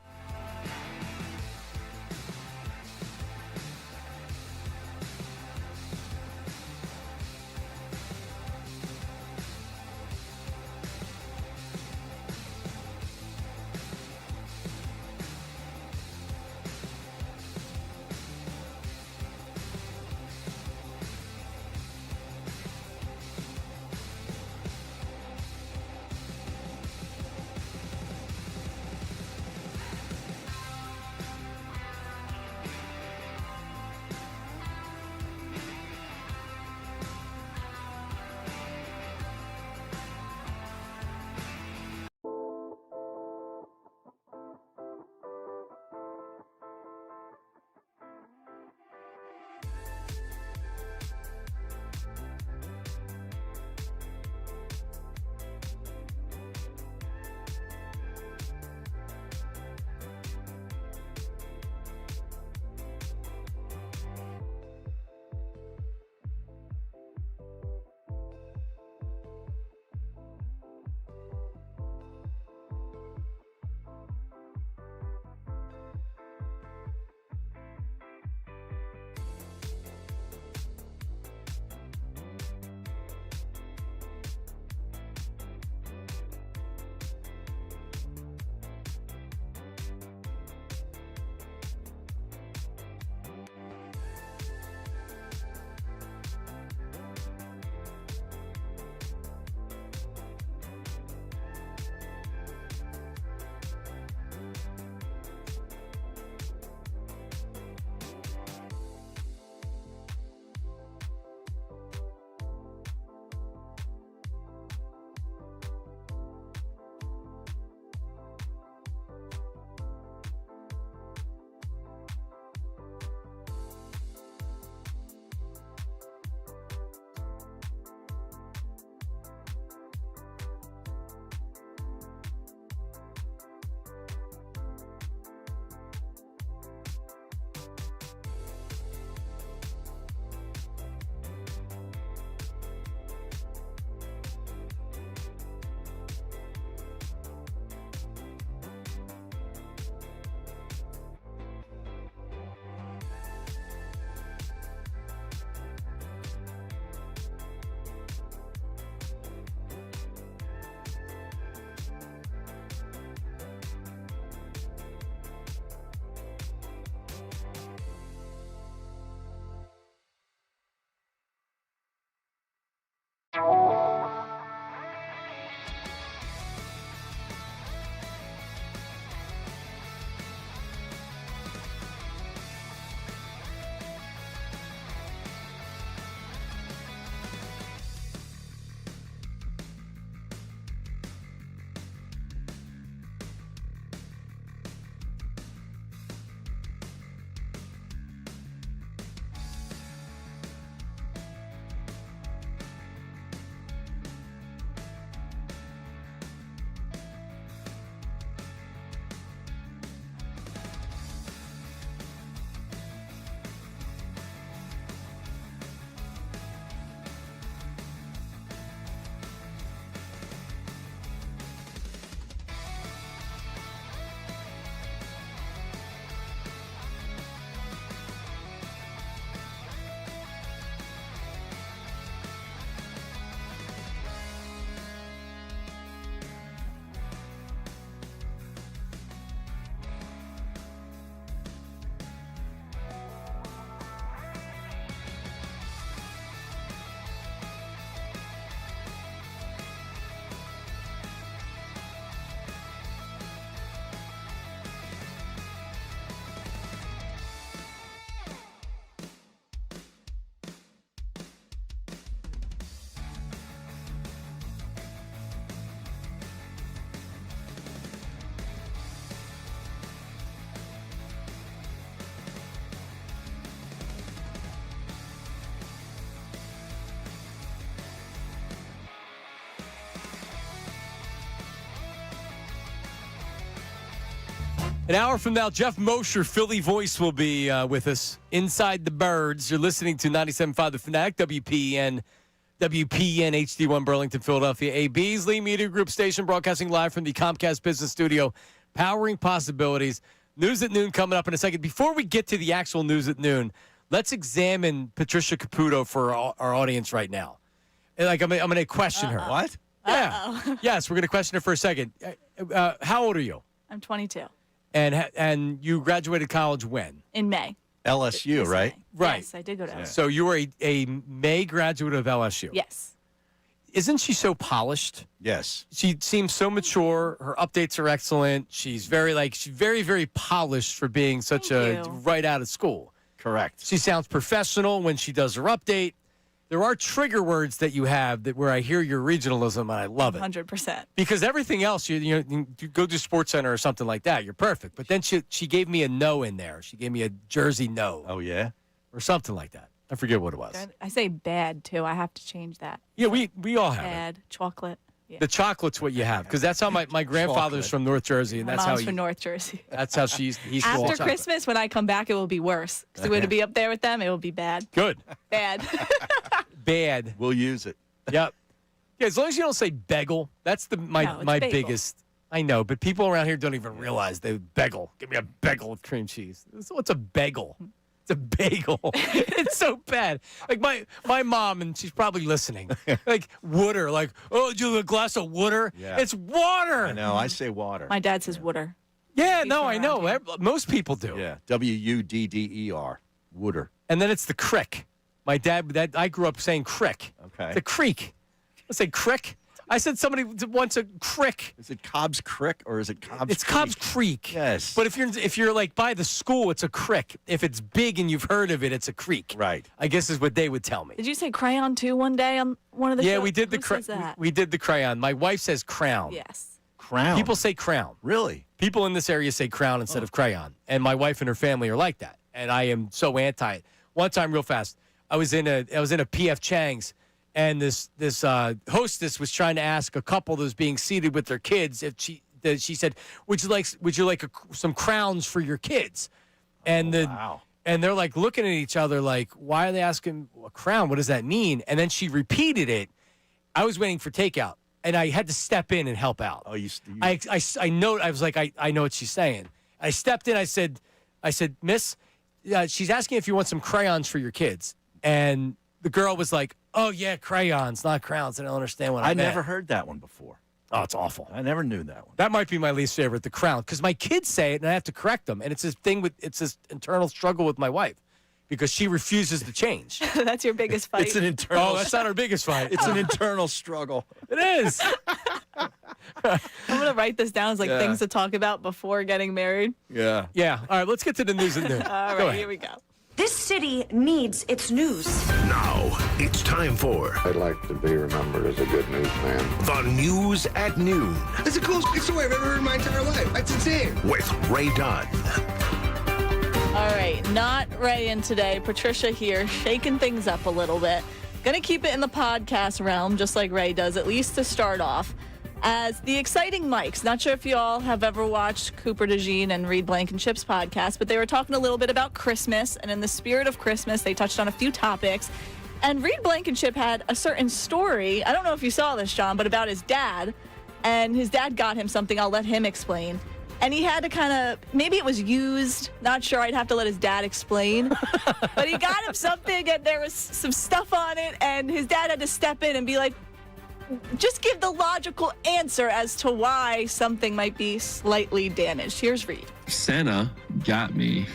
An hour from now, Jeff Mosher, Philly voice, will be with us inside the birds. You're listening to 97.5 The Fanatic, WPEN HD1 Burlington, Philadelphia. A Beasley Media Group station broadcasting live from the Comcast Business Studio, powering possibilities. News at noon coming up in a second. Before we get to the actual news at noon, let's examine Patricia Caputo for our audience right now. Like I'm going to question her. What? Yeah. Yes, we're going to question her for a second. How old are you? I'm 22. And you graduated college when? In May. LSU, This right? May. Right. Yes, I did go to LSU. So you were a May graduate of LSU. Yes. Isn't she so polished? Yes. She seems so mature. Her updates are excellent. She's very, very polished for being such Thank you. right out of school. Correct. She sounds professional when she does her update. There are trigger words that you have that where I hear your regionalism, and I love it. 100%. Because everything else, you go to Sports Center or something like that, you're perfect. But then she gave me a no in there. She gave me a Jersey no. Oh, yeah? Or something like that. I forget what it was. I say bad, too. I have to change that. Yeah, we all have it. Bad. Chocolate. Yeah. The chocolate's what you have, because that's how my grandfather's Chocolate. from North Jersey, and My that's mom's how from North Jersey. that's how he's After Christmas, when I come back, it will be worse. Because we're going to be up there with them. It will be bad. Good. Bad. Bad. We'll use it. Yep. Yeah, as long as you don't say bagel, that's my No, it's my bagel. biggest. I know, but people around here don't even realize they bagel. Give me a bagel with cream cheese. What's a bagel? It's a bagel. It's so bad. Like my mom, and she's probably listening. Like water. Like, oh, did you have a glass of water? Yeah. It's water. I know. I say water. My dad says water. Yeah, He's no, from I know. around Most people do. Yeah. Wudder. Wooder. And then it's the crick. My dad, I grew up saying crick. Okay. The creek. I say crick. I said somebody wants a crick. Is it Cobb's Creek or is it Cobb's It's Creek? Cobb's Creek. Yes. But if you're like by the school, it's a crick. If it's big and you've heard of it, it's a creek. Right. I guess is what they would tell me. Did you say crayon, too, one day on one of the Yeah, shows? we did the Who says that? we did the crayon. My wife says crown. Yes. Crown. People say crown. Really? People in this area say crown instead of crayon. And my wife and her family are like that. And I am so anti it. One time, real fast, I was in a PF Chang's, and this hostess was trying to ask a couple that was being seated with their kids if she said, would you like some crowns for your kids? And wow. And they're like looking at each other like, why are they asking a crown? What does that mean? And then she repeated it. I was waiting for takeout, and I had to step in and help out. Oh, you I know. I was like, I know what she's saying. I stepped in. I said, Miss, she's asking if you want some crayons for your kids. And the girl was like, oh, yeah, crayons, not crowns. I don't understand what I meant. never heard that one before. Oh, it's awful. I never knew that one. That might be my least favorite, the crown, because my kids say it, and I have to correct them. And it's this internal struggle with my wife because she refuses to change. That's your biggest fight. It's an internal. Oh, that's not our biggest fight. It's an internal struggle. It is. I'm going to write this down as Yeah. things to talk about before getting married. Yeah. Yeah. All right, let's get to the news at noon. All Go right, ahead. here we go. This city needs its news. Now, it's time for I'd like to be remembered as a good newsman. the News at Noon It's the coolest story I've ever heard in my entire life. That's insane. with Ray Dunn. All right, not Ray in today. Patricia here, shaking things up a little bit. Gonna keep it in the podcast realm, just like Ray does, at least to start off. As the Exciting Mikes, not sure if you all have ever watched Cooper DeJean and Reed Blankenship's podcast, but they were talking a little bit about Christmas, and in the spirit of Christmas, they touched on a few topics. And Reed Blankenship had a certain story, I don't know if you saw this, John, but about his dad, and his dad got him something, I'll let him explain. And he had to kind of, maybe it was used, not sure, I'd have to let his dad explain. But he got him something, and there was some stuff on it, and his dad had to step in and be like, just give the logical answer as to why something might be slightly damaged. Here's Reed. Santa got me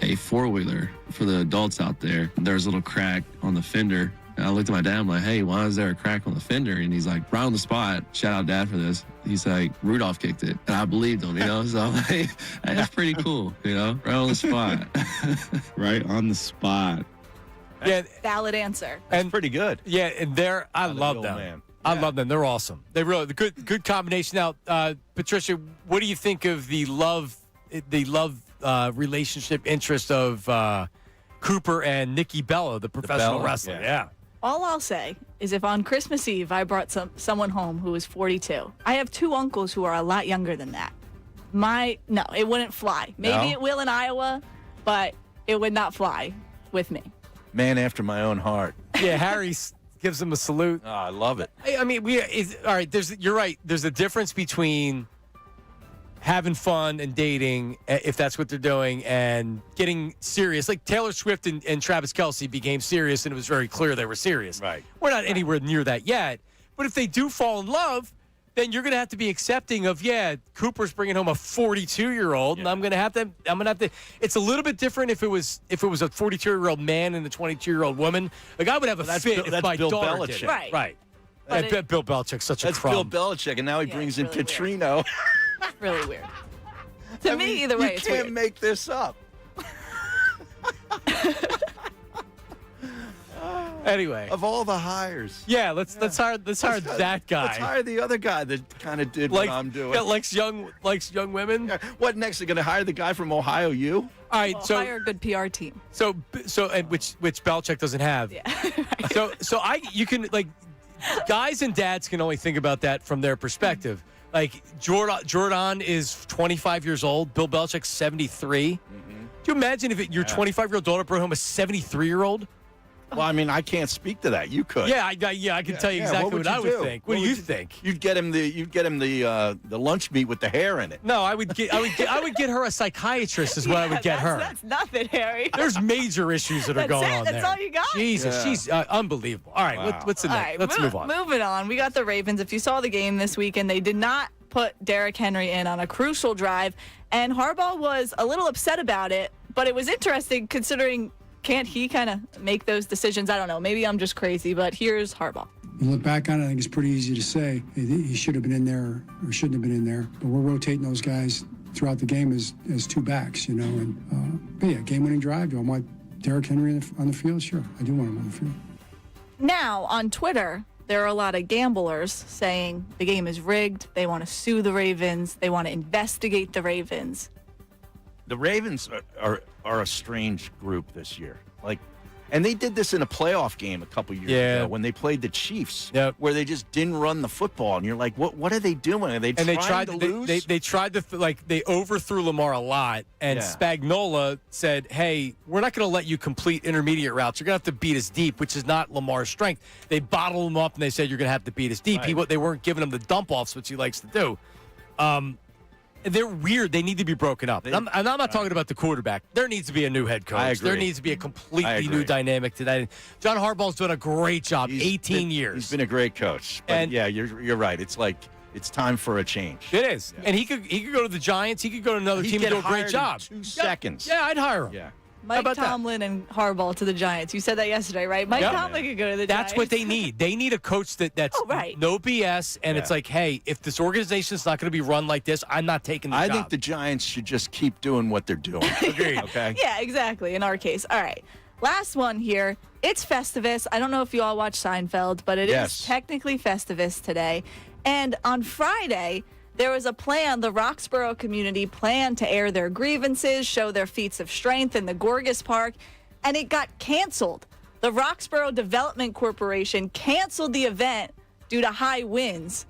a four-wheeler for the adults out there. There was a little crack on the fender. And I looked at my dad, I'm like, hey, why is there a crack on the fender? And he's like, right on the spot. Shout out Dad for this. He's like, Rudolph kicked it. And I believed him, So I'm like, that's pretty cool, right on the spot. Right on the spot. Yeah, Valid answer. and Pretty good. yeah, and I love old them. man. I love them. They're awesome. They really the good combination. Now, Patricia, what do you think of the love relationship interest of Cooper and Nikki Bella, the professional Bella? wrestler? Yeah. All I'll say is if on Christmas Eve I brought someone home who was 42, I have two uncles who are a lot younger than that. No, it wouldn't fly. Maybe No? it will in Iowa, but it would not fly with me. Man after my own heart. Yeah, Harry gives him a salute. Oh, I love it. I mean, all right. You're right. There's a difference between having fun and dating, if that's what they're doing, and getting serious. Like Taylor Swift and Travis Kelce became serious, and it was very clear they were serious. Right. We're not anywhere near that yet. But if they do fall in love, then you're going to have to be accepting of, Cooper's bringing home a 42-year-old, and I'm going to have to. It's a little bit different if it was a 42-year-old man and a 22-year-old woman. Like I would have a fit if my Bill daughter did Belichick. it. Right. I bet Bill Belichick's such a That's crumb. Bill Belichick, and now he brings in really Petrino. It's really weird. To me, either way, it's you can't weird. make this up. Anyway, Of all the hires. yeah, let's hire that guy. Let's hire the other guy that kind of did what I'm doing. Yeah, likes young women. Yeah. What next? They're going to hire the guy from Ohio U? All right, Well, so hire a good PR team. and which Belichick doesn't have. Yeah. You can guys and dads can only think about that from their perspective. Like Jordan is 25 years old. Bill Belichick's 73. Mm-hmm. Do you imagine if your 25-year-old daughter brought home a 73-year-old? Well, I mean, I can't speak to that. You could. Yeah, I can tell you exactly what I would think. What do you think? You'd get him the lunch meat with the hair in it. No, I would get her a psychiatrist is what I would get her. That's nothing, Harry. There's major issues that are going on there. That's all you got? Jesus, Yeah. she's unbelievable. All right, Wow. what's the next? All right, Let's move on. Moving on. We got the Ravens. If you saw the game this weekend, they did not put Derrick Henry in on a crucial drive, and Harbaugh was a little upset about it, but it was interesting considering can't he kind of make those decisions? I don't know. Maybe I'm just crazy, but here's Harbaugh. You look back on it, I think it's pretty easy to say he should have been in there or shouldn't have been in there. But we're rotating those guys throughout the game as two backs, you know. And but yeah, game-winning drive. Do I want Derrick Henry on the field? Sure, I do want him on the field. Now, on Twitter, there are a lot of gamblers saying the game is rigged. They want to sue the Ravens. They want to investigate the Ravens. The Ravens are a strange group this year. And they did this in a playoff game a couple years ago when they played the Chiefs, where they just didn't run the football, and you're like, what are they doing? Are they trying to lose? They tried to they overthrew Lamar a lot, and Spagnuolo said, "Hey, we're not going to let you complete intermediate routes. You're going to have to beat us deep," which is not Lamar's strength. They bottled him up, and they said, "You're going to have to beat us deep." Right. They weren't giving him the dump offs, which he likes to do. They're weird. They need to be broken up. And I'm not talking about the quarterback. There needs to be a new head coach. I agree. There needs to be a completely new dynamic to that. John Harbaugh's doing a great job. 18 years. He's been a great coach. But And- yeah, you're right. It's like it's time for a change. It is. And he could go to the Giants. He could go to another team and do a great job. 2 seconds. Yeah, I'd hire him. Yeah. Mike Tomlin and Harbaugh to the Giants. You said that yesterday, right? Mike Tomlin could go to the Giants. That's what they need. They need a coach that's no BS, and it's like, hey, if this organization is not going to be run like this, I'm not taking the job. I think the Giants should just keep doing what they're doing. Agreed. Okay. Yeah, exactly. In our case. All right. Last one here. It's Festivus. I don't know if you all watch Seinfeld, but it is technically Festivus today. And on Friday, there was a plan, the Roxborough community planned to air their grievances, show their feats of strength in the Gorgas Park, and it got canceled. The Roxborough Development Corporation canceled the event due to high winds,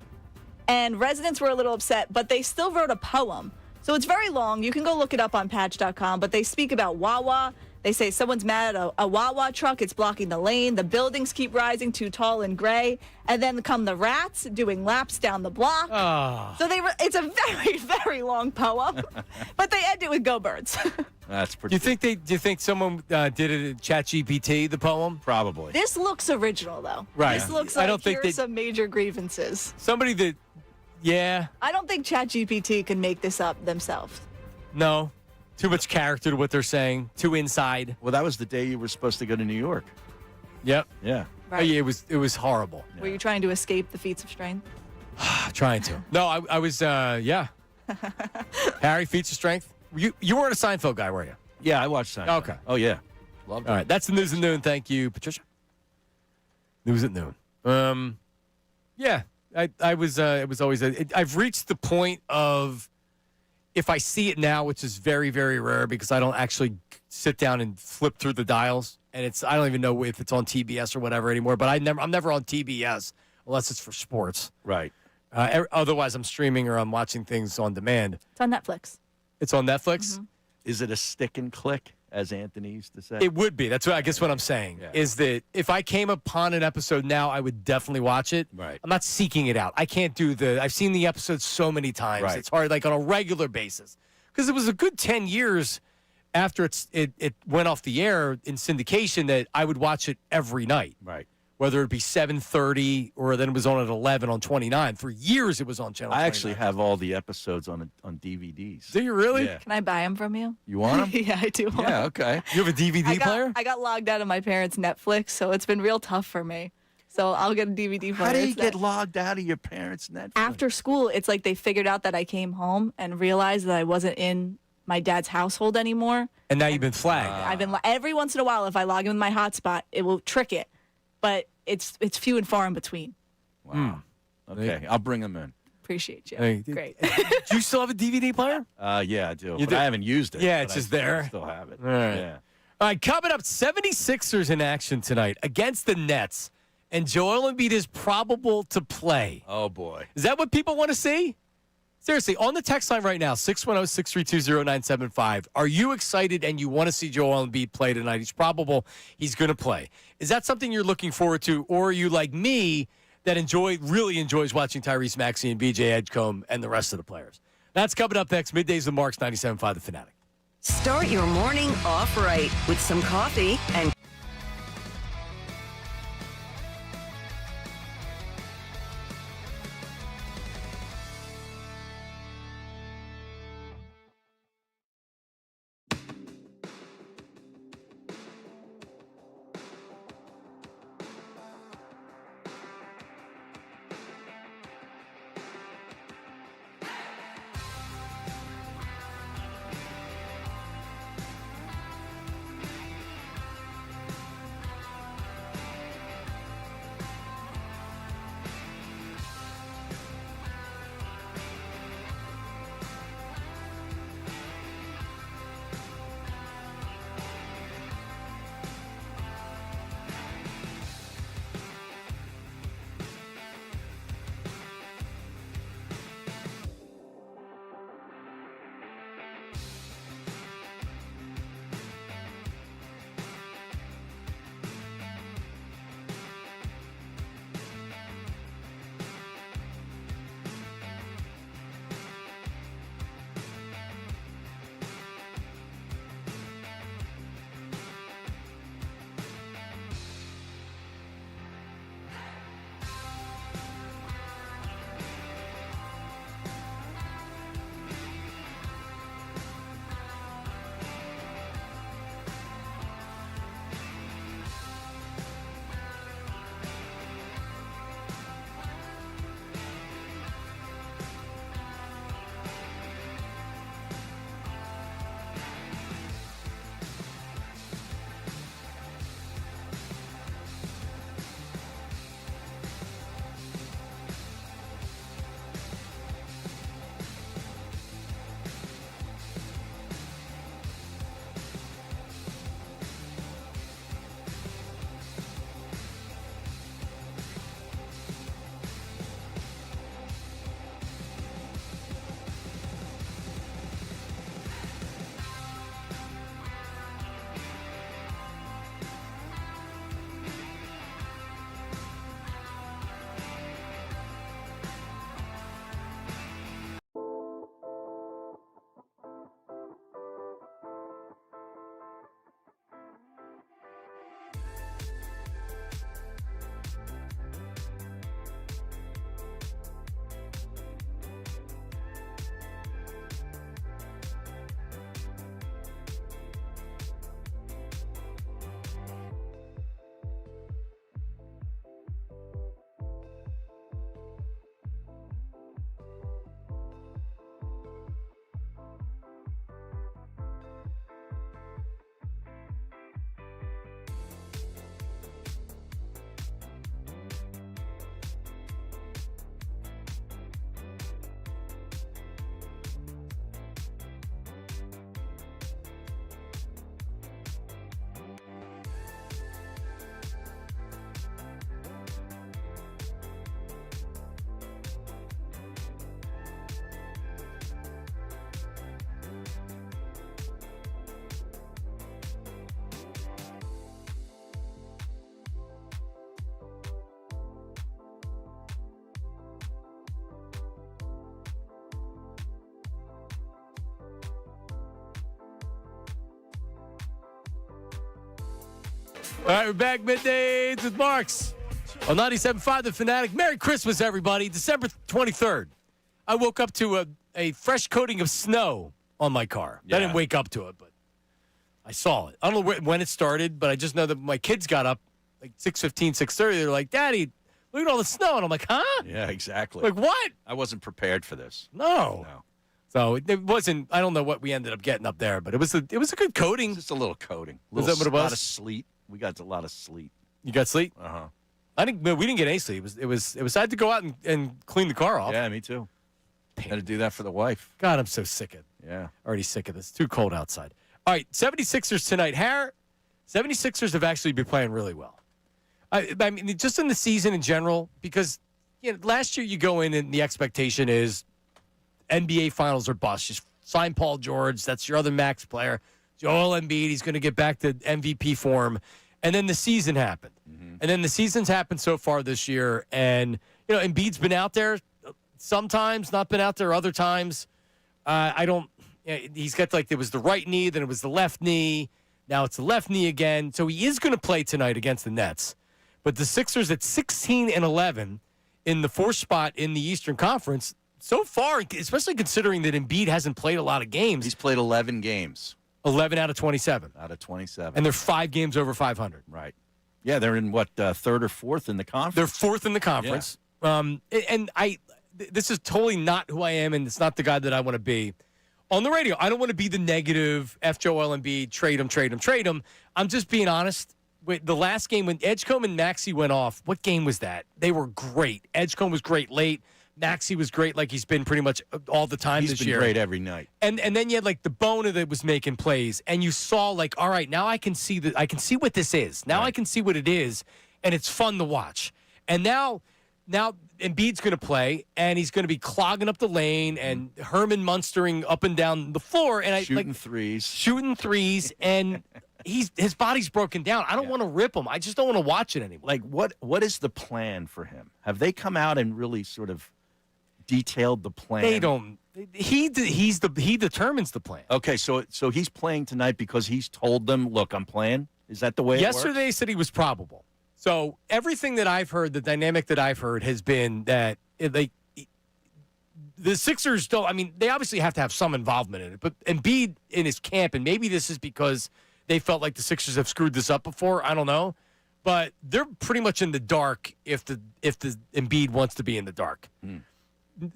and residents were a little upset, but they still wrote a poem. So it's very long. You can go look it up on patch.com, but they speak about Wawa. They say someone's mad at a Wawa truck. It's blocking the lane. The buildings keep rising too tall and gray. And then come the rats doing laps down the block. Oh. So it's a very, very long poem. But they end it with Go Birds. That's pretty Do you think someone did it in ChatGPT, the poem? Probably. This looks original, though. Right. This looks I like don't think here's some major grievances. Somebody that, I don't think ChatGPT can make this up themselves. No. Too much character to what they're saying. Too inside. Well, that was the day you were supposed to go to New York. Yep. Yeah. Right. Oh, yeah, it was horrible. Were you trying to escape the feats of strength? Trying to. No, I was, yeah. Harry, feats of strength. You weren't a Seinfeld guy, were you? Yeah, I watched Seinfeld. Okay. Oh, yeah. Loved it. All right, that's the news at noon. Thank you, Patricia. News at noon. Yeah, it was always. I've reached the point of if I see it now, which is very, very rare because I don't actually sit down and flip through the dials, and I don't even know if it's on TBS or whatever anymore. But I'm never on TBS unless it's for sports. Right. Otherwise, I'm streaming or I'm watching things on demand. It's on Netflix. It's on Netflix? Is it a stick and click, as Anthony used to say? It would be. That's what I guess what I'm saying is that if I came upon an episode now, I would definitely watch it. Right. I'm not seeking it out. I can't do I've seen the episodes so many times. Right. It's hard, like on a regular basis. Because it was a good 10 years after it went off the air in syndication that I would watch it every night. Right. Whether it be 7:30 or then it was on at 11 on 29. For years it was on channel 29. I actually have all the episodes on DVDs. Do you really? Yeah. Can I buy them from you? You want them? Yeah, I do. Want Yeah, 'em. okay. You have a DVD player? I got logged out of my parents' Netflix, so it's been real tough for me. So I'll get a DVD player. How do you It's get that- logged out of your parents' Netflix? After school, it's like they figured out that I came home and realized that I wasn't in my dad's household anymore. And now you've been flagged. I've been every once in a while, if I log in with my hotspot, it will trick it, but it's few and far in between. Wow. Okay, I'll bring them in. Appreciate you. Hey, Great. Do you still have a DVD player? Yeah, I do. You But do? I haven't used it. Yeah, but it's I just still- there. I still have it. All right. Yeah. All right, coming up, 76ers in action tonight against the Nets. And Joel Embiid is probable to play. Oh, boy. Is that what people want to see? Seriously, on the text line right now, 610-632-0975. Are you excited and you want to see Joel Embiid play tonight? He's probable he's going to play. Is that something you're looking forward to? Or are you like me that really enjoys watching Tyrese Maxey and BJ Edgecombe and the rest of the players? That's coming up next. Middays with Marks, 97.5 The Fanatic. Start your morning off right with some coffee and All right, we're back middays with Marks on 97.5 The Fanatic. Merry Christmas, everybody. December 23rd. I woke up to a fresh coating of snow on my car. Yeah. I didn't wake up to it, but I saw it. I don't know when it started, but I just know that my kids got up like 6:15, 6:30. They're like, Daddy, look at all the snow. And I'm like, huh? Yeah, exactly. Like, what? I wasn't prepared for this. No. So it wasn't, I don't know what we ended up getting up there, but it was a good coating. Just a little coating. Is that what it was? A lot of sleet. We got a lot of sleet. You got sleet? Uh-huh. We didn't get any sleep. It was I had to go out and clean the car off. Yeah, me too. Had to do that for the wife. God, I'm so sick of it. Yeah. Already sick of this. Too cold outside. All right, 76ers tonight. 76ers have actually been playing really well. I mean, just in the season in general, because last year you go in and the expectation is NBA Finals or bust. Just sign Paul George. That's your other max player. Joel Embiid, he's going to get back to MVP form. And then the season happened. Mm-hmm. And then the season's happened so far this year. And, Embiid's been out there sometimes, not been out there other times. He's got there was the right knee, then it was the left knee. Now it's the left knee again. So he is going to play tonight against the Nets. But the Sixers at 16-11 in the fourth spot in the Eastern Conference, so far, especially considering that Embiid hasn't played a lot of games. He's played 11 games. 11 out of 27. Out of 27. And they're 5 games over 500. Right. Yeah, they're in third or fourth in the conference? They're fourth in the conference. Yeah. This is totally not who I am, and it's not the guy that I want to be. On the radio, I don't want to be the negative, F. Joel Embiid, trade him. I'm just being honest. With the last game, when Edgecombe and Maxey went off, what game was that? They were great. Edgecombe was great late. Maxey was great like he's been pretty much all the time this year. He's been great every night. And then you had the Bona that was making plays, and you saw all right, now I can see what this is. Now I can see what it is, and it's fun to watch. And now Embiid's going to play, and he's going to be clogging up the lane and Herman Munstering up and down the floor, and shooting threes, and his body's broken down. I don't want to rip him. I just don't want to watch it anymore. What is the plan for him? Have they come out and really sort of detailed the plan? They don't. He determines the plan. Okay, so he's playing tonight because he's told them, "Look, I'm playing." Is that the way? Yesterday said he was probable. So everything that I've heard, the dynamic that I've heard has been that the Sixers don't. I mean, they obviously have to have some involvement in it. But Embiid in his camp, and maybe this is because they felt like the Sixers have screwed this up before. I don't know, but they're pretty much in the dark if the Embiid wants to be in the dark.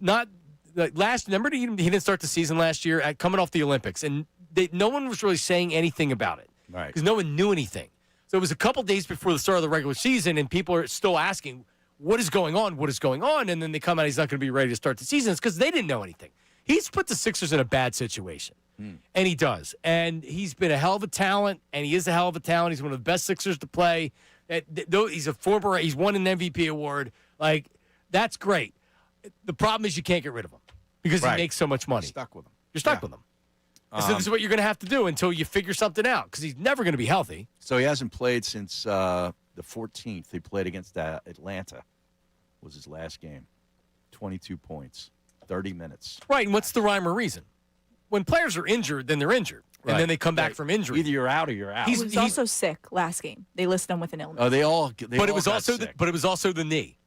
Not remember he didn't start the season last year coming off the Olympics, and no one was really saying anything about it, right? Because no one knew anything. So it was a couple days before the start of the regular season, and people are still asking, what is going on? What is going on? And then they come out, he's not going to be ready to start the season. It's because they didn't know anything. He's put the Sixers in a bad situation, and he does. And he's been a hell of a talent, and he is a hell of a talent. He's one of the best Sixers to play. He's won an MVP award. That's great. The problem is you can't get rid of him because he makes so much money. You're stuck with him. You're stuck with him. So this is what you're going to have to do until you figure something out because he's never going to be healthy. So he hasn't played since the 14th. He played against Atlanta. Was his last game. 22 points, 30 minutes. Right, and what's the rhyme or reason? When players are injured, then they're injured, and then they come back from injury. Either you're out or you're out. He was also sick last game. They listed him with an illness. Oh, they all it was also the knee.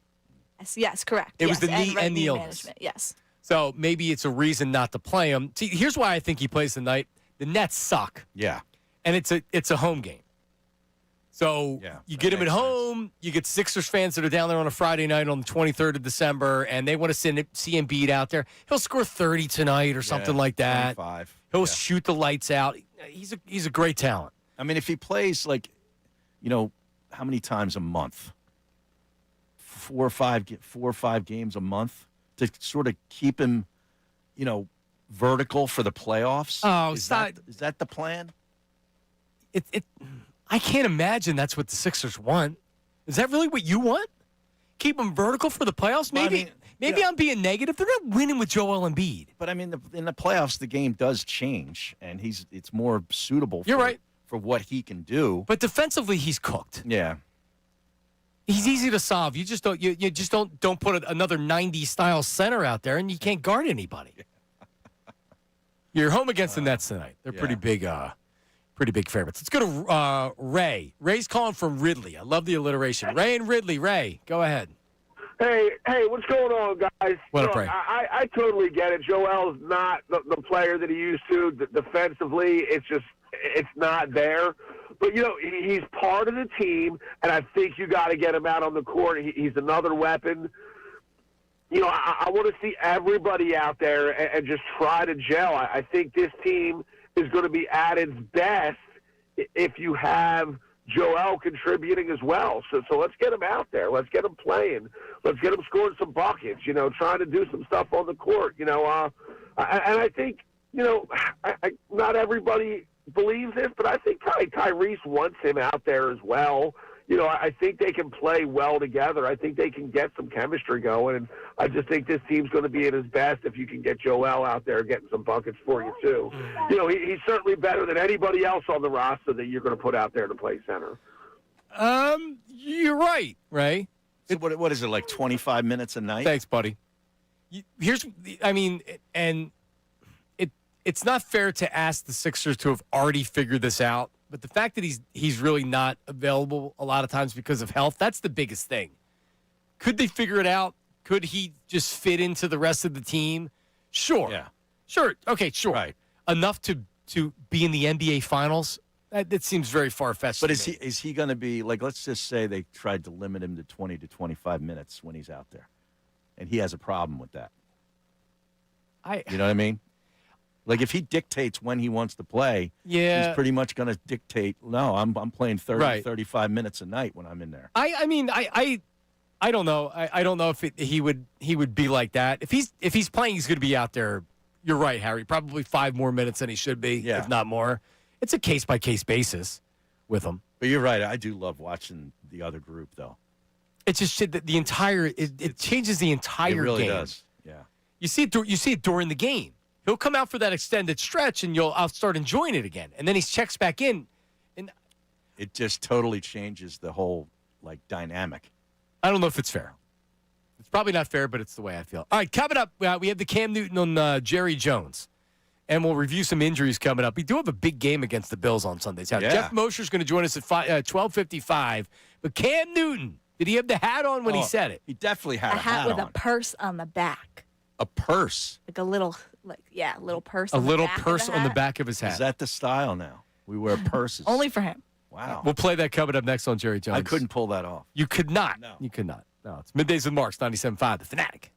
Yes, correct. It was the knee and the illness. Management. Yes. So maybe it's a reason not to play him. See, here's why I think he plays tonight. The Nets suck. Yeah. And it's a home game. So you get him at home. You get Sixers fans that are down there on a Friday night on the 23rd of December, and they want to see Embiid out there. He'll score 30 tonight or something like that. 25. He'll shoot the lights out. He's a great talent. I mean, if he plays how many times a month? 4 or 5 games a month to sort of keep him, vertical for the playoffs. Oh, is that the plan? I can't imagine that's what the Sixers want. Is that really what you want? Keep them vertical for the playoffs? Maybe I'm being negative. They're not winning with Joel Embiid. But I mean, in the playoffs, the game does change, and it's more suitable. You're right for what he can do. But defensively, he's cooked. Yeah, he's easy to solve. You just don't. You just don't put another 90s style center out there, and you can't guard anybody. You're home against the Nets tonight. They're pretty big pretty big favorites. Let's go to Ray. Ray's calling from Ridley. I love the alliteration. Ray and Ridley. Ray, go ahead. Hey, what's going on, guys? What up, Look, Ray? I totally get it. Joel's not the player that he used to. Defensively, it's not there. But, he's part of the team, and I think you got to get him out on the court. He's another weapon. I want to see everybody out there and just try to gel. I think this team is going to be at its best if you have Joel contributing as well. So let's get him out there. Let's get him playing. Let's get him scoring some buckets, trying to do some stuff on the court. And I think, not everybody believes this, but I think Tyrese wants him out there as well. I think they can play well together. I think they can get some chemistry going, and I just think this team's going to be at its best if you can get Joel out there getting some buckets for you, too. He's certainly better than anybody else on the roster that you're going to put out there to play center. You're right, Ray. So what is it, like 25 minutes a night? Thanks, buddy. It's not fair to ask the Sixers to have already figured this out, but the fact that he's really not available a lot of times because of health, that's the biggest thing. Could they figure it out? Could he just fit into the rest of the team? Sure. Yeah. Sure. Okay, sure. Right. Enough to be in the NBA Finals? That seems very far-fetched. But is he going to be, like, let's just say they tried to limit him to 20 to 25 minutes when he's out there, and he has a problem with that. You know what I mean? Like, if he dictates when he wants to play, yeah, he's pretty much going to dictate, no, I'm playing 30, Right. 35 minutes a night when I'm in there. I don't know. I don't know if he would be like that. If he's playing, he's going to be out there. You're right, Harry. Probably 5 more minutes than he should be, if not more. It's a case-by-case basis with him. But you're right. I do love watching the other group, though. It's just shit that it changes the entire game. It really does, yeah. You see it during the game. He'll come out for that extended stretch, and I'll start enjoying it again. And then he checks back in. And it just totally changes the whole, dynamic. I don't know if it's fair. It's probably not fair, but it's the way I feel. All right, coming up, we have the Cam Newton on Jerry Jones. And we'll review some injuries coming up. We do have a big game against the Bills on Sundays. Jeff Mosher's going to join us at 12:55. But Cam Newton, did he have the hat on when he said it? He definitely had A hat with on. a purse on the back. A purse? Like a little, little purse. A on little the back purse of the on the hat. back of his hat. Is that the style now? We wear purses. Only for him. Wow. We'll play that coming up next on Jerry Jones. I couldn't pull that off. You could not. No. You could not. No, it's Middays with Marks, 97.5, The Fanatic.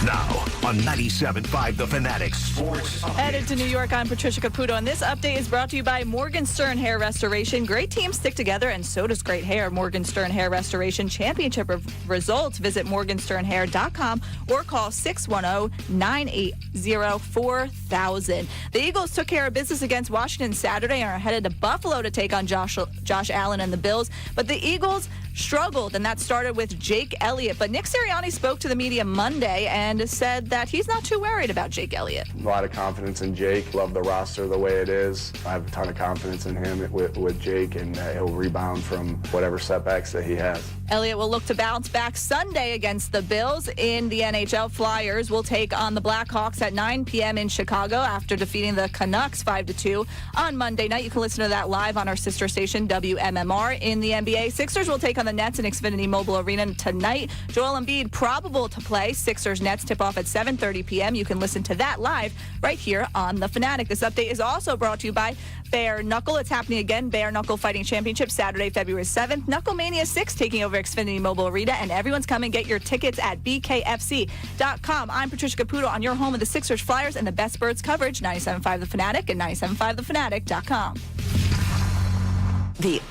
Now on 97.5 The Fanatic Sports Headed to New York, I'm Patricia Caputo, and this update is brought to you by Morgenstern Hair Restoration. Great teams stick together, and so does great hair. Morgenstern Hair Restoration Championship results. Visit morgensternhair.com or call 610-980-4000. The Eagles took care of business against Washington Saturday and are headed to Buffalo to take on Josh Allen and the Bills. But the Eagles struggled, and that started with Jake Elliott. But Nick Sirianni spoke to the media Monday and said that he's not too worried about Jake Elliott. A lot of confidence in Jake. Love the roster the way it is. I have a ton of confidence in him with Jake, and he'll rebound from whatever setbacks that he has. Elliott will look to bounce back Sunday against the Bills. In the NHL, Flyers will take on the Blackhawks at 9 p.m. in Chicago after defeating the Canucks 5-2 on Monday night. You can listen to that live on our sister station, WMMR. In the NBA, Sixers will take on the Nets in Xfinity Mobile Arena tonight. Joel Embiid probable to play. Sixers-Nets tip off at 7:30 p.m. You can listen to that live right here on The Fanatic. This update is also brought to you by Bare Knuckle. It's happening again. Bare Knuckle Fighting Championship Saturday, February 7th. Knucklemania 6 taking over Xfinity Mobile Arena, and everyone's coming. Get your tickets at bkfc.com. I'm Patricia Caputo on your home of the Sixers, Flyers, and the best birds coverage, 97.5 The Fanatic and 97.5thefanatic.com. The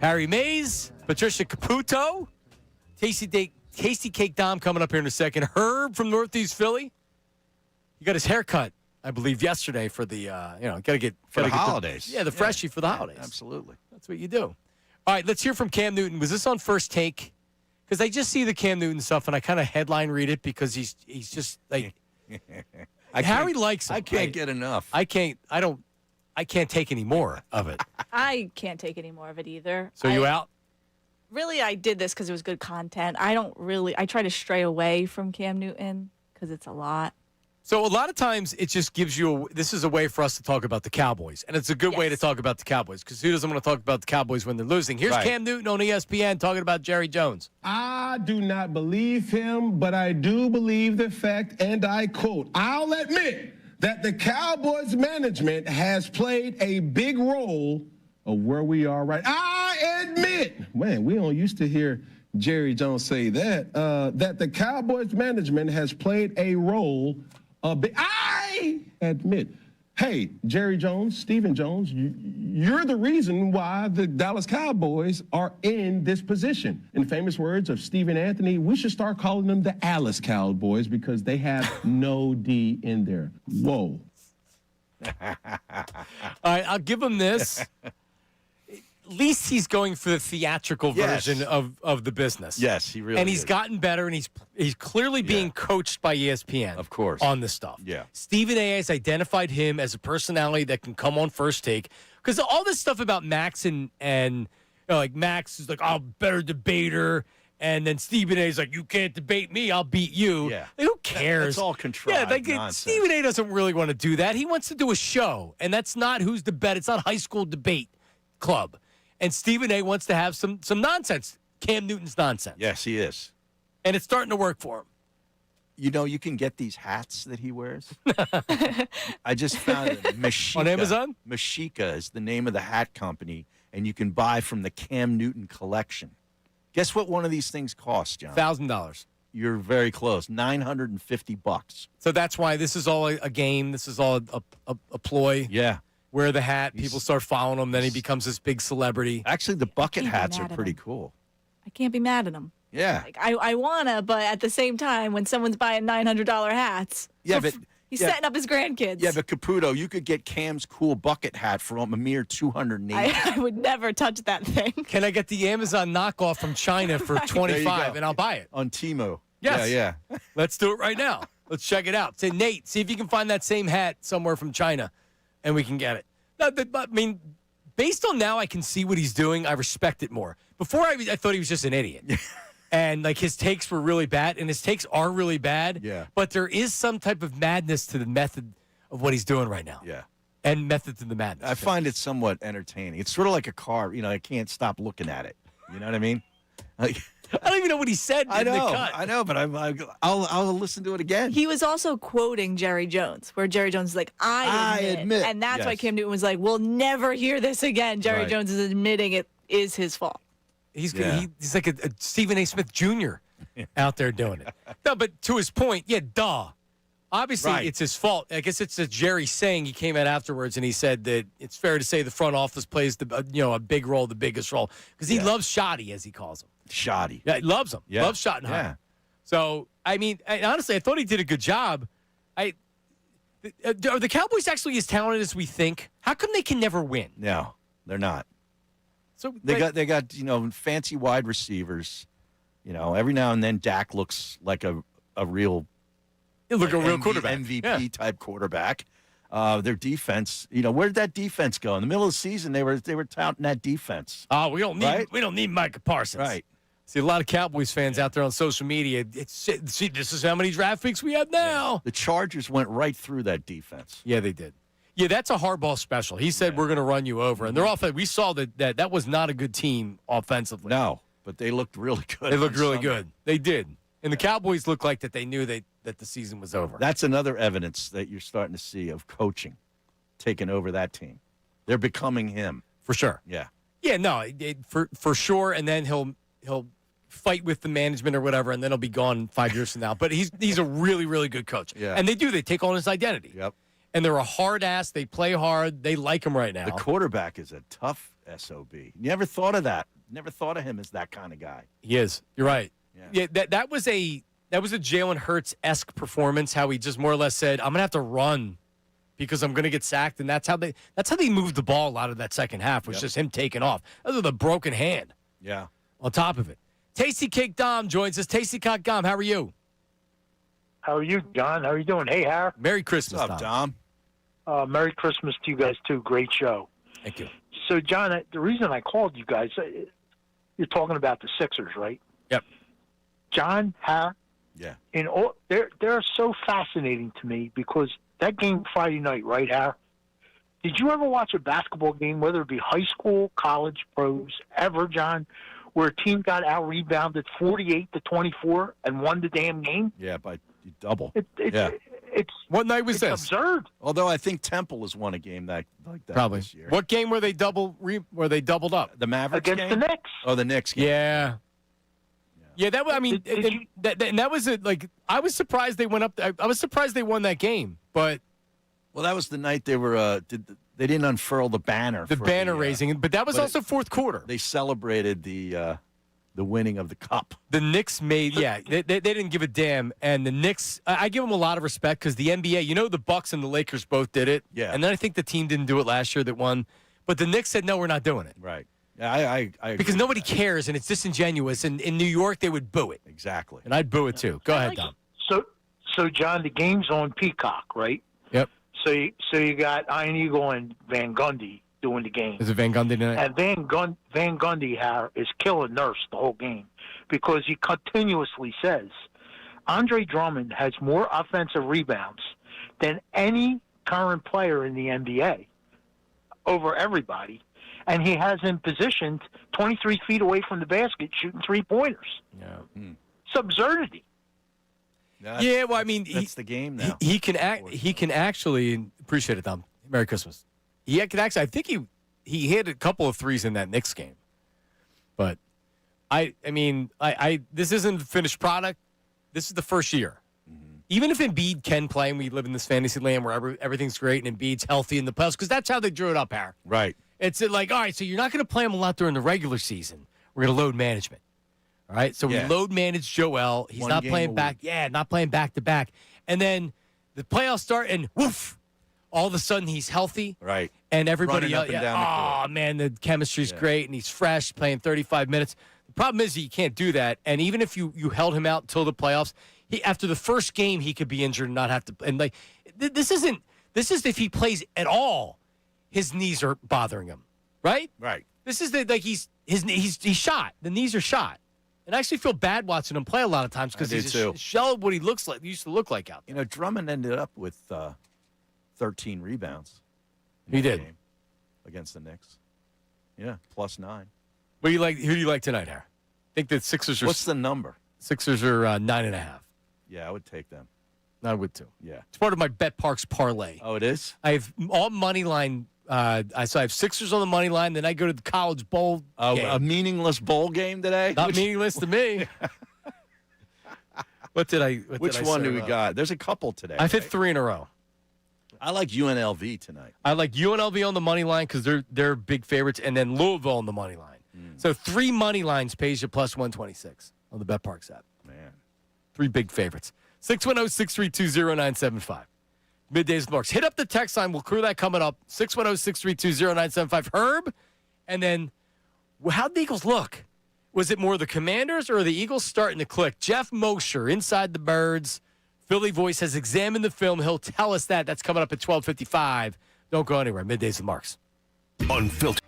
Harry Mays, Patricia Caputo, Tasty Cake Dom coming up here in a second. Herb from Northeast Philly. He got his haircut, I believe, yesterday for the, got to get For the gotta get holidays. the freshie for the holidays. Absolutely. That's what you do. All right, let's hear from Cam Newton. Was this on First Take? Because I just see the Cam Newton stuff, and I kind of headline read it because he's just like Harry likes him. I can't get enough. I can't take any more of it. I can't take any more of it either. So you out? Really, I did this because it was good content. I try to stray away from Cam Newton because it's a lot. So a lot of times it just gives you this is a way for us to talk about the Cowboys, and it's a good way to talk about the Cowboys because who doesn't want to talk about the Cowboys when they're losing? Here's Cam Newton on ESPN talking about Jerry Jones. I do not believe him, but I do believe the fact, and I quote, I'll admit that the Cowboys management has played a big role of where we are right. I admit, man, we don't used to hear Jerry Jones say that, that the Cowboys management has played a role. I admit, hey, Jerry Jones, Stephen Jones, you're the reason why the Dallas Cowboys are in this position. In famous words of Stephen Anthony, we should start calling them the Alice Cowboys because they have no D in there. Whoa. All right, I'll give him this. At least he's going for the theatrical version of the business. Yes, he really And he's is. gotten better, and he's clearly being coached by ESPN. Of course. On this stuff. Yeah. Stephen A. has identified him as a personality that can come on First Take. Because all this stuff about Max and like Max is like, oh, better debater. And then Stephen A. is like, you can't debate me, I'll beat you. Yeah. Like, who cares? It's all contrived nonsense. Stephen A. doesn't really want to do that. He wants to do a show. And that's not who's the bet. It's not high school debate club. And Stephen A. wants to have some nonsense. Cam Newton's nonsense. Yes, he is. And it's starting to work for him. You know, you can get these hats that he wears. I just found it. Mashika. On Amazon? Mashika is the name of the hat company, and you can buy from the Cam Newton collection. Guess what one of these things costs, John? $1,000. You're very close. $950. So that's why this is all a game. This is all a ploy. Yeah. Wear the hat. People start following him. Then he becomes this big celebrity. Actually, the bucket can't be hats are mad at pretty him. cool. I can't be mad at him. Yeah. Like, I wanna, but at the same time, when someone's buying $900 hats, he's setting up his grandkids. Yeah, but Caputo, you could get Cam's cool bucket hat for a mere $280. I would never touch that thing. Can I get the Amazon knockoff from China for $25 and I'll buy it? On Temu. Yes. Yeah. Let's do it right now. Let's check it out. Say, Nate, see if you can find that same hat somewhere from China, and we can get it. No, but, I mean, based on now I can see what he's doing, I respect it more. Before, I thought he was just an idiot. And, like, his takes were really bad, and his takes are really bad. Yeah. But there is some type of madness to the method of what he's doing right now. Yeah. And method to the madness. I find it somewhat entertaining. It's sort of like a car. You know, I can't stop looking at it. You know what I mean? Like, I don't even know what he said in the cut. I know, but I'll listen to it again. He was also quoting Jerry Jones, where Jerry Jones is like, I admit. And that's why Cam Newton was like, we'll never hear this again. Jerry Jones is admitting it is his fault. He's like a Stephen A. Smith Jr. out there doing it. No, but to his point, duh. Obviously, it's his fault. I guess it's a Jerry saying. He came out afterwards and he said that it's fair to say the front office plays a big role, the biggest role, because he loves Shoddy, as he calls him. Shoddy. Yeah, he loves him. Yeah. Loves Schottenheimer. Yeah. So, I mean, honestly, I thought he did a good job. Are the Cowboys actually as talented as we think? How come they can never win? No, they're not. So they got fancy wide receivers. You know, every now and then Dak looks like a real quarterback, MVP type quarterback. Their defense, where did that defense go? In the middle of the season, they were touting that defense. Oh, we don't need Micah Parsons. Right. See a lot of Cowboys fans out there on social media. See, this is how many draft picks we have now. The Chargers went right through that defense. Yeah, they did. Yeah, that's a hardball special. He said we're going to run you over, and they're offense. We saw that was not a good team offensively. No, but they looked really good. They looked really good. They did, and the Cowboys looked like that they knew that the season was over. That's another evidence that you're starting to see of coaching taking over that team. They're becoming him for sure. Yeah. Yeah. No, for sure. And then he'll fight with the management or whatever, and then he'll be gone 5 years from now. But he's a really, really good coach. Yeah. And they take on his identity. Yep. And they're a hard ass. They play hard. They like him right now. The quarterback is a tough SOB. Never thought of that. Never thought of him as that kind of guy. He is. You're right. Yeah, that was a Jalen Hurts-esque performance, how he just more or less said, I'm going to have to run because I'm going to get sacked. And that's how they moved the ball a lot of that second half, was just him taking off. Other than the broken hand. Yeah. On top of it. Tasty Cake Dom joins us. Tasty Cake Dom, how are you? How are you, John? How are you doing? Hey, Har. Merry Christmas, What's up, Dom? Merry Christmas to you guys, too. Great show. Thank you. So, John, the reason I called you guys, you're talking about the Sixers, right? Yep. John, Har. Yeah. They're so fascinating to me because that game Friday night, right, Har? Did you ever watch a basketball game, whether it be high school, college, pros, ever, John, where a team got out-rebounded 48-24 and won the damn game? Yeah, by double. It's what night was this? Absurd. Although I think Temple has won a game like that Probably. this year. What game were they doubled up? The Mavericks Against game? the Knicks. Oh, the Knicks game. Yeah. Yeah, that was. I mean, and that was it. Like, I was surprised they went up. I was surprised they won that game, but Well, that was the night they were. They didn't unfurl the banner. the for banner raising. But that was also fourth quarter. They celebrated the winning of the cup. The Knicks made, they didn't give a damn. And the Knicks, I give them a lot of respect because the NBA, the Bucks and the Lakers both did it. Yeah. And then I think the team didn't do it last year that won. But the Knicks said, no, we're not doing it. Right. Yeah, I agree because with nobody that. cares and it's disingenuous. And in New York, they would boo it. Exactly. And I'd boo it too. Go ahead, Dom. So, John, the game's on Peacock, right? Yep. So you got Iron Eagle and Van Gundy doing the game. Is it Van Gundy tonight? And Van Gundy is killing Nurse the whole game because he continuously says Andre Drummond has more offensive rebounds than any current player in the NBA over everybody. And he has him positioned 23 feet away from the basket shooting three-pointers. Yeah. It's absurdity. Yeah, well, I mean, that's the game now. He can actually appreciate it, Dom. Merry Christmas. He can actually. I think he hit a couple of threes in that Knicks game. But I mean, this isn't the finished product. This is the first year. Mm-hmm. Even if Embiid can play, and we live in this fantasy land where everything's great and Embiid's healthy in the playoffs, because that's how they drew it up, Har. Right. It's like, all right, so you're not going to play him a lot during the regular season. We're going to load management. All right, so we load manage Joel. He's not playing back. Yeah, not playing back to back. And then the playoffs start, and woof, all of a sudden he's healthy. Right. And everybody Running up and down the court. Oh, man, the chemistry's great, and he's fresh, playing 35 minutes. The problem is that you can't do that. And even if you held him out until the playoffs, after the first game, he could be injured and not have to. And like, this is if he plays at all, his knees are bothering him, right? Right. This is he's shot. The knees are shot. And I actually feel bad watching him play a lot of times because he's a shell of what he used to look like out there. Drummond ended up with 13 rebounds. He did. Game against the Knicks. Yeah, +9. Who do you like tonight, Har? I think the Sixers are. What's the number? Sixers are 9.5. Yeah, I would take them. I would too. Yeah. It's part of my Bet Parks parlay. Oh, it is? I have all money line. I have Sixers on the money line. Then I go to the college bowl game. A meaningless bowl game today? Not meaningless to me. Which one do we got? There's a couple today. I've hit 3 in a row. I like UNLV tonight. I like UNLV on the money line because they're big favorites, and then Louisville on the money line. So 3 money lines pays you +126 on the Bet Parks app. Man. 3 big favorites. 610-632-0975. Middays with Marks. Hit up the text line. We'll crew that coming up. 610-632-0975. Herb, and then how'd the Eagles look? Was it more the Commanders or the Eagles starting to click? Jeff Mosher, Inside the Birds. Philly Voice has examined the film. He'll tell us that. That's coming up at 12:55. Don't go anywhere. Middays with Marks. Unfiltered.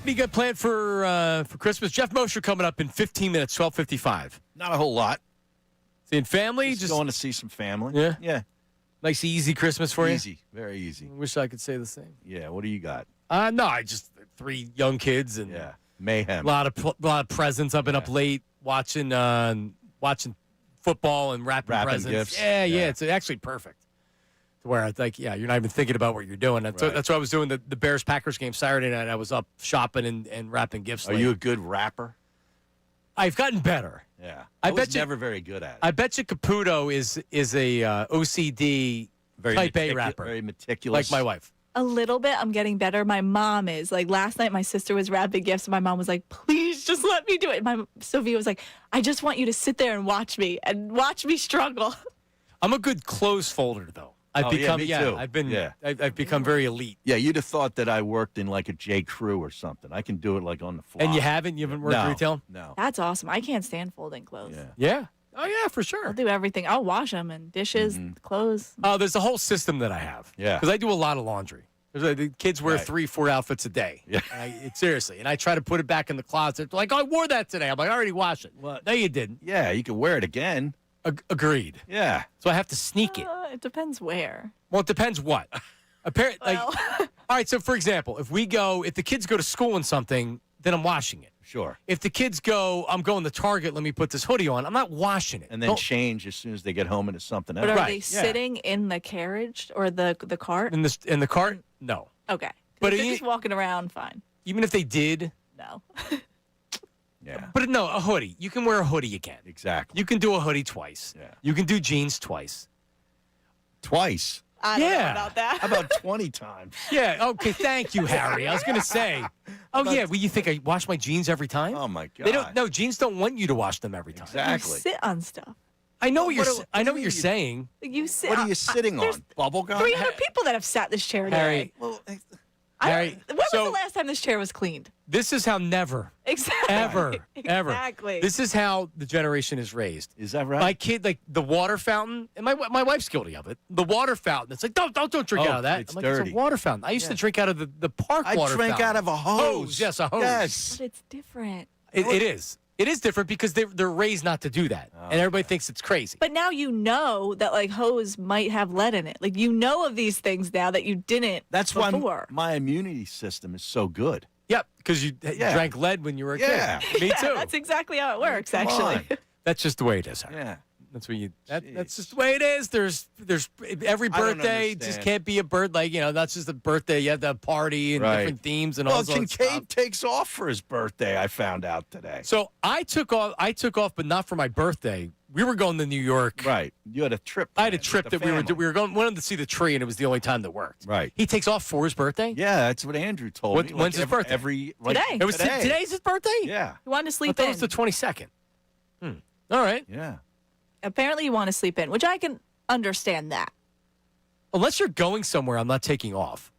What do you got planned for Christmas? Jeff Mosher coming up in 15 minutes, 12:55. Not a whole lot. Seeing family? Just going to see some family. Yeah? Yeah. Nice, easy Christmas for you? Easy. Very easy. I wish I could say the same. Yeah. What do you got? No, I just 3 young kids and mayhem. A lot of presents. I've been up late watching football and wrapping presents. Gifts. Yeah. It's actually perfect. To where it's like, you're not even thinking about what you're doing. That's what I was doing the Bears-Packers game Saturday night. I was up shopping and wrapping gifts. Are you a good rapper? I've gotten better. Yeah. I was bet you never very good at it. I bet you Caputo is a OCD type A rapper. Very meticulous. Like my wife. A little bit. I'm getting better. My mom is. Like last night, my sister was wrapping gifts, and my mom was like, please just let me do it. And Sophia was like, I just want you to sit there and watch me struggle. I'm a good clothes folder, though. I've become, me too. I've become very elite. Yeah, you'd have thought that I worked in like a J. Crew or something. I can do it like on the fly. And you haven't? You haven't worked retail? No. That's awesome. I can't stand folding clothes. Yeah. Oh, yeah, for sure. I'll do everything. I'll wash them and dishes, clothes. Oh, there's a whole system that I have. Yeah. Because I do a lot of laundry. The kids wear 3-4 outfits a day. Yeah. Seriously. And I try to put it back in the closet. They're like, I wore that today. I'm like, I already washed it. What? No, you didn't. Yeah, you could wear it again. Agreed. Yeah. So I have to sneak it. It depends where. Well, it depends what. Apparently, all right, so for example, if the kids go to school and something, then I'm washing it. Sure. If the kids go, I'm going to Target, let me put this hoodie on, I'm not washing it. And then change as soon as they get home into something else. But are they sitting in the carriage or the cart? In the cart? No. Okay. But if they're just walking around, fine. Even if they did? No. Yeah. But no, a hoodie. You can wear a hoodie again. Exactly. You can do a hoodie twice. Yeah. You can do jeans twice. Twice? I don't know about that. How about 20 times? Yeah. Okay. Thank you, Harry. I was going to say. Well, you think I wash my jeans every time? Oh, my God. They don't. No, jeans don't want you to wash them every time. Exactly. You sit on stuff. I know what you're saying. You sit. What are you sitting on? Bubble gum? 300 people that have sat this chair today. Harry. When was the last time this chair was cleaned? This is how never. Exactly. Ever. Exactly. This is how the generation is raised. Is that right? My kid, like the water fountain, and my wife's guilty of it. The water fountain. It's like, don't drink out of that. It's I'm like, dirty. It's a water fountain. I used to drink out of the park water fountain. I drank out of a hose. Yes, a hose. Yes. But it's different. It is. It is different because they're raised not to do that. And everybody thinks it's crazy. But now you know that like hose might have lead in it. Like you know of these things now that you didn't before. Why my immunity system is so good. Yep, because you drank lead when you were a Yeah. kid. Me too. That's exactly how it works, Come actually. on. That's just the way it is, Harry. Yeah. That's what that's just the way it is. There's every I don't birthday just understand. can't be a that's just a birthday. You have to have a party and different themes and all Well, sorts of stuff. Kincade takes off for his birthday, I found out today. So I took off, but not for my birthday. We were going to New York. Right. You had a trip. I had a planned trip with that the family. we were going wanted to see the tree, and it was the only time that worked. Right. He takes off for his birthday. Yeah, that's what Andrew told me. When's his birthday? Today. It was today's his birthday. Yeah. You wanted to I sleep thought in. it was the 22nd. All right. Yeah. Apparently you want to sleep in, which I can understand that. Unless you're going somewhere, I'm not taking off.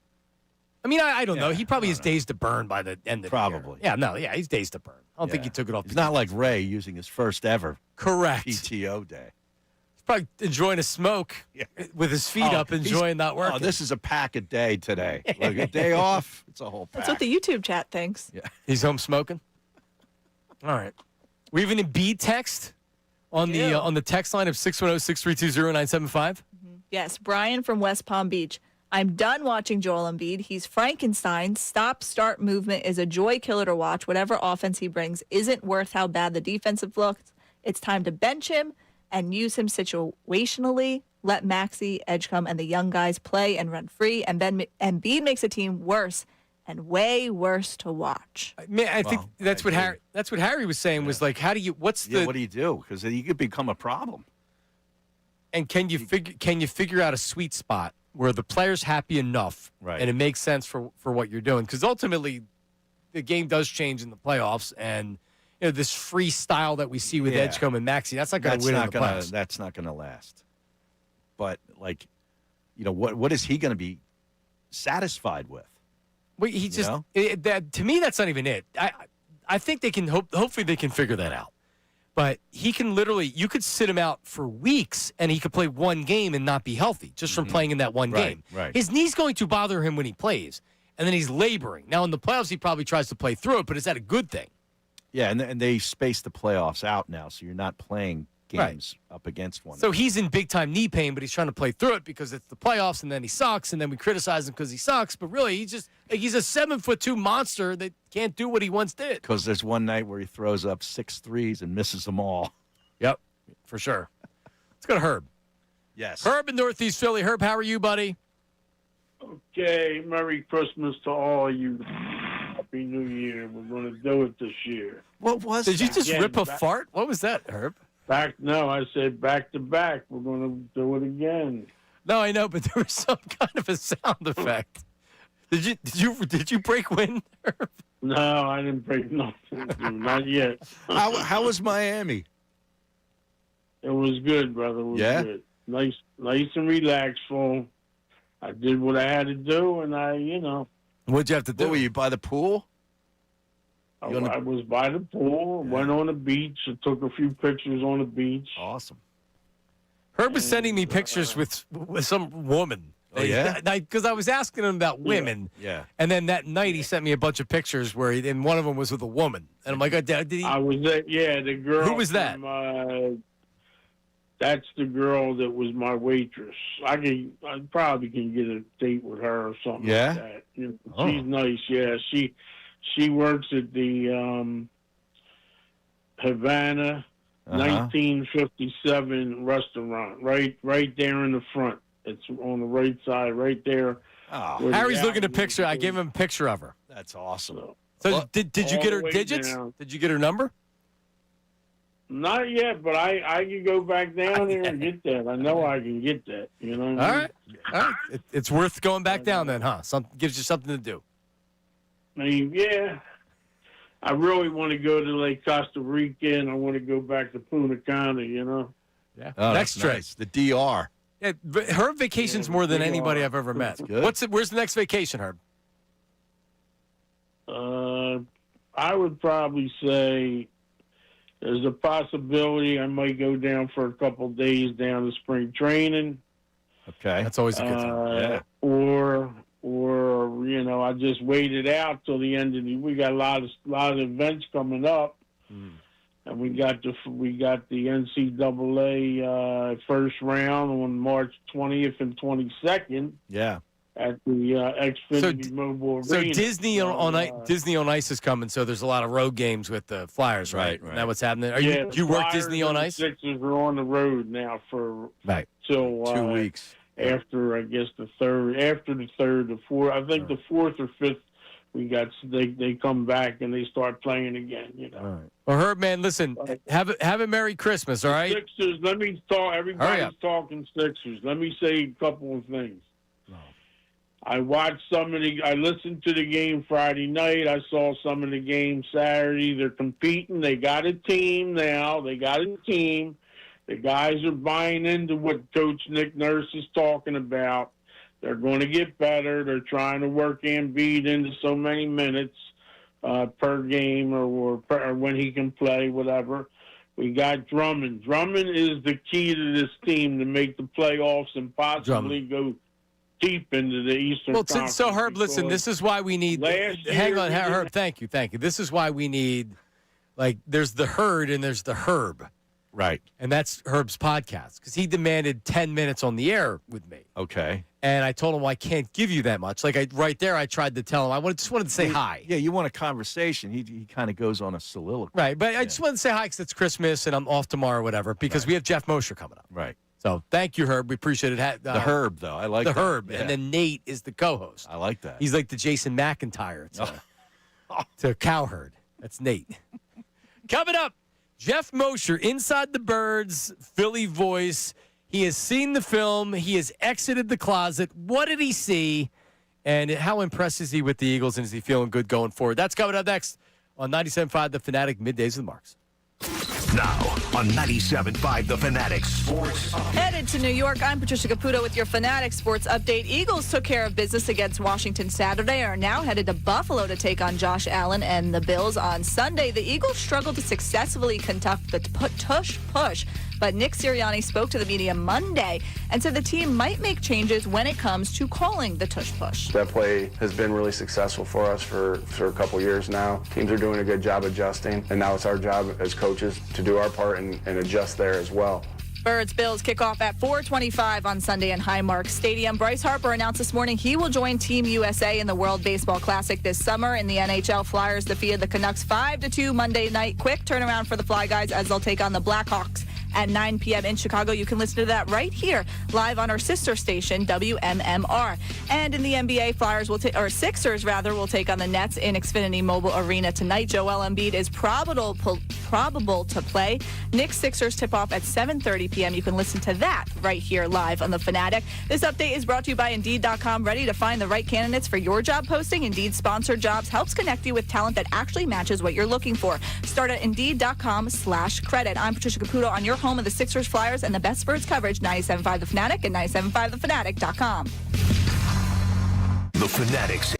I mean, I don't know. He probably has days to burn by the end of the year. Probably. Yeah, he's days to burn. I don't think he took it off. It's not like Ray using his first ever Correct. PTO day. He's probably enjoying a smoke with his feet up, enjoying not working. Oh, this is a pack a day today. Like a day off, it's a whole pack. That's what the YouTube chat thinks. Yeah. He's home smoking. All right. We have an Embiid text on the text line of 610-632-0975. Yes, Brian from West Palm Beach. I'm done watching Joel Embiid. He's Frankenstein. Stop-start movement is a joy killer to watch. Whatever offense he brings isn't worth how bad the defensive looks. It's time to bench him and use him situationally. Let Maxey, Edgecombe, and the young guys play and run free. And then Embiid makes a team worse and way worse to watch. I think that's what Harry was saying was like, how do you? What do you do? Because you could become a problem. And can you figure out a sweet spot where the player's happy enough, right, and it makes sense for what you're doing? Because ultimately, the game does change in the playoffs, and this freestyle that we see with Edgecombe and Maxey, that's not going to win in the playoffs. That's not going to last. But what is he going to be satisfied with? Well, he just to me that's not even it. I think they can hopefully they can figure that out. But he can literally, you could sit him out for weeks and he could play one game and not be healthy just from playing in that one game. Right. His knee's going to bother him when he plays. and then he's laboring. Now, in the playoffs, he probably tries to play through it, but is that a good thing? Yeah, and they space the playoffs out now, so you're not playing games up against one. So he's in big-time knee pain, but he's trying to play through it because it's the playoffs, and then he sucks, and then we criticize him because he sucks. But really, he's a 7'2" monster that can't do what he once did. Because there's one night where he throws up 6 threes and misses them all. Yep, for sure. Let's go to Herb. Yes. Herb in Northeast Philly. Herb, how are you, buddy? Okay, Merry Christmas to all of you. Happy New Year. We're going to do it this year. What was Did you that? just Again, rip a fart? What was that, Herb? No, I said back to back. We're going to do it again. No, I know, but there was some kind of a sound effect. Did you break wind, Herb? No, I didn't break nothing. Not yet. How was Miami? It was good, brother. It was good. Nice and relaxful. I did what I had to do, and What'd you have to do? What, were you by the pool? I was by the pool, went on the beach, and took a few pictures on the beach. Awesome. Herb was sending me pictures with some woman. Oh, yeah? Because I was asking him about women. Yeah. And then that night he sent me a bunch of pictures and one of them was with a woman. And I'm like, did he? I was at, the girl. Who was that? That's the girl that was my waitress. I probably can get a date with her or something Yeah? like that. She's nice, yeah. She works at the Havana 1957 restaurant, right there in the front. It's on the right side, right there. Oh. Harry's looking at a picture. I gave him a picture of her. That's awesome. So did you get her way digits? down. Did you get her number? Not yet, but I can go back down there and get that. I know I can get that. You know what I mean? All right. It's worth going back down then, huh? Gives you something to do. I mean, yeah. I really want to go to Lake Costa Rica, and I want to go back to Punta Cana, Yeah. Oh, Next that's trip. nice. The DR. Yeah, Herb vacations more than anybody I've ever met. Good. Where's the next vacation, Herb? I would probably say there's a possibility I might go down for a couple days down to spring training. Okay. That's always a good time. Yeah. Or I just waited out till the end of we got a lot of events coming up. And we got the NCAA first round on March 20th and 22nd. Yeah. At the Xfinity Mobile So Arena. Disney on Ice is coming. So there's a lot of road games with the Flyers, right? Isn't that what's happening? Do you work Disney on Ice? The Sixers are on the road now for till 2 weeks. After the third, the fourth. I think the fourth or fifth. They come back and they start playing again. All right. Well, Herb, man, listen, have a Merry Christmas, all right? Sixers. Let me talk. Everybody's talking Sixers. Let me say a couple of things. I watched I listened to the game Friday night. I saw some of the game Saturday. They're competing. They got a team now. The guys are buying into what Coach Nick Nurse is talking about. They're going to get better. They're trying to work Embiid into so many minutes per game or when he can play, whatever. We got Drummond. Drummond is the key to this team to make the playoffs and possibly go deep into the Eastern Conference. So Herb, listen, this is why we need. Hang on, Herb. Thank you. This is why we need. There's the herd and there's the Herb. Right. And that's Herb's podcast because he demanded 10 minutes on the air with me. Okay. And I told him, well, I can't give you that much. Right there, I tried to tell him. Just wanted to say hi. Yeah, you want a conversation. He kind of goes on a soliloquy. Right, but I just wanted to say hi because it's Christmas and I'm off tomorrow or whatever because we have Jeff Mosher coming up. Right. So thank you, Herb. We appreciate it. The Herb, though. I like the that. Herb. Yeah. And then Nate is the co-host. I like that. He's like the Jason McIntyre to Cowherd. That's Nate. Coming up, Jeff Mosher, Inside the Birds, Philly voice. He has seen the film. He has exited the closet. What did he see? And how impressed is he with the Eagles? And is he feeling good going forward? That's coming up next on 97.5 The Fanatic, Middays with Marks. Now on 97.5 The Fanatic Sports Update. Headed to New York, I'm Patricia Caputo with your Fanatic Sports Update. Eagles took care of business against Washington Saturday, are now headed to Buffalo to take on Josh Allen and the Bills on Sunday. The Eagles struggled to successfully conduct the push But Nick Sirianni spoke to the media Monday and said the team might make changes when it comes to calling the tush push. That play has been really successful for us for a couple years now. Teams are doing a good job adjusting, and now it's our job as coaches to do our part and adjust there as well. Birds Bills kick off at 4:25 on Sunday in Highmark Stadium. Bryce Harper announced this morning he will join Team USA in the World Baseball Classic this summer. In the NHL, Flyers defeated the Canucks 5-2 Monday night. Quick turnaround for the Fly Guys as they'll take on the Blackhawks at 9 p.m. in Chicago. You can listen to that right here, live on our sister station, WMMR. And in the NBA, Sixers will take on the Nets in Xfinity Mobile Arena tonight. Joel Embiid is probable to play. Knicks Sixers tip off at 7:30 p.m. You can listen to that right here live on the Fanatic. This update is brought to you by Indeed.com. Ready to find the right candidates for your job posting? Indeed Sponsored Jobs helps connect you with talent that actually matches what you're looking for. Start at Indeed.com/credit. I'm Patricia Caputo on your home of the Sixers, Flyers, and the best Birds coverage, 97.5 The Fanatic and 97.5thefanatic.com. The Fanatics.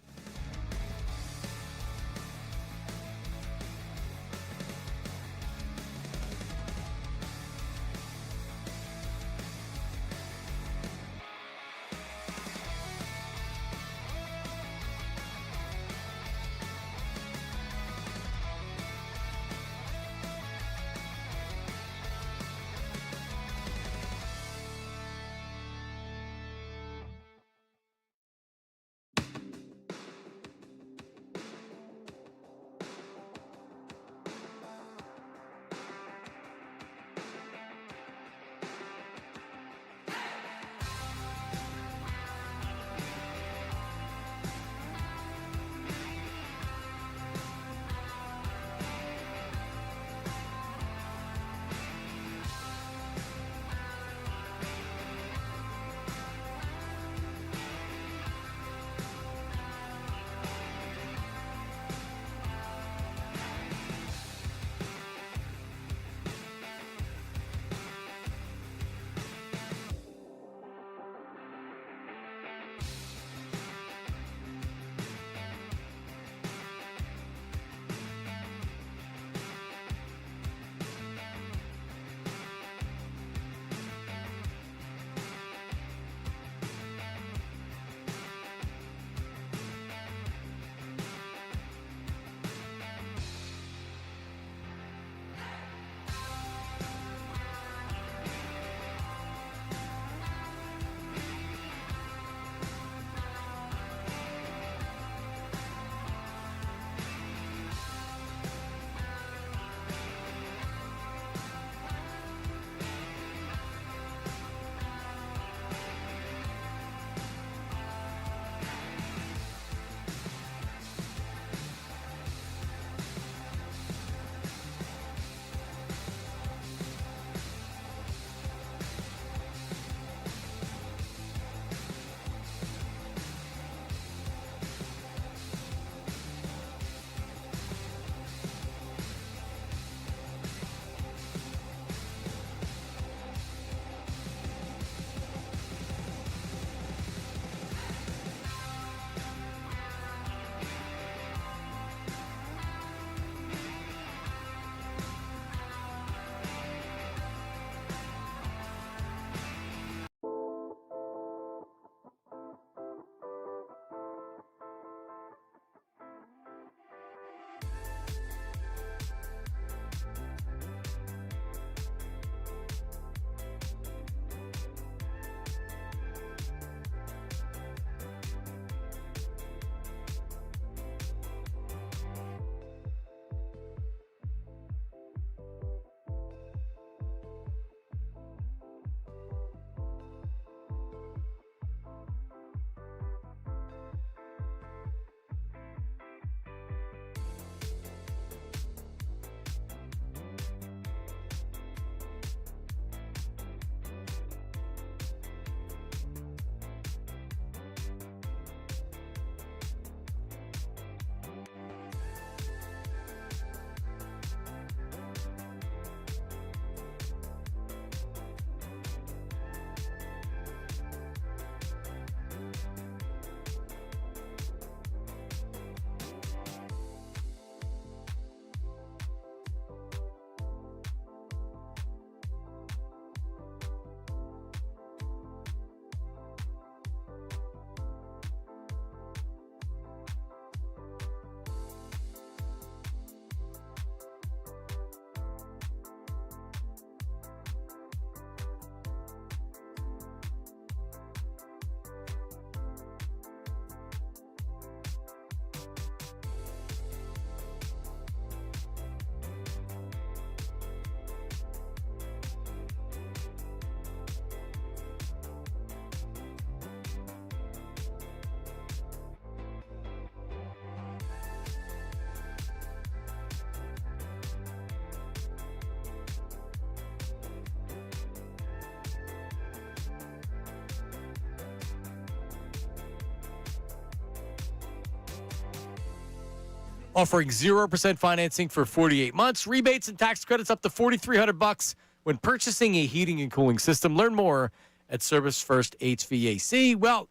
offering 0% financing for 48 months, rebates and tax credits up to $4,300 when purchasing a heating and cooling system. Learn more at Service First HVAC. Well,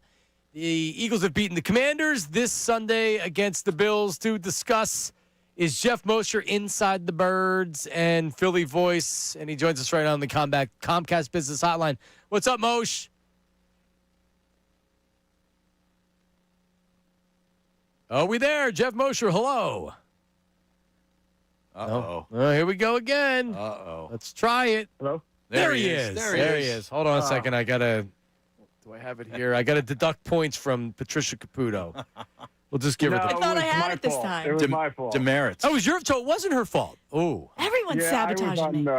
the Eagles have beaten the Commanders this Sunday against the Bills. To discuss is Jeff Mosher inside the Birds and Philly voice, and he joins us right now on the Comcast Business Hotline. What's up, Mosh? Are we there? Jeff Mosher, hello. Uh-oh. Oh, here we go again. Uh-oh. Let's try it. Hello? There he is. There he is. Hold on a second. Do I have it here? I got to deduct points from Patricia Caputo. We'll just give her the I thought I had it this time. It was my fault. Demerits. Oh, it was your fault. It wasn't her fault. Oh. Everyone's sabotaging me.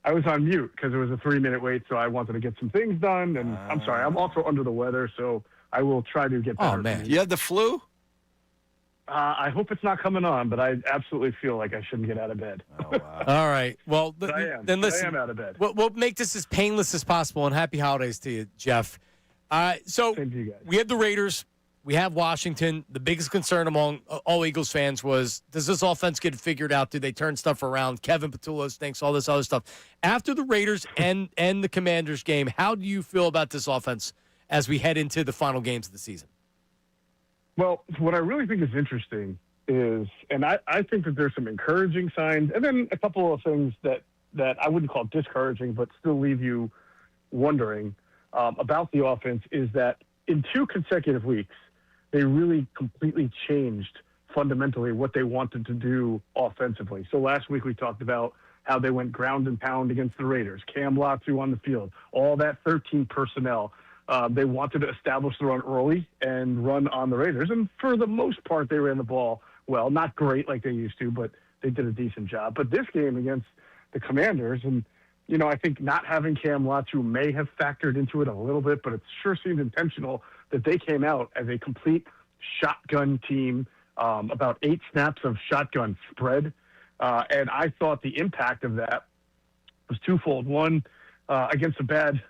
I was on mute because it was a 3-minute wait, so I wanted to get some things done. And I'm sorry, I'm also under the weather, so I will try to get better. Oh, man. You had the flu? I hope it's not coming on, but I absolutely feel like I shouldn't get out of bed. Oh, wow. All right. Well, then listen. I am out of bed. We'll make this as painless as possible, and happy holidays to you, Jeff. So Same to you guys. we had the Raiders. We have Washington. The biggest concern among all Eagles fans was, does this offense get figured out? Do they turn stuff around? Kevin Patullo stinks, all this other stuff. After the Raiders and the Commanders game, how do you feel about this offense as we head into the final games of the season? Well, what I really think is interesting is, and I think that there's some encouraging signs, and then a couple of things that I wouldn't call discouraging, but still leave you wondering about the offense, is that in 2 consecutive weeks, they really completely changed fundamentally what they wanted to do offensively. So last week we talked about how they went ground and pound against the Raiders, Cam Latu on the field, all that 13 personnel. They wanted to establish the run early and run on the Raiders. And for the most part, they ran the ball well. Not great like they used to, but they did a decent job. But this game against the Commanders, and, I think not having Cam Latu may have factored into it a little bit, but it sure seemed intentional that they came out as a complete shotgun team, about 8 snaps of shotgun spread. And I thought the impact of that was twofold. One, against a bad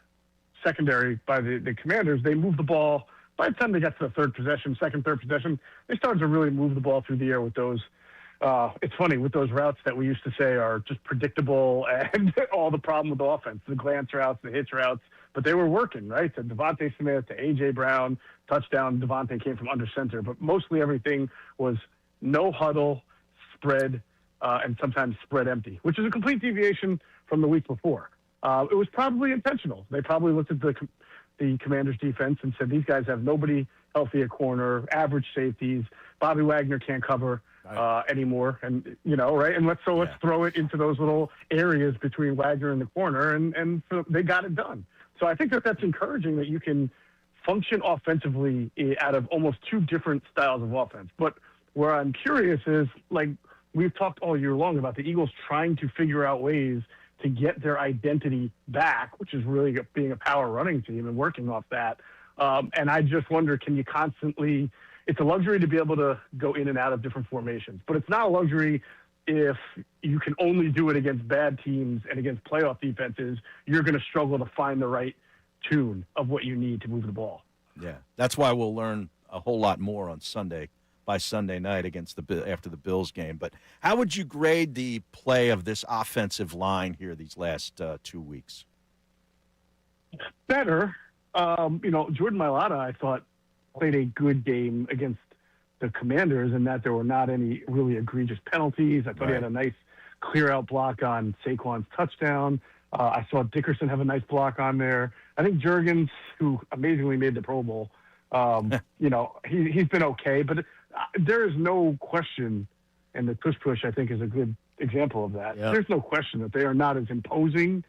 secondary by the Commanders, they moved the ball. By the time they got to the third possession, they started to really move the ball through the air with those. It's funny, with those routes that we used to say are just predictable and all the problem with the offense, the glance routes, the hitch routes, but they were working, right? To Devontae Smith, to A.J. Brown, touchdown, Devontae came from under center, but mostly everything was no huddle, spread, and sometimes spread empty, which is a complete deviation from the week before. It was probably intentional. They probably looked at the Commanders' defense and said, these guys have nobody healthy at corner, average safeties. Bobby Wagner can't cover anymore, and right. And let's throw it into those little areas between Wagner and the corner, and so they got it done. So I think that's encouraging that you can function offensively out of almost 2 different styles of offense. But where I'm curious is, like we've talked all year long about the Eagles trying to figure out ways to get their identity back, which is really being a power running team and working off that. And I just wonder, can you constantly – it's a luxury to be able to go in and out of different formations, but it's not a luxury if you can only do it against bad teams and against playoff defenses. You're going to struggle to find the right tune of what you need to move the ball. Yeah, that's why we'll learn a whole lot more on Sunday, by Sunday night after the Bills game. But how would you grade the play of this offensive line here these last 2 weeks? Better. Jordan Mailata, I thought, played a good game against the Commanders in that there were not any really egregious penalties. I thought he had a nice clear-out block on Saquon's touchdown. I saw Dickerson have a nice block on there. I think Juergens, who amazingly made the Pro Bowl, he's been okay. But there is no question, and the push, I think, is a good example of that. Yep. There's no question that they are not as imposing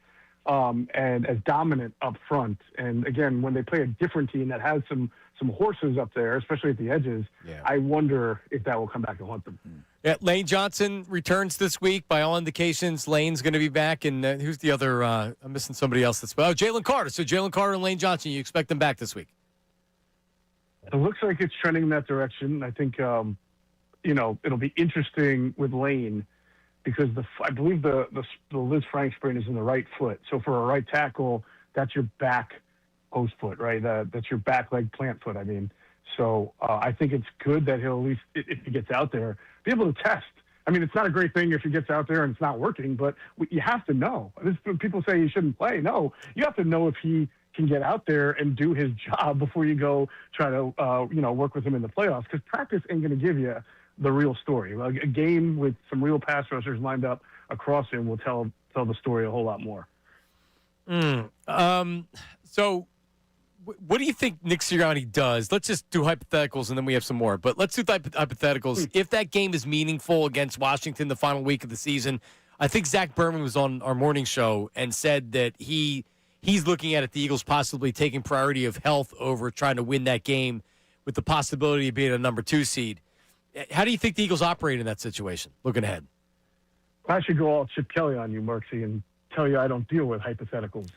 and as dominant up front. And, again, when they play a different team that has some horses up there, especially at the edges, I wonder if that will come back to haunt them. Yeah, Lane Johnson returns this week. By all indications, Lane's going to be back. And who's the other? I'm missing somebody else. Jalen Carter. So Jalen Carter and Lane Johnson, you expect them back this week? It looks like it's trending in that direction. I think, it'll be interesting with Lane because I believe the Liz Frank sprain is in the right foot. So for a right tackle, that's your back post foot, right? That's your back leg plant foot. I mean, So I think it's good that he'll at least, if he gets out there, be able to test. I mean, it's not a great thing if he gets out there and it's not working, but you have to know. People say he shouldn't play. No, you have to know if he can get out there and do his job before you go try to, work with him in the playoffs, because practice ain't going to give you the real story. Like, a game with some real pass rushers lined up across him will tell the story a whole lot more. So what do you think Nick Sirianni does? Let's just do hypotheticals, and then we have some more. But let's do hypotheticals. If that game is meaningful against Washington the final week of the season, I think Zach Berman was on our morning show and said that he's looking at it, the Eagles possibly taking priority of health over trying to win that game with the possibility of being a number 2 seed. How do you think the Eagles operate in that situation, looking ahead? I should go all Chip Kelly on you, Murksy, and tell you I don't deal with hypotheticals.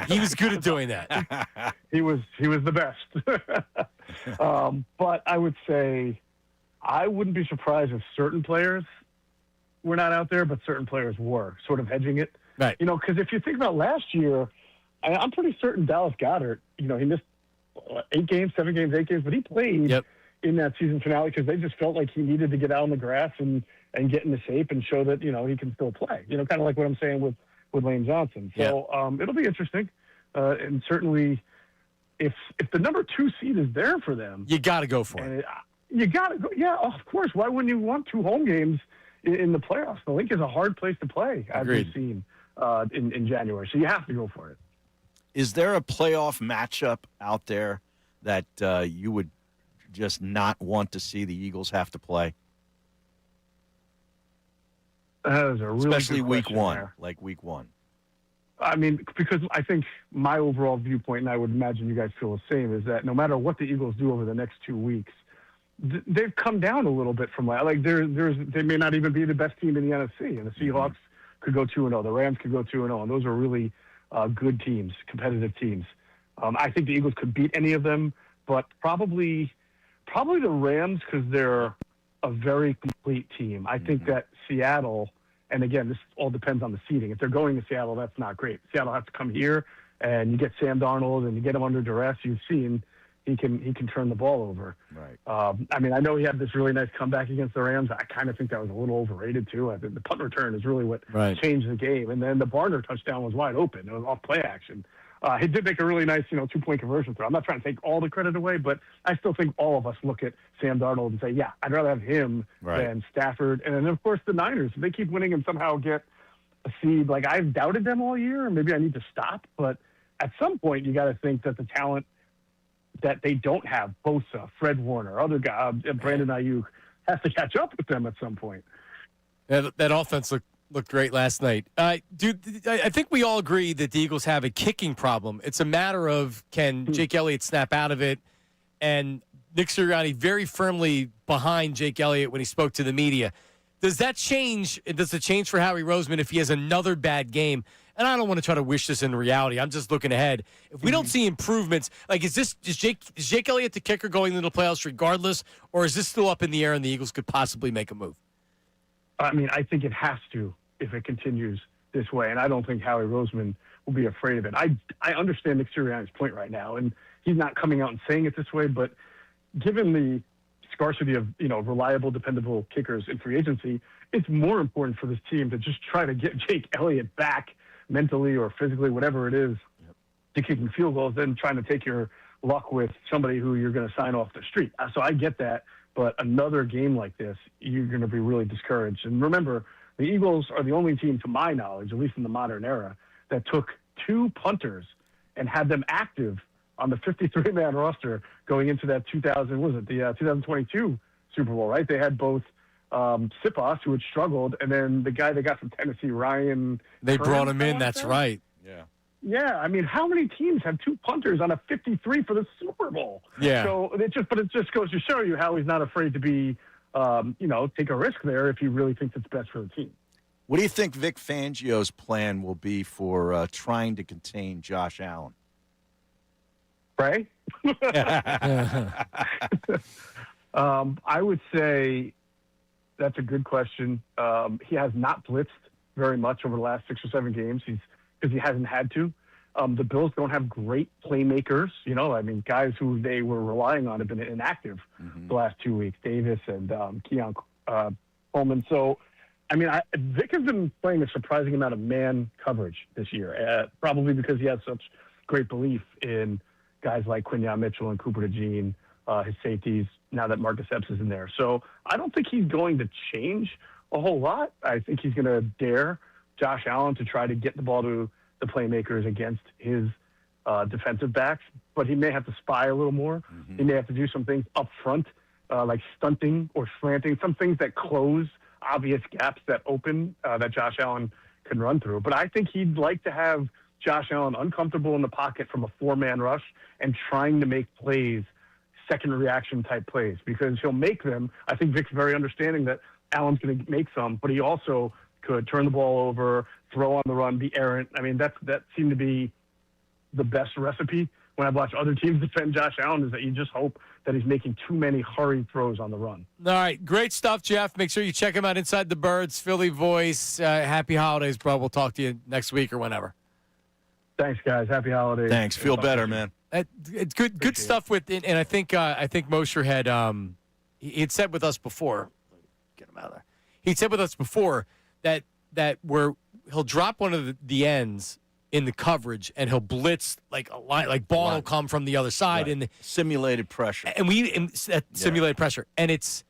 He was good at doing that. He was the best. But I would say I wouldn't be surprised if certain players were not out there, but certain players were, sort of hedging it. Right. Because if you think about last year, I'm pretty certain Dallas Goedert, he missed 8 games, 7 games, 8 games, but he played in that season finale because they just felt like he needed to get out on the grass and get into shape and show that, he can still play. Kind of like what I'm saying with Lane Johnson. So it'll be interesting. And certainly if the number 2 seed is there for them, you got to go for it. You got to go. Yeah, of course. Why wouldn't you want 2 home games in the playoffs? The Link is a hard place to play, as we've seen in January. So you have to go for it. Is there a playoff matchup out there that you would just not want to see the Eagles have to play? That is a really especially good week question one, there. like week one. I mean, because I think my overall viewpoint, and I would imagine you guys feel the same, is that no matter what the Eagles do over the next 2 weeks, they've come down a little bit from like they may not even be the best team in the NFC, and the Seahawks could go 2-0, the Rams could go 2-0, and those are really good teams, competitive teams. I think the Eagles could beat any of them, but probably the Rams, because they're a very complete team. I think that Seattle, and again, this all depends on the seeding. If they're going to Seattle, that's not great. Seattle has to come here, and you get Sam Darnold, and you get him under duress. You've seen he can turn the ball over. Right. I mean, I know he had this really nice comeback against the Rams. I kind of think that was a little overrated too. I think the punt return is really what changed the game, and then the Barner touchdown was wide open. It was off play action. He did make a really nice, 2-point conversion throw. I'm not trying to take all the credit away, but I still think all of us look at Sam Darnold and say, yeah, I'd rather have him than Stafford. And then, of course, the Niners. If they keep winning and somehow get a seed, like I've doubted them all year, and maybe I need to stop. But at some point, you got to think that the talent that they don't have, Bosa, Fred Warner, other guy, Brandon Ayuk, has to catch up with them at some point. That offense looked great last night. Dude, I think we all agree that the Eagles have a kicking problem. It's a matter of can Jake Elliott snap out of it, and Nick Sirianni very firmly behind Jake Elliott when he spoke to the media. Does that change? Does it change for Howie Roseman if he has another bad game? And I don't want to try to wish this in reality. I'm just looking ahead. If we don't see improvements, like is Jake Elliott the kicker going into the playoffs regardless, or is this still up in the air and the Eagles could possibly make a move? I mean, I think it has to if it continues this way, and I don't think Howie Roseman will be afraid of it. I understand Nick Sirianni's point right now, and he's not coming out and saying it this way, but given the scarcity of reliable, dependable kickers in free agency, it's more important for this team to just try to get Jake Elliott back mentally or physically, whatever it is, to kicking field goals than trying to take your luck with somebody who you're going to sign off the street. So I get that, but another game like this, you're going to be really discouraged. And remember, the Eagles are the only team, to my knowledge, at least in the modern era, that took 2 punters and had them active on the 53-man roster going into that 2022 Super Bowl, right? They had both Siposs, who had struggled, and then the guy they got from Tennessee, Ryan. They brought him in. That's right. Yeah. Yeah, I mean, how many teams have 2 punters on a 53 for the Super Bowl? Yeah. So it just goes to show you how he's not afraid to be, take a risk there if he really thinks it's best for the team. What do you think Vic Fangio's plan will be for trying to contain Josh Allen? Pray? I would say that's a good question. He has not blitzed very much over the last 6 or 7 games because he hasn't had to. The Bills don't have great playmakers. I mean, guys who they were relying on have been inactive the last 2 weeks, Davis and Keon Coleman. So, I mean, Vic has been playing a surprising amount of man coverage this year, probably because he has such great belief in guys like Quinyon Mitchell and Cooper DeJean, his safeties, now that Marcus Epps is in there. So I don't think he's going to change a whole lot. I think he's going to dare Josh Allen to try to get the ball to the playmakers against his defensive backs, but he may have to spy a little more. He may have to do some things up front, like stunting or slanting, some things that close obvious gaps that open that Josh Allen can run through. But I think he'd like to have Josh Allen uncomfortable in the pocket from a four-man rush and trying to make plays, second reaction type plays, because he'll make them. I think Vic's very understanding that Allen's going to make some, but he also could turn the ball over, throw on the run, be errant. I mean, that seemed to be the best recipe when I've watched other teams defend Josh Allen, is that you just hope that he's making too many hurried throws on the run. All right. Great stuff, Jeff. Make sure you check him out Inside the Birds, Philly Voice. Happy holidays, bro. We'll talk to you next week or whenever. Thanks, guys. Happy holidays. Thanks. Feel better, man. It's good stuff with, and I think Mosher had he'd said with us before. Get him out of there. He'd said with us before that he'll drop one of the ends in the coverage and he'll blitz like a line, like ball will come from the other side in the simulated pressure. Simulated pressure, and it's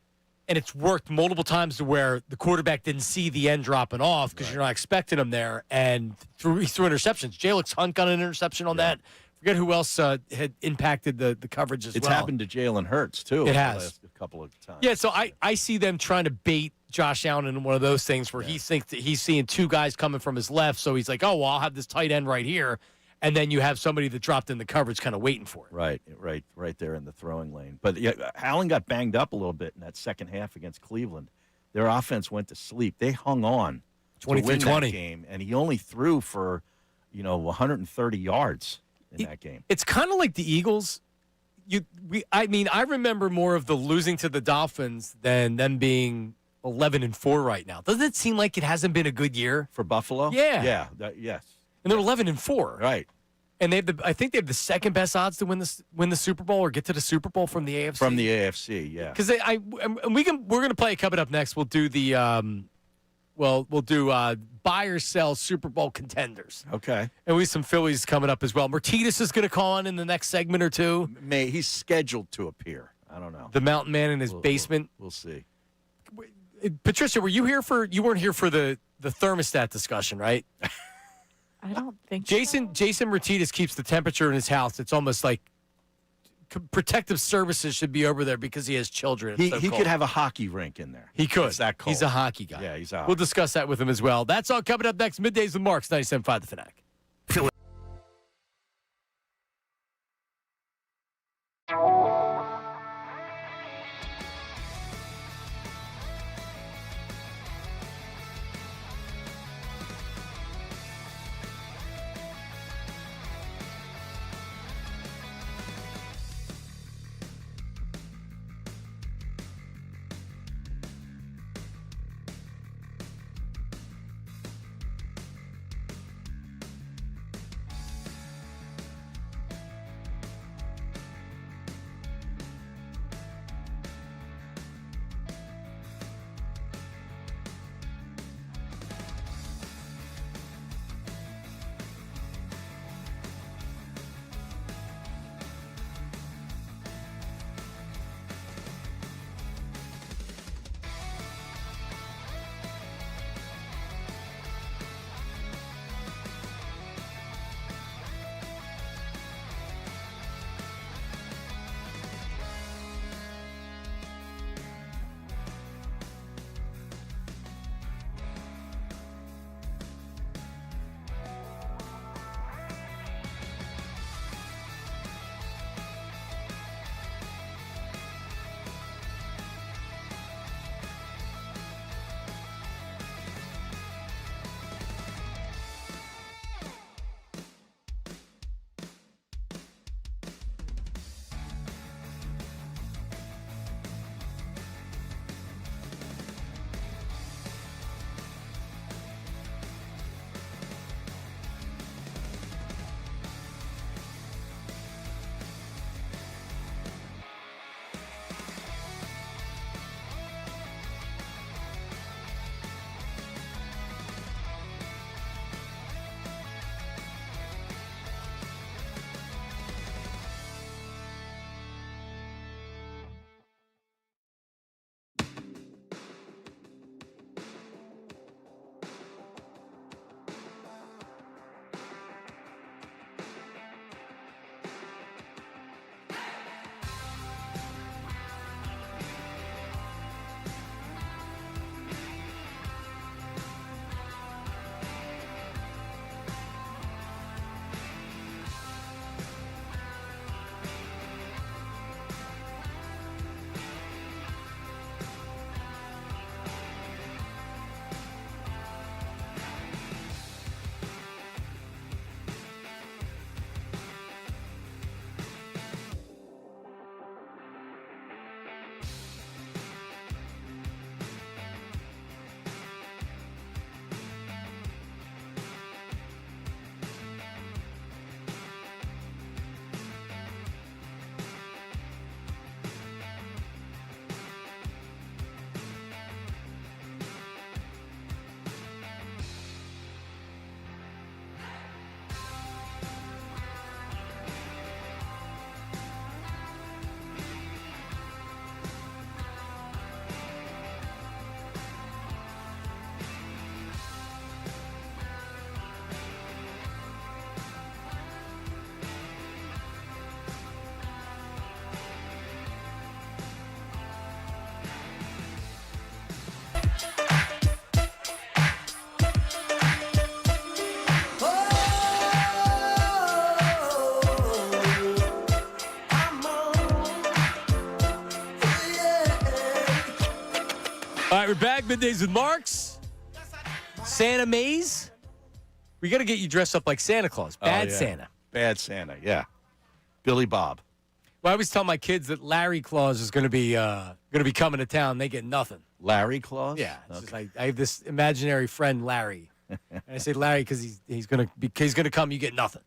worked multiple times to where the quarterback didn't see the end dropping off because you're not expecting him there, and he threw interceptions. Jalen Hunt got an interception on that. Forget who else had impacted the coverage as well. It's happened to Jalen Hurts, too. It has. The last couple of times. Yeah, so I see them trying to bait Josh Allen in one of those things where he thinks that he's seeing two guys coming from his left, so he's like, oh, well, I'll have this tight end right here, and then you have somebody that dropped in the coverage kind of waiting for it. Right there in the throwing lane. But yeah, Allen got banged up a little bit in that second half against Cleveland. Their offense went to sleep. They hung on to win that game, and he only threw for 130 yards in that game. It's kind of like the Eagles. I remember more of the losing to the Dolphins than them being 11-4 right now. Doesn't it seem like it hasn't been a good year for Buffalo? Yeah. Yes. And they're 11-4. Right. And I think they have the second best odds to win the Super Bowl or get to the Super Bowl from the AFC. From the AFC, yeah. Because we're going to play it coming up next. We'll do the buy or sell Super Bowl contenders. Okay. And we have some Phillies coming up as well. Martinez is going to call on in the next segment or two. He's scheduled to appear. I don't know. The Mountain Man in his basement. We'll see. Patricia, you weren't here for the thermostat discussion, right? I don't think Jason Martinez keeps the temperature in his house. It's almost like protective services should be over there because he has children. He could have a hockey rink in there. He could. It's that cold. He's a hockey guy. Yeah, he's a hockey. We'll discuss that with him as well. That's all coming up next. Middays with Marks, 97.5 The Fanatic. All right, we're back. Middays with Marks. Santa Maze. We got to get you dressed up like Santa Claus. Bad Santa. Bad Santa, yeah. Billy Bob. Well, I always tell my kids that Larry Claus is going to be coming to town. They get nothing. Larry Claus? Yeah. It's just like, I have this imaginary friend, Larry. And I say Larry because he's going to come. You get nothing.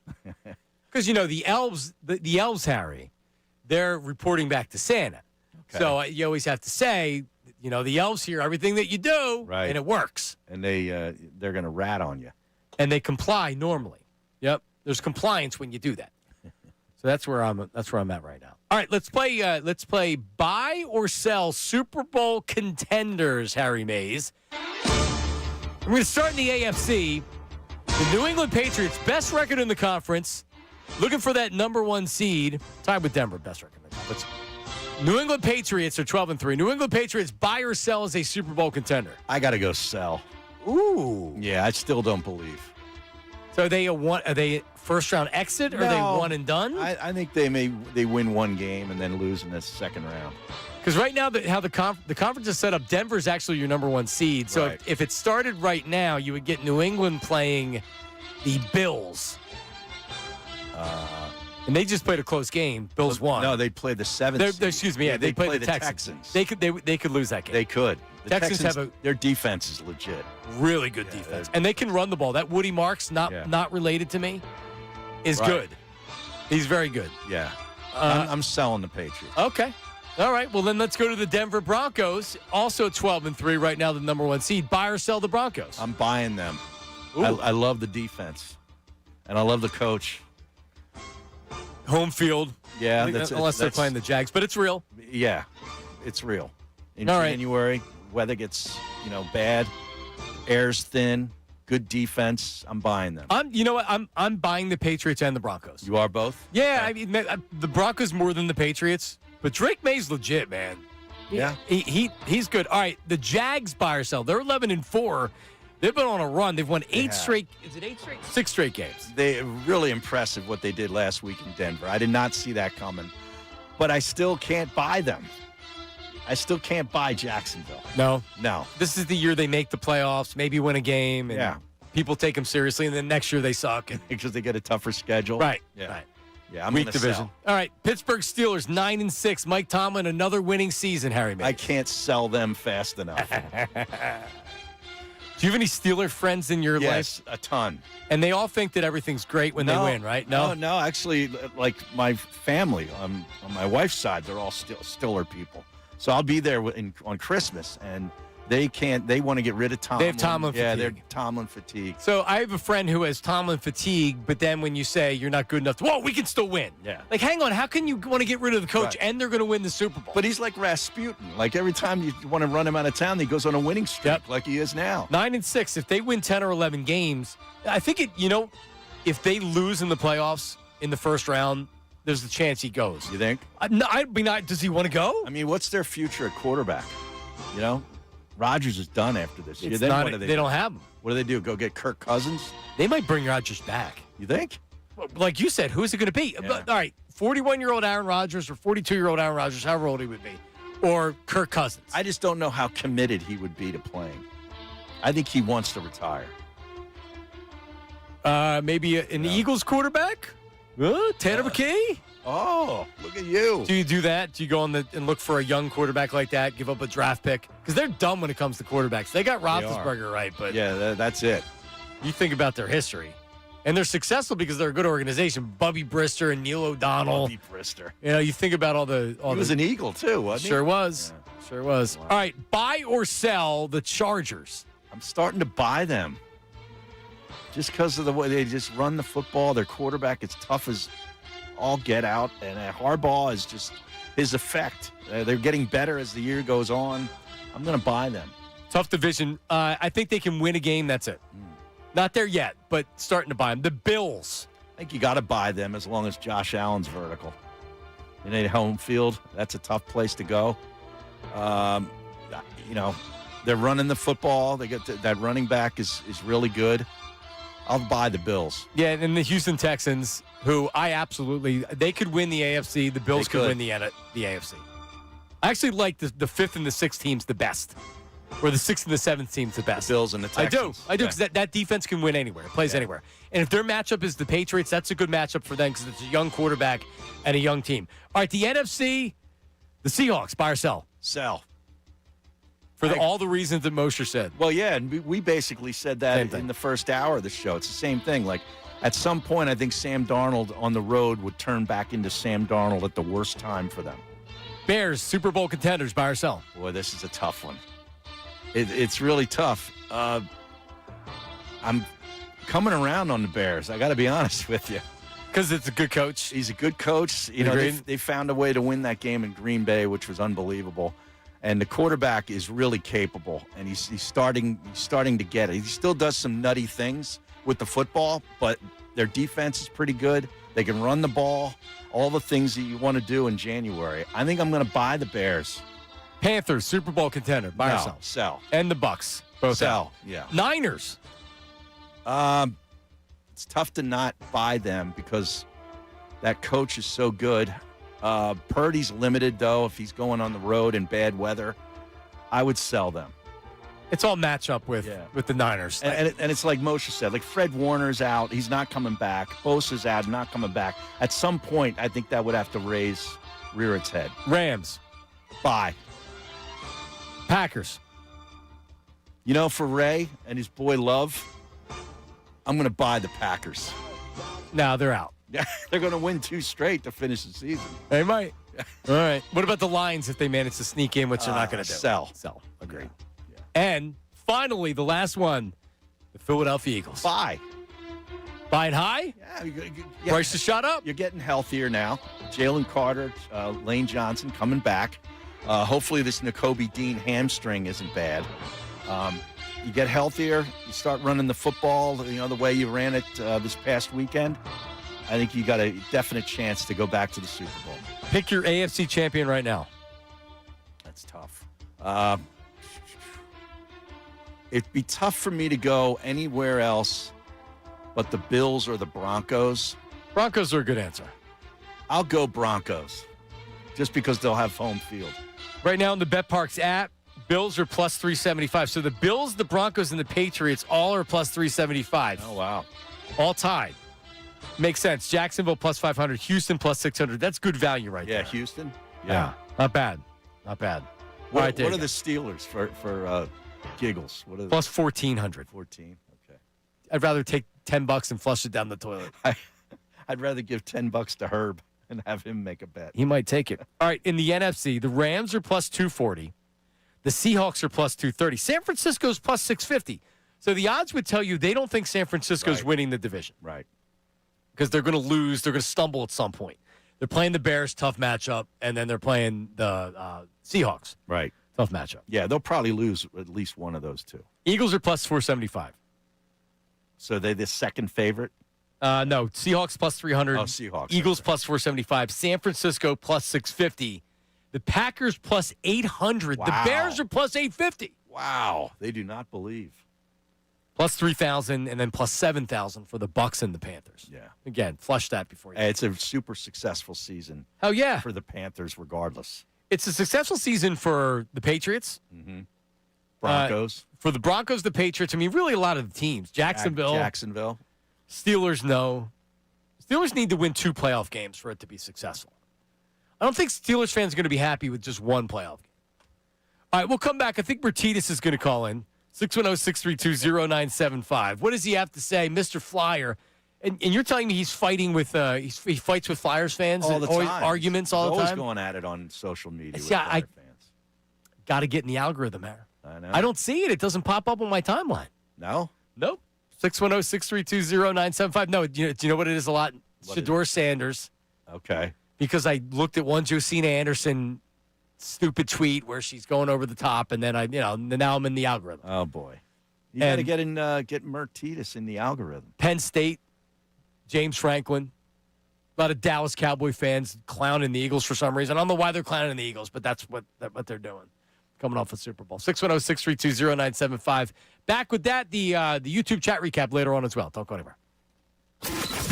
Because, the elves, the elves, Harry, they're reporting back to Santa. Okay. So you always have to say, the elves hear everything that you do, right, and it works. And they're going to rat on you. And they comply normally. Yep. There's compliance when you do that. So that's where I'm at right now. All right, let's play buy or sell Super Bowl contenders, Harry Mays. We're going to start in the AFC. The New England Patriots, best record in the conference, looking for that number 1 seed, tied with Denver, best record in the conference. New England Patriots are 12-3. New England Patriots, buy or sell as a Super Bowl contender. I got to go sell. Ooh. Yeah, I still don't believe. So are they first round exit, or are they one and done? I think they win one game and then lose in the second round. Because right now, how the conference is set up, Denver's actually your number 1 seed. So right. if it started right now, you would get New England playing the Bills. And they just played a close game. Bills won. No, they played the 7th seed. Excuse me. Yeah, they played the Texans. They could lose that game. They could. The Texans their defense is legit. Really good defense. And they can run the ball. That Woody Marks, not related to me, is good. He's very good. Yeah. I'm selling the Patriots. Okay. All right. Well, then let's go to the Denver Broncos. Also 12-3 right now, the number 1 seed. Buy or sell the Broncos? I'm buying them. I love the defense. And I love the coach. Home field. Yeah. Unless they're playing the Jags. But it's real. Yeah. It's real. In All right. January, weather gets, bad. Air's thin. Good defense. I'm buying them. I'm buying the Patriots and the Broncos. You are both? Yeah. I mean, the Broncos more than the Patriots. But Drake May's legit, man. Yeah. He's good. All right. The Jags, buy or sell. They're 11-4. They've been on a run. They've won 8 straight. Is it 8 straight? 6 straight games. They're really impressive what they did last week in Denver. I did not see that coming. But I still can't buy them. I still can't buy Jacksonville. No. This is the year they make the playoffs, maybe win a game. And people take them seriously, and then next year they suck. Because they get a tougher schedule. Right. Yeah. Right. Yeah, I'm weak gonna division. sell. All right, Pittsburgh Steelers 9-6. Mike Tomlin, another winning season. Harry Mays. I can't sell them fast enough. Do you have any Steeler friends in your life? Yes, a ton. And they all think that everything's great when they win, right? No. Actually, like my family on my wife's side, they're all Steeler people. So I'll be there on Christmas, and they want to get rid of Tomlin. They have Tomlin fatigue. Yeah, they're Tomlin fatigue. So I have a friend who has Tomlin fatigue, but then when you say you're not good enough, we can still win. Yeah. Like, hang on, how can you want to get rid of the coach and they're going to win the Super Bowl? But he's like Rasputin. Like, every time you want to run him out of town, he goes on a winning streak like he is now. 9-6. If they win 10 or 11 games, I think if they lose in the playoffs in the first round, there's a chance he goes. You think? Does he want to go? I mean, what's their future at quarterback? Rodgers is done after this year. Then what do they don't have him. What do they do? Go get Kirk Cousins? They might bring Rodgers back. You think? Like you said, who is it going to be? Yeah. All right, 41-year-old Aaron Rodgers or 42-year-old Aaron Rodgers, however old he would be, or Kirk Cousins. I just don't know how committed he would be to playing. I think he wants to retire. Maybe an Eagles quarterback? Tanner McKee? Oh, look at you. Do you do that? Do you go and look for a young quarterback like that, give up a draft pick? Because they're dumb when it comes to quarterbacks. They got Roethlisberger right, but yeah, that's it. You think about their history. And they're successful because they're a good organization. Bubby Brister and Neil O'Donnell. Bubby Brister. You think about all the... He was an Eagle, too, wasn't he? Sure was. Yeah. Sure was. Wow. All right, buy or sell the Chargers? I'm starting to buy them. Just because of the way they just run the football. Their quarterback is tough as all get out. And Harbaugh is just his effect. They're getting better as the year goes on. I'm going to buy them. Tough division. I think they can win a game. That's it. Not there yet, but starting to buy them. The Bills. I think you got to buy them as long as Josh Allen's vertical. You need home field. That's a tough place to go. They're running the football. They get that running back is really good. I'll buy the Bills. Yeah, and the Houston Texans, who they could win the AFC. The Bills could win the AFC. I actually like the 5th and the 6th teams the best. Where the 6th and the 7th team's the best. The Bills and the Texans. I do, because that defense can win anywhere. It plays anywhere. And if their matchup is the Patriots, that's a good matchup for them because it's a young quarterback and a young team. All right, the NFC, the Seahawks, buy or sell? Sell. For all the reasons that Mosher said. Well, yeah, and we basically said that in the first hour of the show. It's the same thing. Like, at some point, I think Sam Darnold on the road would turn back into Sam Darnold at the worst time for them. Bears, Super Bowl contenders, buy or sell? Boy, this is a tough one. It's really tough. I'm coming around on the Bears. I got to be honest with you. Because it's a good coach. He's a good coach. You know, they found a way to win that game in Green Bay, which was unbelievable. And the quarterback is really capable, and he's starting to get it. He still does some nutty things with the football, but their defense is pretty good. They can run the ball, all the things that you want to do in January. I think I'm going to buy the Bears. Panthers, Super Bowl contender, buy or sell? Sell. And the Bucks, both sell. Out. Yeah. Niners. It's tough to not buy them because that coach is so good. Purdy's limited, though, if he's going on the road in bad weather. I would sell them. It's all matchup with the Niners. And it's like Moshe said, like Fred Warner's out. He's not coming back. Bosa's out, not coming back. At some point, I think that would have to rear its head. Rams. Buy. Packers. You know, for Ray and his boy Love, I'm going to buy the Packers. No, they're out. Yeah, they're going to win 2 straight to finish the season. They might. All right. What about the Lions if they manage to sneak in, which they're not going to do? Sell. Agreed. Yeah. And finally, the last one, the Philadelphia Eagles. Buy. Buying high? Yeah. Price to shut up? You're getting healthier now. Jalen Carter, Lane Johnson coming back. Hopefully this Nakobe Dean hamstring isn't bad. You get healthier. You start running the football, the way you ran it this past weekend. I think you got a definite chance to go back to the Super Bowl. Pick your AFC champion right now. That's tough. It'd be tough for me to go anywhere else but the Bills or the Broncos. Broncos are a good answer. I'll go Broncos just because they'll have home field. Right now in the BetParks app, Bills are plus 375. So the Bills, the Broncos, and the Patriots all are plus 375. Oh, wow. All tied. Makes sense. Jacksonville plus 500. Houston plus 600. That's good value right there. Yeah, Houston? Yeah. Not bad. Not bad. What are the Steelers for giggles? What are they? Plus 1,400. 14. Okay. I'd rather take $10 and flush it down the toilet. I'd rather give $10 to Herb and have him make a bet. He might take it. All right, in the NFC, the Rams are plus 240. The Seahawks are plus 230. San Francisco's plus 650. So the odds would tell you they don't think San Francisco's winning the division. Right. Because they're going to lose. They're going to stumble at some point. They're playing the Bears, tough matchup, and then they're playing the Seahawks. Right. Tough matchup. Yeah, they'll probably lose at least one of those two. Eagles are plus 475. So they're the second favorite? No, Seahawks plus 300. Oh, Seahawks. Eagles plus 475. San Francisco plus 650. The Packers plus 800. Wow. The Bears are plus 850. Wow. They do not believe. Plus 3,000 and then plus 7,000 for the Bucks and the Panthers. Yeah. Again, flush that before you. It's a super successful season. Oh, yeah. For the Panthers, regardless. It's a successful season for the Patriots. Mm-hmm. Broncos. For the Broncos, the Patriots. I mean, really a lot of the teams. Jacksonville. Steelers, no. Steelers need to win 2 playoff games for it to be successful. I don't think Steelers fans are going to be happy with just 1 playoff game. All right, we'll come back. I think Bertitas is going to call in. 610-632-0975. What does he have to say, Mr. Flyer? And you're telling me he's fighting with he fights with Flyers fans all and the always time. arguments all He's the time. always going at it on social media. See, with Flyer fans. Got to get in the algorithm there. I know. I don't see it. It doesn't pop up on my timeline. No? Nope. 610-632-0975. No, do you know what it is a lot? Shedeur Sanders. Okay. Because I looked at one Josina Anderson stupid tweet where she's going over the top, and then now I'm in the algorithm. Oh boy, you got to get Mertitas in the algorithm. Penn State, James Franklin, a lot of Dallas Cowboy fans clowning the Eagles for some reason. I don't know why they're clowning the Eagles, but that's what they're doing. Coming off the Super Bowl. 610-632-0975. Back with that, the YouTube chat recap later on as well. Don't go anywhere.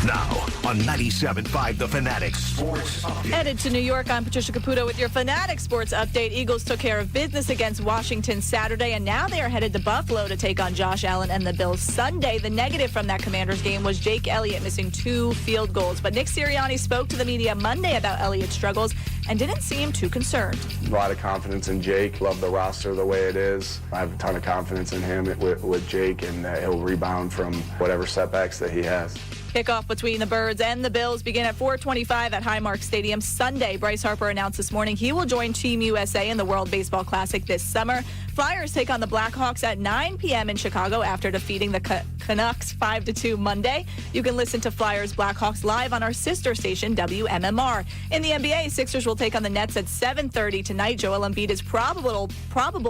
now on 97.5 The Fanatic Sports Update. Headed to New York, I'm Patricia Caputo with your Fanatic Sports Update. Eagles took care of business against Washington Saturday, and now they are headed to Buffalo to take on Josh Allen and the Bills Sunday. The negative from that Commanders game was Jake Elliott missing 2 field goals. But Nick Sirianni spoke to the media Monday about Elliott's struggles and didn't seem too concerned. A lot of confidence in Jake. Love the roster the way it is. I have a ton of confidence in him with Jake, and that he'll rebound from whatever setbacks that he has. Kickoff between the Birds and the Bills begin at 4:25 at Highmark Stadium Sunday. Bryce Harper announced this morning he will join Team USA in the World Baseball Classic this summer. Flyers take on the Blackhawks at 9 p.m. in Chicago after defeating the Canucks 5-2 Monday. You can listen to Flyers Blackhawks live on our sister station, WMMR. In the NBA, Sixers will take on the Nets at 7:30 tonight. Joel Embiid is probable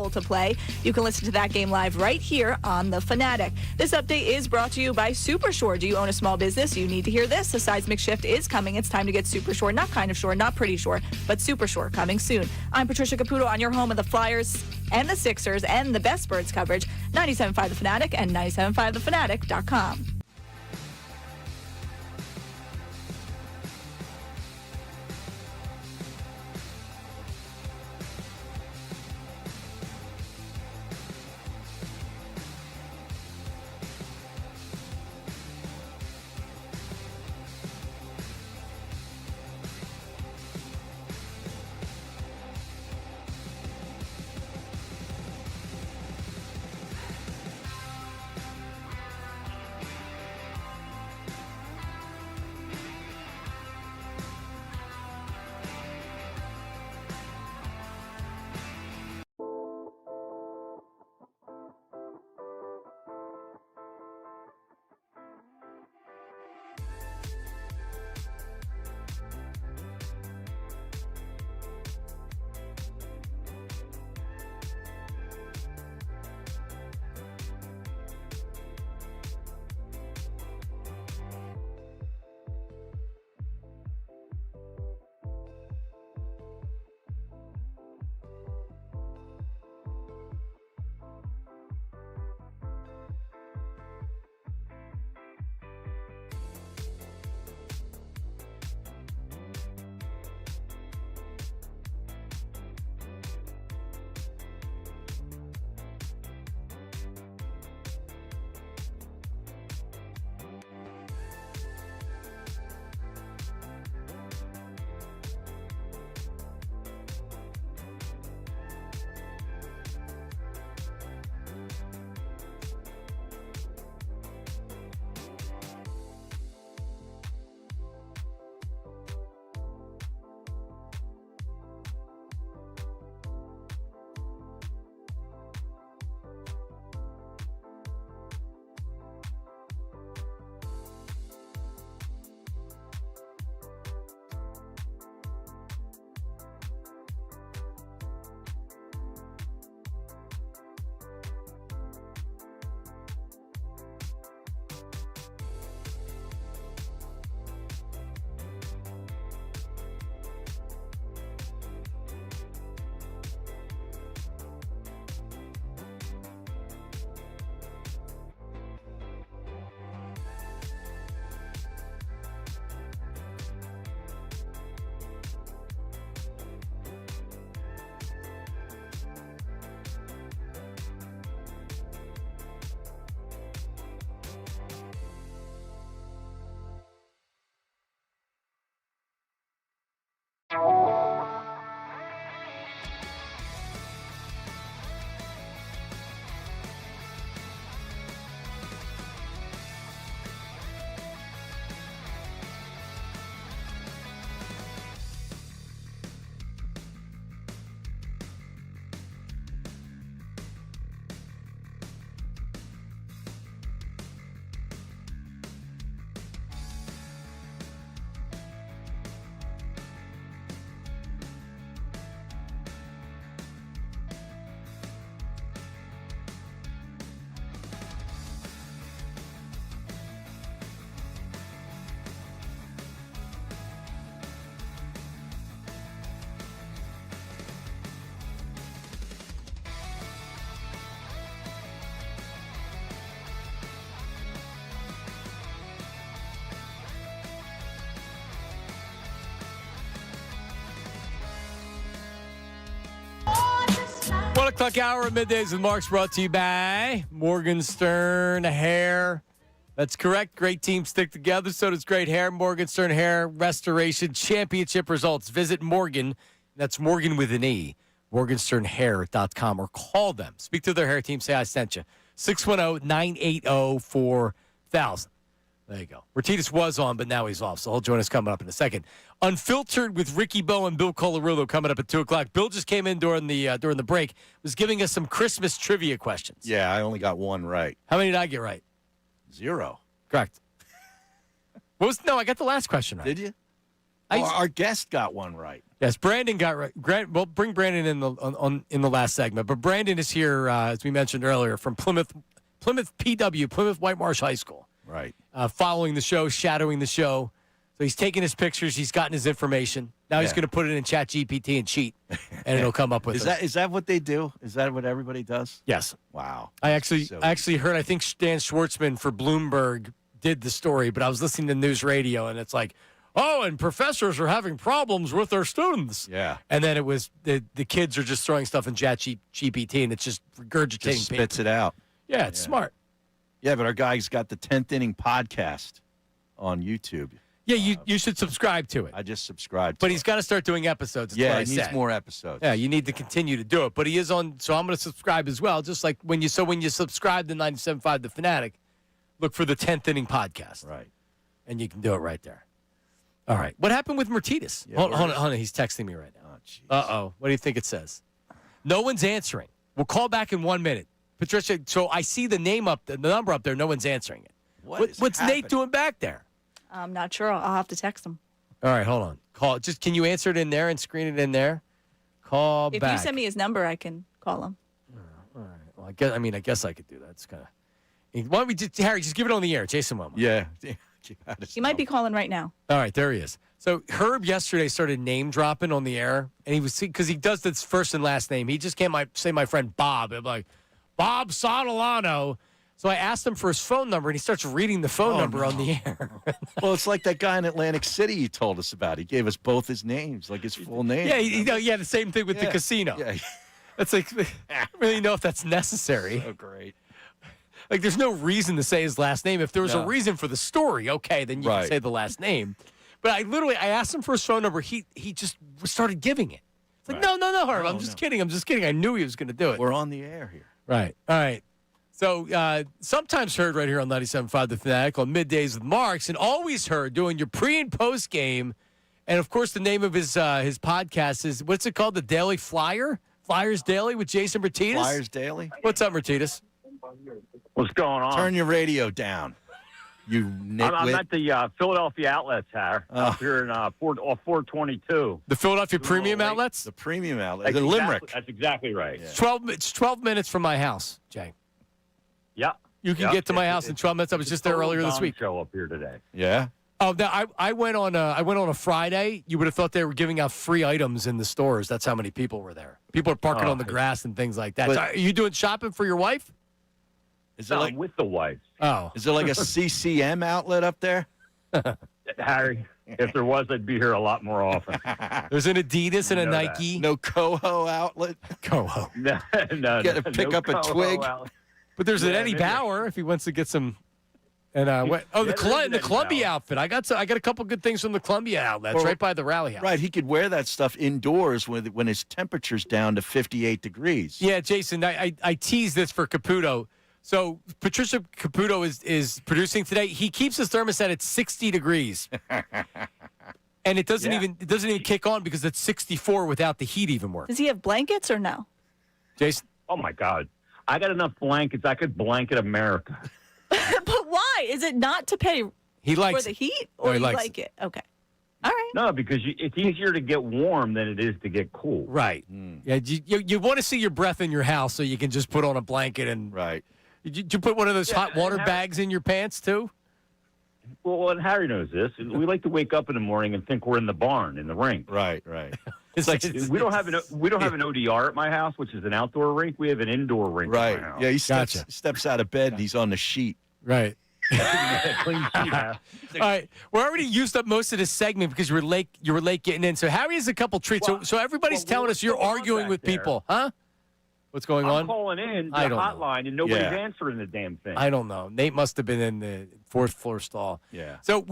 to play. You can listen to that game live right here on The Fanatic. This update is brought to you by Supershore. Do you own a small business? You need to hear this. A seismic shift is coming. It's time to get Supershore. Not kind of shore, not pretty shore, but Supershore coming soon. I'm Patricia Caputo on your home of the Flyers and the Sixers and the best Birds coverage, 97.5 The Fanatic and 97.5thefanatic.com. o'clock hour of Middays with Marks brought to you by Morgenstern Hair. That's correct. Great teams stick together. So does great hair. Morgenstern Hair Restoration Championship results. Visit Morgan. That's Morgan with an E. Morgensternhair.com or call them. Speak to their hair team. Say I sent you. 610-980-4000. There you go. Martinez was on, but now he's off, so he'll join us coming up in a second. Unfiltered with Ricky Bowe and Bill Colarulo coming up at 2 o'clock. Bill just came in during the break, was giving us some Christmas trivia questions. Yeah, I only got one right. How many did I get right? 0. Correct. I got the last question right. Did you? Our guest got one right. Yes, Brandon got right. We'll bring Brandon in the last segment, but Brandon is here, as we mentioned earlier, from Plymouth PW, Plymouth White Marsh High School. Right. Following the show, shadowing the show. So he's taking his pictures. He's gotten his information. Now he's going to put it in ChatGPT and cheat, and it'll come up with it. Is that what they do? Is that what everybody does? Yes. Wow. I actually heard, I think Dan Schwartzman for Bloomberg did the story, but I was listening to news radio, and it's like, oh, and professors are having problems with their students. Yeah. And then it was the kids are just throwing stuff in ChatGPT, and it's just regurgitating. Just spits it out. Yeah, it's smart. Yeah, but our guy's got the 10th Inning podcast on YouTube. Yeah, you should subscribe to it. I just subscribed to But he's got to start doing episodes. That's what I he needs said. more episodes. Yeah, you need to continue to do it. But he is on, so I'm going to subscribe as well. Just like when you subscribe to 97.5 The Fanatic, look for the 10th Inning podcast. Right. And you can do it right there. All right. What happened with Martinez? Yeah, hold on. He's texting me right now. Uh-oh. What do you think it says? No one's answering. We'll call back in 1 minute. Patricia, so I see the name up, the number up there. No one's answering it. What's Nate doing back there? I'm not sure. I'll have to text him. All right, hold on. Can you answer it in there and screen it in there? Call If back. you send me his number, I can call him. All right. Well, I guess I could do that. It's kind of. Why don't we Harry? Just give it on the air. Jason Momoa. Yeah. He might be calling right now. All right, there he is. So Herb yesterday started name dropping on the air, and he was because he does this first and last name. He just can't say my friend Bob. I'm like Bob Sotolano. So I asked him for his phone number, and he starts reading the phone number on the air. Well, it's like that guy in Atlantic City you told us about. He gave us both his names, like his full name. Yeah, the same thing with the casino. Yeah. It's like, I don't really know if that's necessary. So great. Like, there's no reason to say his last name. If there was a reason for the story, okay, then you can say the last name. But I asked him for his phone number. He just started giving it. It's like, no, Herb, I'm just kidding. I knew he was going to do it. We're on the air here. Right. All right. So sometimes heard right here on 97.5 The Fanatic on Middays with Marks, and always heard doing your pre and post game. And of course, the name of his podcast is what's it called? The Daily Flyer, Flyers Daily with Jason Martinez. Flyers Daily. What's up, Martinez? What's going on? Turn your radio down. You nitwit. I'm at the Philadelphia outlets, Harry. Up here in 422. The Philadelphia Premium Outlets. The Premium Outlets. The Limerick. That's exactly right. Yeah. It's 12 minutes from my house, Jay. Yeah. You can get to my house in 12 minutes. I was just there earlier this week. Show up here today. Yeah. Oh, I went on a Friday. You would have thought they were giving out free items in the stores. That's how many people were there. People are parking on the grass and things like that. So are you doing shopping for your wife? Is it with the wife? Oh, is there like a CCM outlet up there? Harry, if there was, I'd be here a lot more often. There's an Adidas and a Nike. That. No Coho outlet. Coho. No. Got to pick up a twig. Outlet. But there's an Eddie Bauer if he wants to get some. And the Columbia outfit. I got a couple good things from the Columbia outlet. That's right by the rally house. Right, he could wear that stuff indoors when his temperature's down to 58 degrees. Yeah, Jason, I teased this for Caputo. So Patricia Caputo is producing today. He keeps his thermostat at 60 degrees. And it doesn't even kick on because it's 64 without the heat even work. Does he have blankets or no? Jason? Oh my God. I got enough blankets. I could blanket America. But why? Is it not to pay for the heat? Or you like it? Okay. All right. No, because it's easier to get warm than it is to get cool. Right. Yeah, you want to see your breath in your house so you can just put on a blanket and... Right. Did you put one of those hot water bags in your pants too? Well, and Harry knows this. We like to wake up in the morning and think we're in the barn, in the rink. Right. It's like we don't have an ODR at my house, which is an outdoor rink. We have an indoor rink. Right. At my house. Yeah. He steps out of bed and he's on the sheet. Right. Clean sheet. All right. We're already used up most of this segment because you were late getting in. So Harry has a couple treats. So everybody's telling us you're arguing with people, huh? What's going I'm on? calling in the I don't know. hotline, and nobody's answering the damn thing. I don't know. Nate must have been in the fourth floor stall. Yeah. So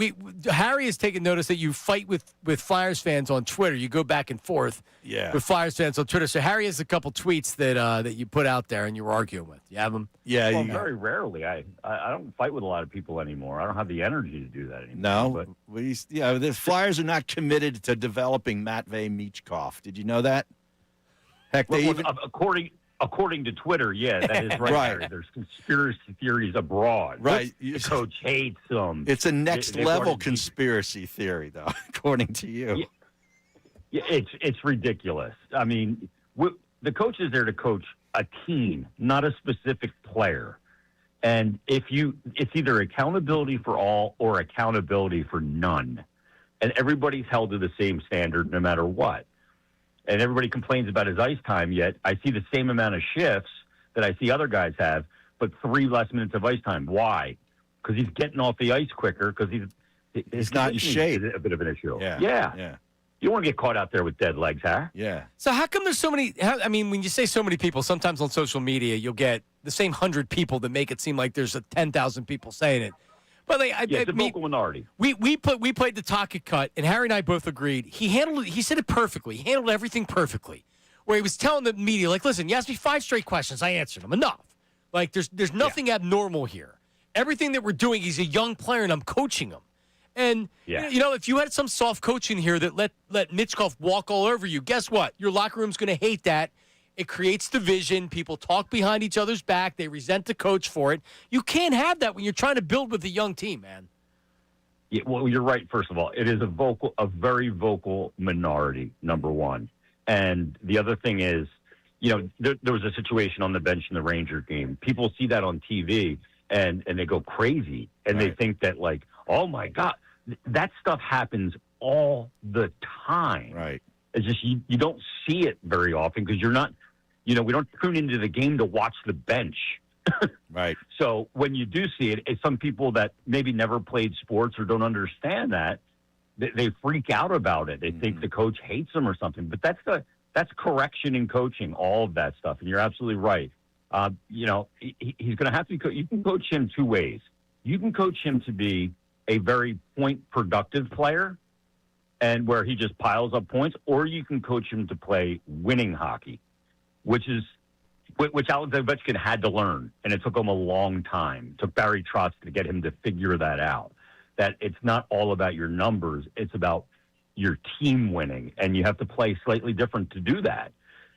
Harry has taken notice that you fight with Flyers fans on Twitter. You go back and forth with Flyers fans on Twitter. So Harry has a couple tweets that you put out there and you were arguing with. You have them? Yeah. Well, very rarely. I don't fight with a lot of people anymore. I don't have the energy to do that anymore. No. But The Flyers are not committed to developing Matvei Michkov. Did you know that? Heck, they even... According to Twitter, yeah, that is right. Right. Harry. There's conspiracy theories abroad. Right. The coach hates them. It's a next-level wanted- conspiracy theory, though, according to you. Yeah, it's ridiculous. I mean, the coach is there to coach a team, not a specific player. And it's either accountability for all or accountability for none. And everybody's held to the same standard no matter what. And everybody complains about his ice time, yet I see the same amount of shifts that I see other guys have, but 3 less minutes of ice time. Why? Because he's getting off the ice quicker because he's not in shape. A bit of an issue. Yeah. You don't want to get caught out there with dead legs, huh? Yeah. So how come there's so many? I mean, when you say so many people, sometimes on social media you'll get the same 100 people that make it seem like there's 10,000 people saying it. But it's a vocal minority. We played the Tocchet cut, and Harry and I both agreed. He handled it. He said it perfectly. He handled everything perfectly. Where he was telling the media, like, listen, you asked me 5 straight questions. I answered them. Enough. Like, there's nothing abnormal here. Everything that we're doing, he's a young player, and I'm coaching him. And, if you had some soft coaching here that let Michkov walk all over you, guess what? Your locker room's going to hate that. It creates division. People talk behind each other's back. They resent the coach for it. You can't have that when you're trying to build with a young team, man. Yeah, well, you're right, first of all. It is a very vocal minority, number one. And the other thing is, there was a situation on the bench in the Ranger game. People see that on TV, and they go crazy. And they think that, like, oh, my God, that stuff happens all the time. Right. It's just you don't see it very often because you're not, we don't tune into the game to watch the bench. Right. So when you do see it, it's some people that maybe never played sports or don't understand that, they freak out about it. They think the coach hates them or something. But that's correction in coaching, all of that stuff. And you're absolutely right. He's going to have to be. You can coach him 2 ways. You can coach him to be a very point productive player, and where he just piles up points, or you can coach him to play winning hockey, which Alex Ovechkin had to learn, and it took him a long time. It took Barry Trotz to get him to figure that out, that it's not all about your numbers, it's about your team winning, and you have to play slightly different to do that,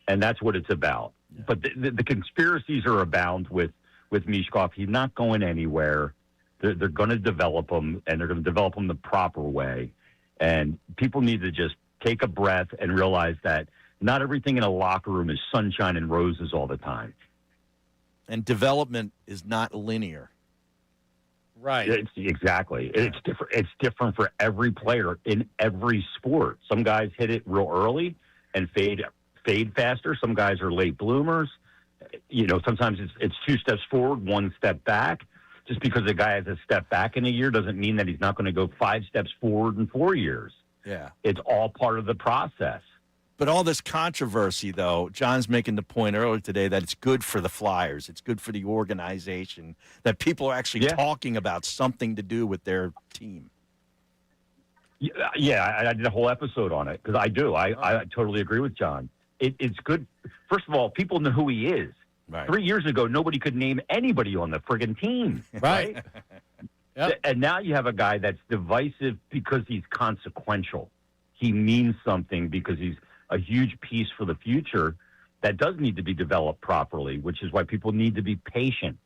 and that's what it's about. Yeah. But the conspiracies are abound with Michkov. He's not going anywhere. They're going to develop him, and they're going to develop him the proper way. And people need to just take a breath and realize that not everything in a locker room is sunshine and roses all the time. And development is not linear. Right. Exactly. It's different. It's different for every player in every sport. Some guys hit it real early and fade faster. Some guys are late bloomers. Sometimes it's 2 steps forward, 1 step back. Just because a guy has a step back in a year doesn't mean that he's not going to go 5 steps forward in 4 years. Yeah. It's all part of the process. But all this controversy, though, John's making the point earlier today that it's good for the Flyers. It's good for the organization, that people are actually talking about something to do with their team. Yeah, I did a whole episode on it because I do. I totally agree with John. It's good. First of all, people know who he is. Right. 3 years ago, nobody could name anybody on the friggin' team. Right. Yep. And now you have a guy that's divisive because he's consequential. He means something because he's a huge piece for the future that does need to be developed properly, which is why people need to be patient.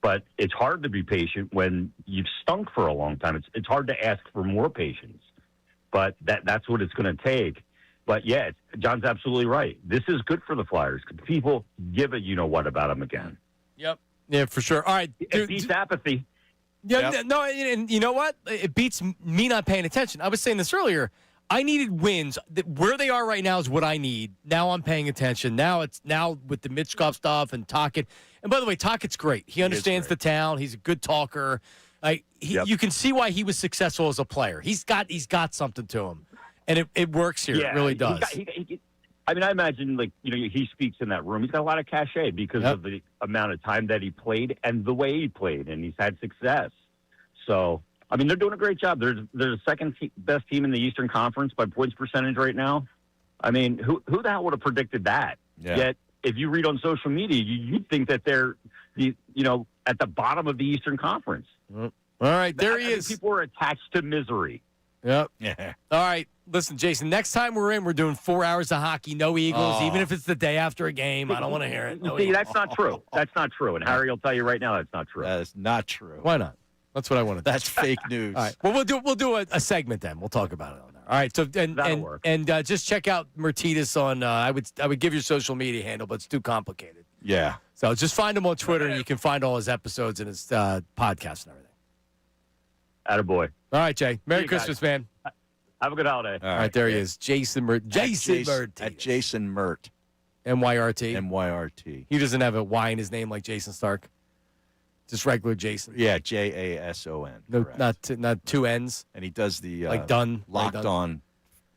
But it's hard to be patient when you've stunk for a long time. It's hard to ask for more patience. But that's what it's going to take. But, yeah, John's absolutely right. This is good for the Flyers. People give a you-know-what about them again. Yep. Yeah, for sure. All right. It beats apathy. Yeah, no, and you know what? It beats me not paying attention. I was saying this earlier. I needed wins. Where they are right now is what I need. Now I'm paying attention. Now with the Michkov stuff and Tocchet. And by the way, Tocchet's great. He understands the town. He's a good talker. You can see why he was successful as a player. He's got something to him. And it works here. Yeah, it really does. I mean, I imagine, like, he speaks in that room. He's got a lot of cachet because of the amount of time that he played and the way he played, and he's had success. So, I mean, they're doing a great job. They're the second best team in the Eastern Conference by points percentage right now. I mean, who the hell would have predicted that? Yeah. Yet, if you read on social media, you'd think that they're, at the bottom of the Eastern Conference. All right, there he is. People are attached to misery. Yep. Yeah. All right. Listen, Jason, next time we're doing 4 hours of hockey, no Eagles, even if it's the day after a game. I don't want to hear it. No See, Eagles. that's not true. That's not true. And Harry will tell you right now that's not true. That is not true. Why not? That's what I want to do. That's fake news. All right. Well, we'll do a segment then. We'll talk about it on there. All right. So That'll work. and just check out Mertitas on. I would give your social media handle, but it's too complicated. Yeah. So just find him on Twitter, and you can find all his episodes and his podcasts and everything. Attaboy. All right, Jay. Merry you Christmas, guys. man. Have a good holiday. All right, there he is, Jason Mert. Jason Mert. At Jason Mert. MYRT. MYRT. He doesn't have a Y in his name like Jason Stark. Just regular Jason. Yeah, JASON. No, correct. not two N's. And he does the Like Dunn. Locked Dunn. On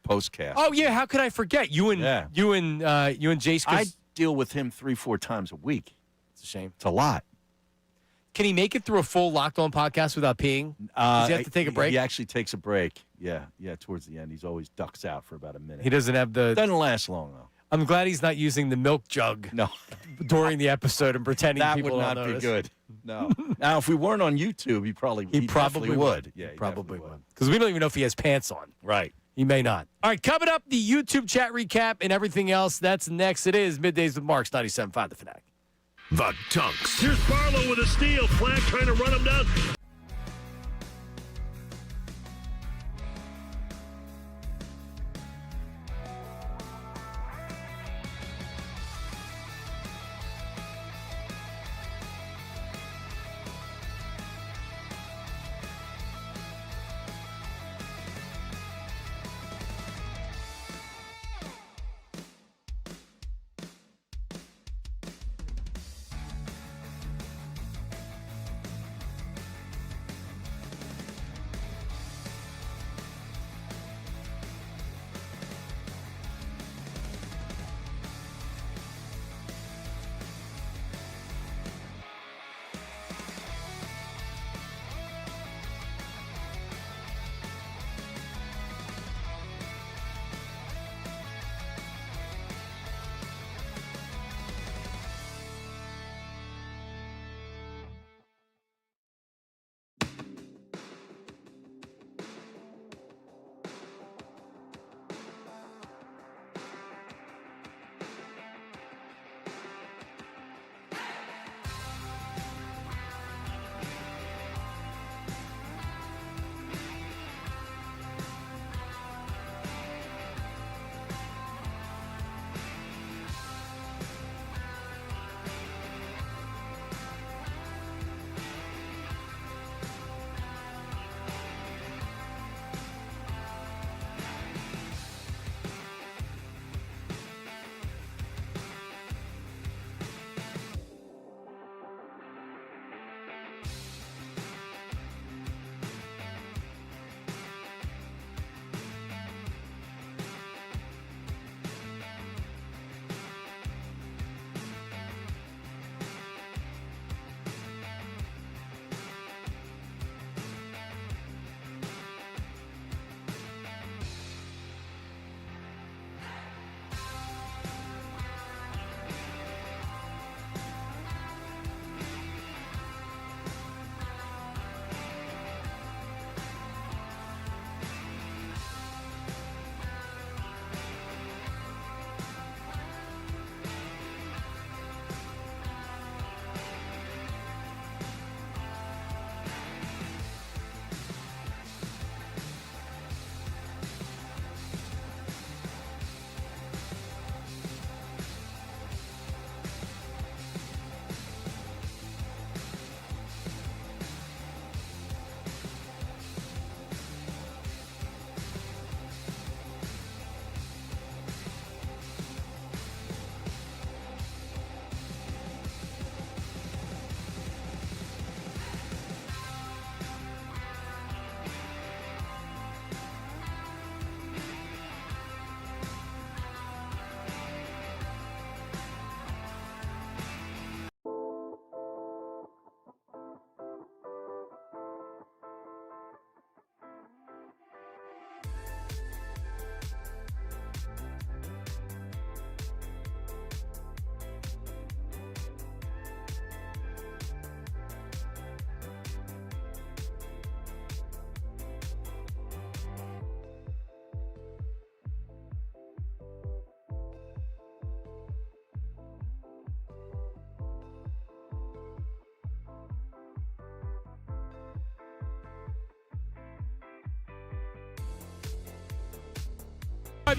postcast. Oh yeah, how could I forget you and Jace? I deal with him 3-4 times a week. It's a shame. It's a lot. Can he make it through a full Locked On podcast without peeing? Does he have to take a break? He actually takes a break. Yeah, towards the end. He's always ducks out for about a minute. He doesn't have the. Doesn't last long, though. I'm glad he's not using the milk jug No. during the episode and pretending That people would don't not be notice. good. No. Now, if we weren't on YouTube, he probably would. Yeah, he probably definitely would. Because we don't even know if he has pants on. Right. He may not. All right, coming up, the YouTube chat recap and everything else. That's next. It is Middays with Marks, 97.5 The Fanatic. The Dunks. Here's Barlow with a steal. Flag trying to run him down.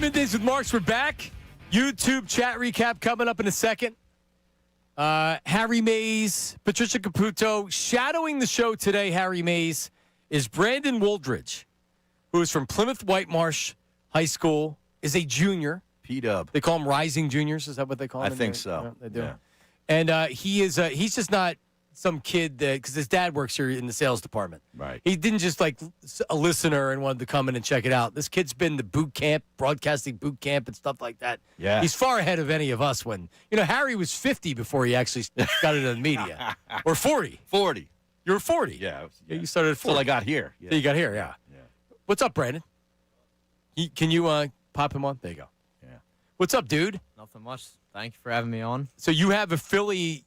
right, Middays with Marks, we're back. YouTube chat recap coming up in a second. Harry Mays, Patricia Caputo. Shadowing the show today, Harry Mays, is Brandon Woldridge, who is from Plymouth Whitemarsh High School, is a junior. P-Dub. They call him Rising Juniors. Is that what they call them? I think so. Yeah, they do. Yeah. And he's just not some kid that, because his dad works here in the sales department. Right. He didn't just like a listener and wanted to come in and check it out. This kid's been to boot camp, broadcasting boot camp and stuff like that. Yeah. He's far ahead of any of us when, Harry was 50 before he actually got into the media. Or 40. 40. You were 40. Yeah. You started at 40. Until I got here. Yeah. So you got here, yeah. What's up, Brandon? Can you pop him on? There you go. Yeah. What's up, dude? Nothing much. Thank you for having me on. So you have a Philly,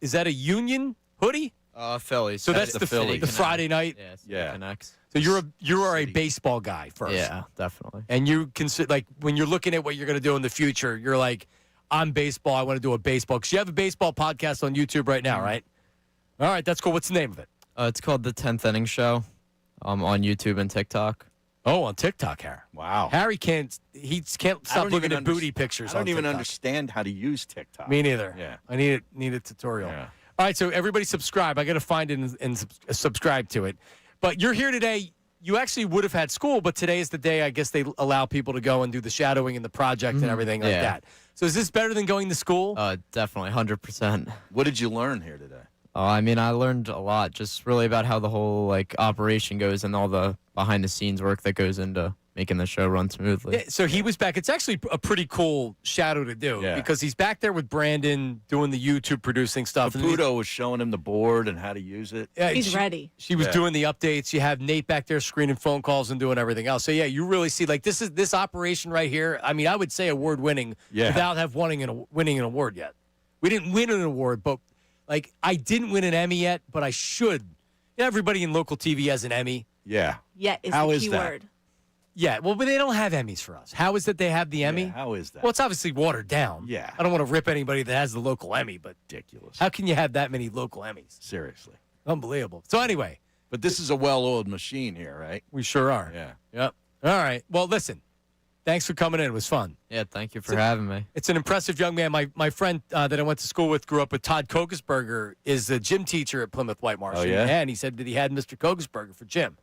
is that a Union hoodie? Phillies. So that's the Philly. the Friday night? Yeah. Connects. So you are a baseball guy first. Yeah, definitely. And you consider, like, when you're looking at what you're going to do in the future, you're like, I'm baseball. I want to do a baseball. Because you have a baseball podcast on YouTube right now, right? All right, that's cool. What's the name of it? It's called The 10th Inning Show on YouTube and TikTok. Oh, on TikTok, Harry. Wow. Harry can't stop looking at booty pictures. I don't even TikTok. understand how to use TikTok. Me neither. Yeah. I need a tutorial. Yeah. All right, so everybody subscribe. I got to find it and subscribe to it. But you're here today. You actually would have had school, but today is the day I guess they allow people to go and do the shadowing and the project and everything like that. So is this better than going to school? Definitely, 100%. What did you learn here today? I learned a lot, just really about how the whole operation goes and all the behind-the-scenes work that goes into making the show run smoothly. Yeah, so he was back. It's actually a pretty cool shadow to do because he's back there with Brandon doing the YouTube producing stuff. Caputo was showing him the board and how to use it. Yeah, He's ready. She was doing the updates. You have Nate back there screening phone calls and doing everything else. So yeah, you really see this operation right here. I mean, I would say award-winning without winning an award yet. We didn't win an award, but I didn't win an Emmy yet, but I should. Everybody in local TV has an Emmy. Yeah. Yet is How the is key that? word. Yeah, well, but they don't have Emmys for us. How is it they have the Emmy? Yeah, how is that? Well, it's obviously watered down. Yeah. I don't want to rip anybody that has the local Emmy, but ridiculous. How can you have that many local Emmys? Seriously. Unbelievable. So anyway. But this is a well-oiled machine here, right? We sure are. Yeah. Yep. All right. Well, listen. Thanks for coming in. It was fun. Yeah, thank you for having me. It's an impressive young man. My friend that I went to school with, grew up with, Todd Kogesberger, is a gym teacher at Plymouth Whitemarsh. Oh, yeah? And he said that he had Mr. Kogesberger for gym.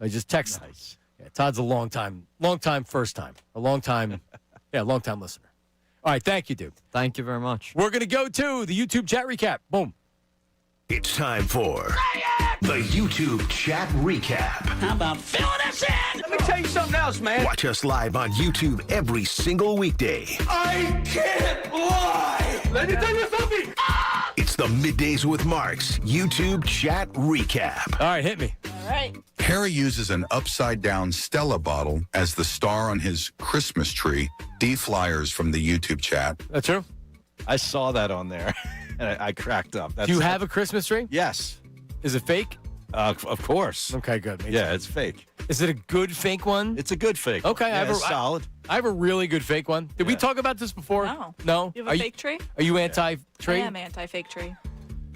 I just texted him. Yeah, Todd's a long time listener. All right, thank you, dude. Thank you very much. We're going to go to the YouTube chat recap. Boom. It's time for the YouTube chat recap. How about filling us in? Let me tell you something else, man. Watch us live on YouTube every single weekday. I can't lie. Let me tell you something. It's the Middays with Marks YouTube chat recap. All right, hit me. All right. Harry uses an upside-down Stella bottle as the star on his Christmas tree. D flyers from the YouTube chat. That's true. I saw that on there, and I cracked up. Do you have a Christmas tree? Yes. Is it fake? Of course. Okay, good. It's fake. Is it a good fake one? It's a good fake. Okay, Yeah, it's solid. I have a really good fake one. Did we talk about this before? No. No? You have a fake tree? Are you anti-tree? I am anti-fake tree.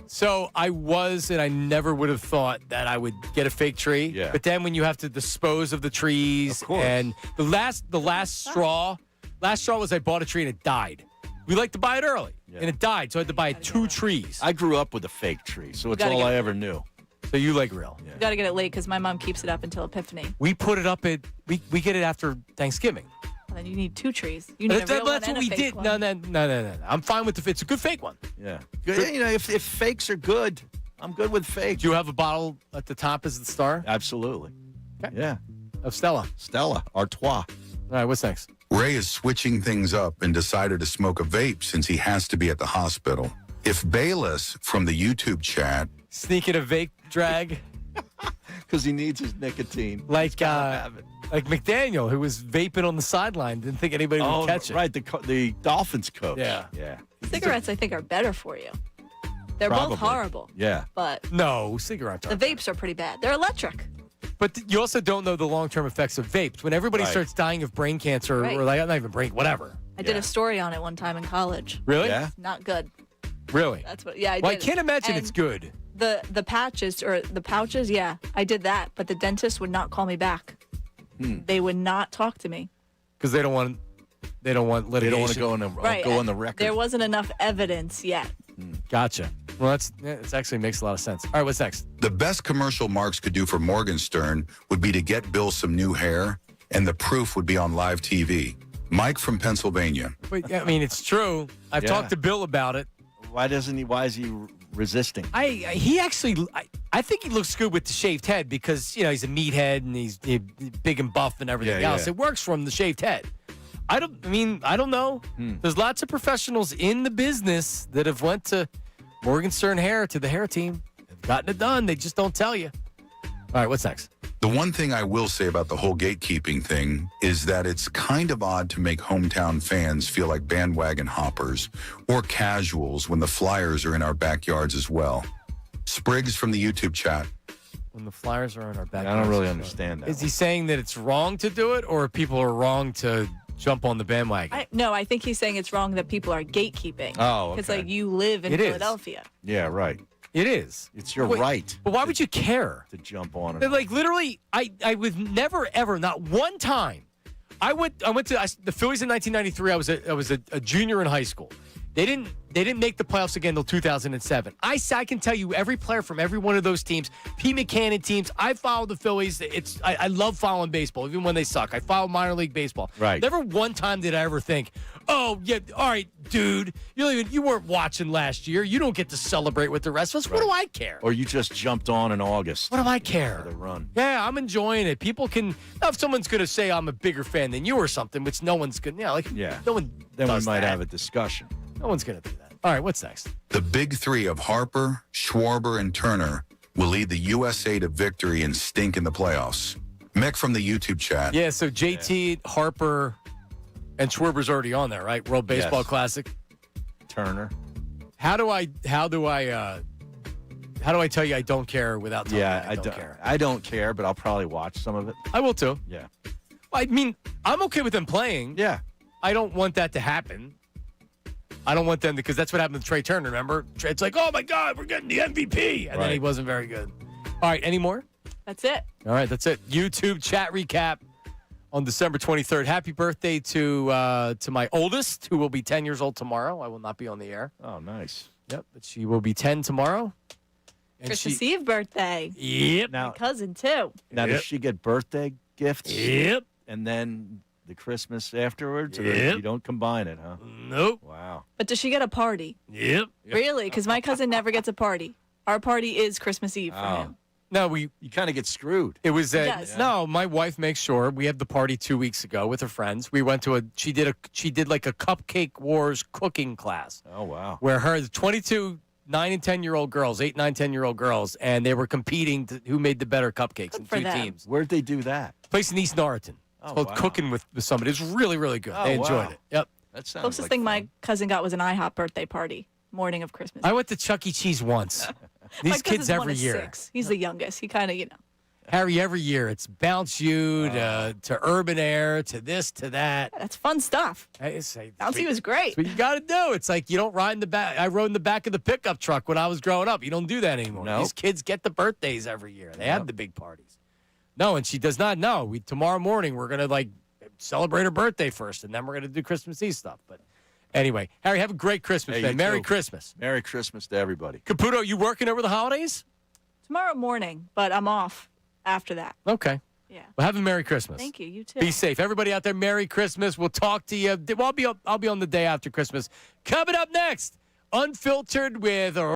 So I was, and I never would have thought that I would get a fake tree. Yeah. But then when you have to dispose of the trees, Of course. and the last straw was I bought a tree and it died. We like to buy it early, and it died, so I had to buy 2 trees. I grew up with a fake tree, so it's gotta all get I it. ever knew. So you like real. You got to get it late because my mom keeps it up until Epiphany. We put it up we get it after Thanksgiving. And then you need 2 trees. You need a real one That's and what a we fake did. one. No. I'm fine with it's a good fake one. Yeah. Good. You know, if fakes are good, I'm good with fakes. Do you have a bottle at the top as the star? Absolutely. Okay. Yeah. Of Stella. Stella, Artois. All right, what's next? Ray is switching things up and decided to smoke a vape since he has to be at the hospital. If Bayless from the YouTube chat Sneaking a vape drag. Because he needs his nicotine. Like McDaniel, who was vaping on the sideline, didn't think anybody would catch it. Right, the Dolphins coach. Yeah. Cigarettes, I think, are better for you. They're Probably. both horrible. Yeah. But No, cigarettes the aren't. vapes are pretty bad. They're electric. But you also don't know the long-term effects of vapes. When everybody Right. starts dying of brain cancer, Right. or not even brain, whatever. I did a story on it one time in college. Really? Yeah. It's not good. Really? That's what. Yeah, I Well, I did. can't imagine And it's good. The patches or the pouches, yeah, I did that, but the dentist would not call me back. They would not talk to me. Because they don't want litigation. They don't want to go on the record. There wasn't enough evidence yet. Gotcha. Well, it actually makes a lot of sense. All right, what's next? The best commercial Marks could do for Morgenstern would be to get Bill some new hair, and the proof would be on live TV. Mike from Pennsylvania. Wait, I mean, it's true. I've talked to Bill about it. Why is he resisting? I think he looks good with the shaved head because, he's a meathead and he's big and buff and everything else. It works for him, the shaved head. I don't know. There's lots of professionals in the business that have went to Morgenstern Hair, to the hair team. They've gotten it done. They just don't tell you. All right, what's next? The one thing I will say about the whole gatekeeping thing is that it's kind of odd to make hometown fans feel like bandwagon hoppers or casuals when the Flyers are in our backyards as well. Spriggs from the YouTube chat. When the Flyers are in our backyards. I don't really understand that. Is he saying that it's wrong to do it, or people are wrong to jump on the bandwagon? No, I think he's saying it's wrong that people are gatekeeping. Oh, Because, okay. you live in Philadelphia. Yeah, right. It is. It's your right. But why would you care? To jump on it. They're like, literally, I would never, ever, not one time. I went to the Phillies in 1993. I was a junior in high school. They didn't make the playoffs again until 2007. I can tell you every player from every one of those teams, P. McCannon teams. I follow the Phillies. I love following baseball, even when they suck. I follow minor league baseball. Right. Never one time did I ever think, oh yeah, all right, dude, you weren't watching last year. You don't get to celebrate with the rest of us. Right. What do I care? Or you just jumped on in August. What do I care? For the run. Yeah, I'm enjoying it. People can. Now, if someone's going to say I'm a bigger fan than you or something, which no one's going to, no one. Then we does might that. have a discussion. No one's going to do that. All right, what's next? The big three of Harper, Schwarber, and Turner will lead the USA to victory and stink in the playoffs. Mick from the YouTube chat. Yeah, so JT, Harper, and Schwarber's already on there, right? World Baseball Classic. Turner. How do I tell you I don't care without telling you I don't care? I don't care, but I'll probably watch some of it. I will too. Yeah. I mean, I'm okay with them playing. Yeah. I don't want that to happen. I don't want them because that's what happened to Trey Turner, remember? It's like, oh, my God, we're getting the MVP. And then he wasn't very good. All right, any more? That's it. All right, that's it. YouTube chat recap on December 23rd. Happy birthday to my oldest, who will be 10 years old tomorrow. I will not be on the air. Oh, nice. Yep, but she will be 10 tomorrow. And Christmas Eve birthday. Yep. My cousin, too. Now, does she get birthday gifts? Yep. And then the Christmas afterwards? Or Yep. you don't combine it, huh? Nope. Wow. But does she get a party? Yep. Really? Because my cousin never gets a party. Our party is Christmas Eve for him. No, you kind of get screwed. It was Yes. no. My wife makes sure we had the party 2 weeks ago with her friends. We went to she did like a Cupcake Wars cooking class. Oh wow! Where her 22 9 and 10-year-old girls, 8, 9, 10-year-old girls, and they were competing to who made the better cupcakes in two teams. Where'd they do that? Place in East Norriton. It's called Cooking with Somebody. It's really, really good. Oh, they enjoyed wow. it. Yep. That sounds Closest thing my cousin got was an IHOP birthday party, morning of Christmas. I went to Chuck E. Cheese once. My These kids cousin's one every of year. 6. He's the youngest. He kind of, Harry, every year it's Bounce You to Urban Air to this to that. That's fun stuff. Bouncy was great. That's what you got to do. It's like you don't ride in the back. I rode in the back of the pickup truck when I was growing up. You don't do that anymore. Nope. These kids get the birthdays every year. They have the big parties. No, and she does not know. Tomorrow morning we're gonna celebrate her birthday first, and then we're gonna do Christmas Eve stuff. But anyway, Harry, have a great Christmas, Hey, man. you Merry too. Christmas. Merry Christmas to everybody. Caputo, you working over the holidays? Tomorrow morning, but I'm off after that. Okay. Yeah. Well, have a Merry Christmas. Thank you. You too. Be safe. Everybody out there, Merry Christmas. We'll talk to you. Well, I'll be on the day after Christmas. Coming up next, Unfiltered with